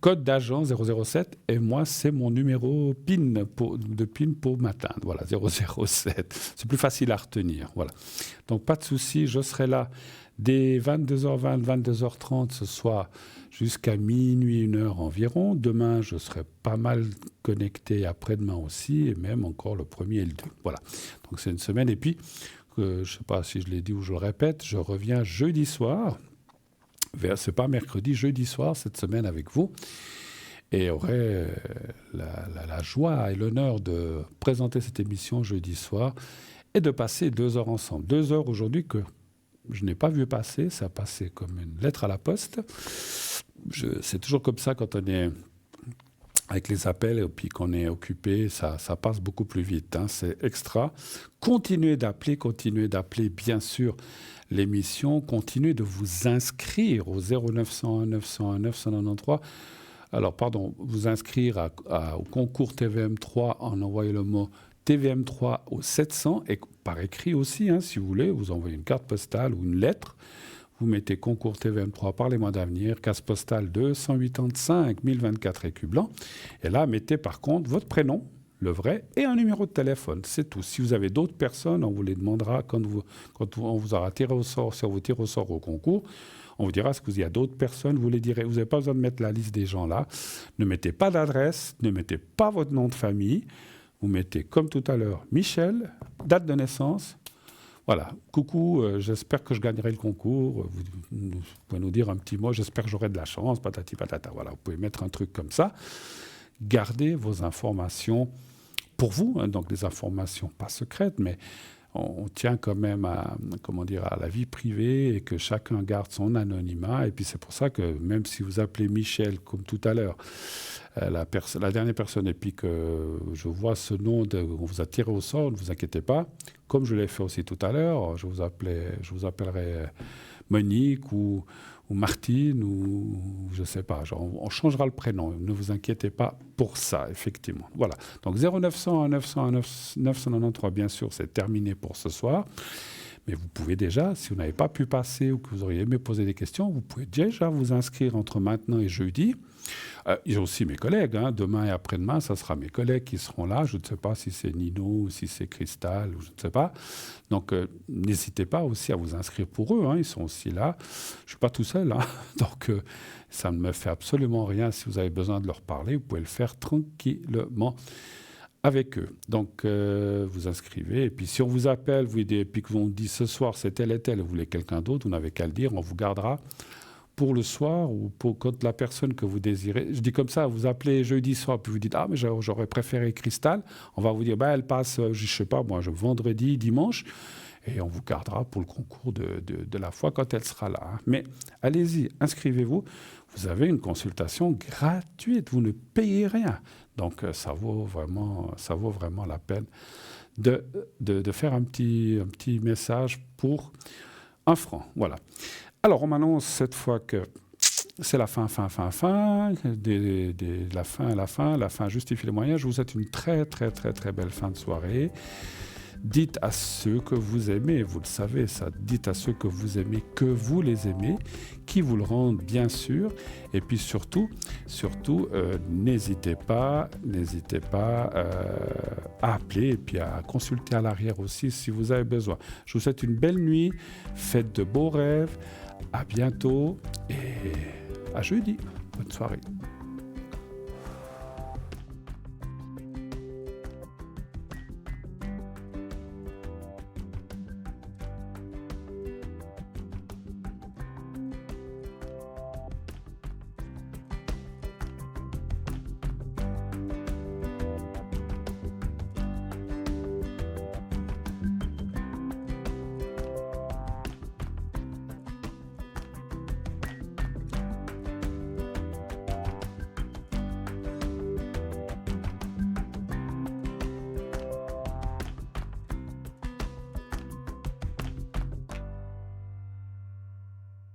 code d'agent 007, et moi, c'est mon numéro PIN pour m'atteindre. Voilà, 007. C'est plus facile à retenir. Voilà. Donc, pas de souci, je serai là dès 22h20, 22h30 ce soir jusqu'à minuit, 1h environ. Demain, je serai pas mal connecté, après-demain aussi, et même encore le 1er et le 2. Voilà. Donc, c'est une semaine. Et puis, je ne sais pas si je l'ai dit ou je le répète, je reviens jeudi soir. C'est pas mercredi, jeudi soir, cette semaine avec vous. Et aurai la joie et l'honneur de présenter cette émission jeudi soir et de passer 2 heures ensemble. 2 heures aujourd'hui que je n'ai pas vu passer, ça a passé comme une lettre à la poste. C'est toujours comme ça quand on est avec les appels et puis qu'on est occupé, ça passe beaucoup plus vite. Hein, c'est extra. Continuez d'appeler, bien sûr, l'émission. Continuez de vous inscrire au 0901 901 993. Alors, vous inscrire au concours TVM3 en envoyant le mot TVM3 au 700 et par écrit aussi, hein, si vous voulez, vous envoyez une carte postale ou une lettre. Vous mettez concours TVM3 par les mois d'avenir, case postale 285 024 écus blancs. Et là, mettez par contre votre prénom, le vrai, et un numéro de téléphone. C'est tout. Si vous avez d'autres personnes, on vous les demandera quand on vous aura tiré au sort, si on vous tire au sort au concours. On vous dira, est-ce qu'il y a d'autres personnes, vous les direz. Vous n'avez pas besoin de mettre la liste des gens là. Ne mettez pas d'adresse, ne mettez pas votre nom de famille. Vous mettez, comme tout à l'heure, Michel, date de naissance. Voilà, coucou, j'espère que je gagnerai le concours. Vous pouvez nous dire un petit mot, j'espère que j'aurai de la chance, patati patata. Voilà, vous pouvez mettre un truc comme ça. Gardez vos informations pour vous, hein, donc des informations pas secrètes, mais on tient quand même à la vie privée et que chacun garde son anonymat. Et puis c'est pour ça que même si vous appelez Michel, comme tout à l'heure, la dernière personne, et puis que je vois ce nom, on vous a tiré au sort, ne vous inquiétez pas. Comme je l'ai fait aussi tout à l'heure, je vous appellerai Monique ou Martine ou je ne sais pas. On changera le prénom. Ne vous inquiétez pas pour ça, effectivement. Voilà. Donc 0901 901 993, bien sûr, c'est terminé pour ce soir. Mais vous pouvez déjà, si vous n'avez pas pu passer ou que vous auriez aimé poser des questions, vous pouvez déjà vous inscrire entre maintenant et jeudi. Il y a aussi mes collègues. Hein. Demain et après-demain, ça sera mes collègues qui seront là. Je ne sais pas si c'est Nino ou si c'est Cristal, ou je ne sais pas. Donc, n'hésitez pas aussi à vous inscrire pour eux. Hein. Ils sont aussi là. Je ne suis pas tout seul. Hein. Donc, ça ne me fait absolument rien. Si vous avez besoin de leur parler, vous pouvez le faire tranquillement avec eux. Donc, vous inscrivez. Et puis, si on vous appelle, et puis qu'on dit ce soir, c'est tel et tel, et vous voulez quelqu'un d'autre, vous n'avez qu'à le dire, on vous gardera pour le soir ou pour quand la personne que vous désirez. Je dis comme ça, vous appelez jeudi soir, puis vous dites « Ah, mais j'aurais préféré Cristal ». On va vous dire « Elle passe, je ne sais pas, moi, vendredi, dimanche ». et on vous gardera pour le concours de la foi quand elle sera là. Hein. Mais allez-y, inscrivez-vous. Vous avez une consultation gratuite, vous ne payez rien. Donc ça vaut vraiment la peine de faire un petit message pour 1 franc. Voilà. Alors on m'annonce cette fois que c'est la fin, la fin justifie les moyens. Je vous souhaite une très, très, très, très belle fin de soirée. Dites à ceux que vous aimez, vous le savez ça, dites à ceux que vous aimez que vous les aimez, qui vous le rendent bien sûr. Et puis surtout, n'hésitez pas à appeler et puis à consulter à l'arrière aussi si vous avez besoin. Je vous souhaite une belle nuit, faites de beaux rêves, à bientôt et à jeudi. Bonne soirée.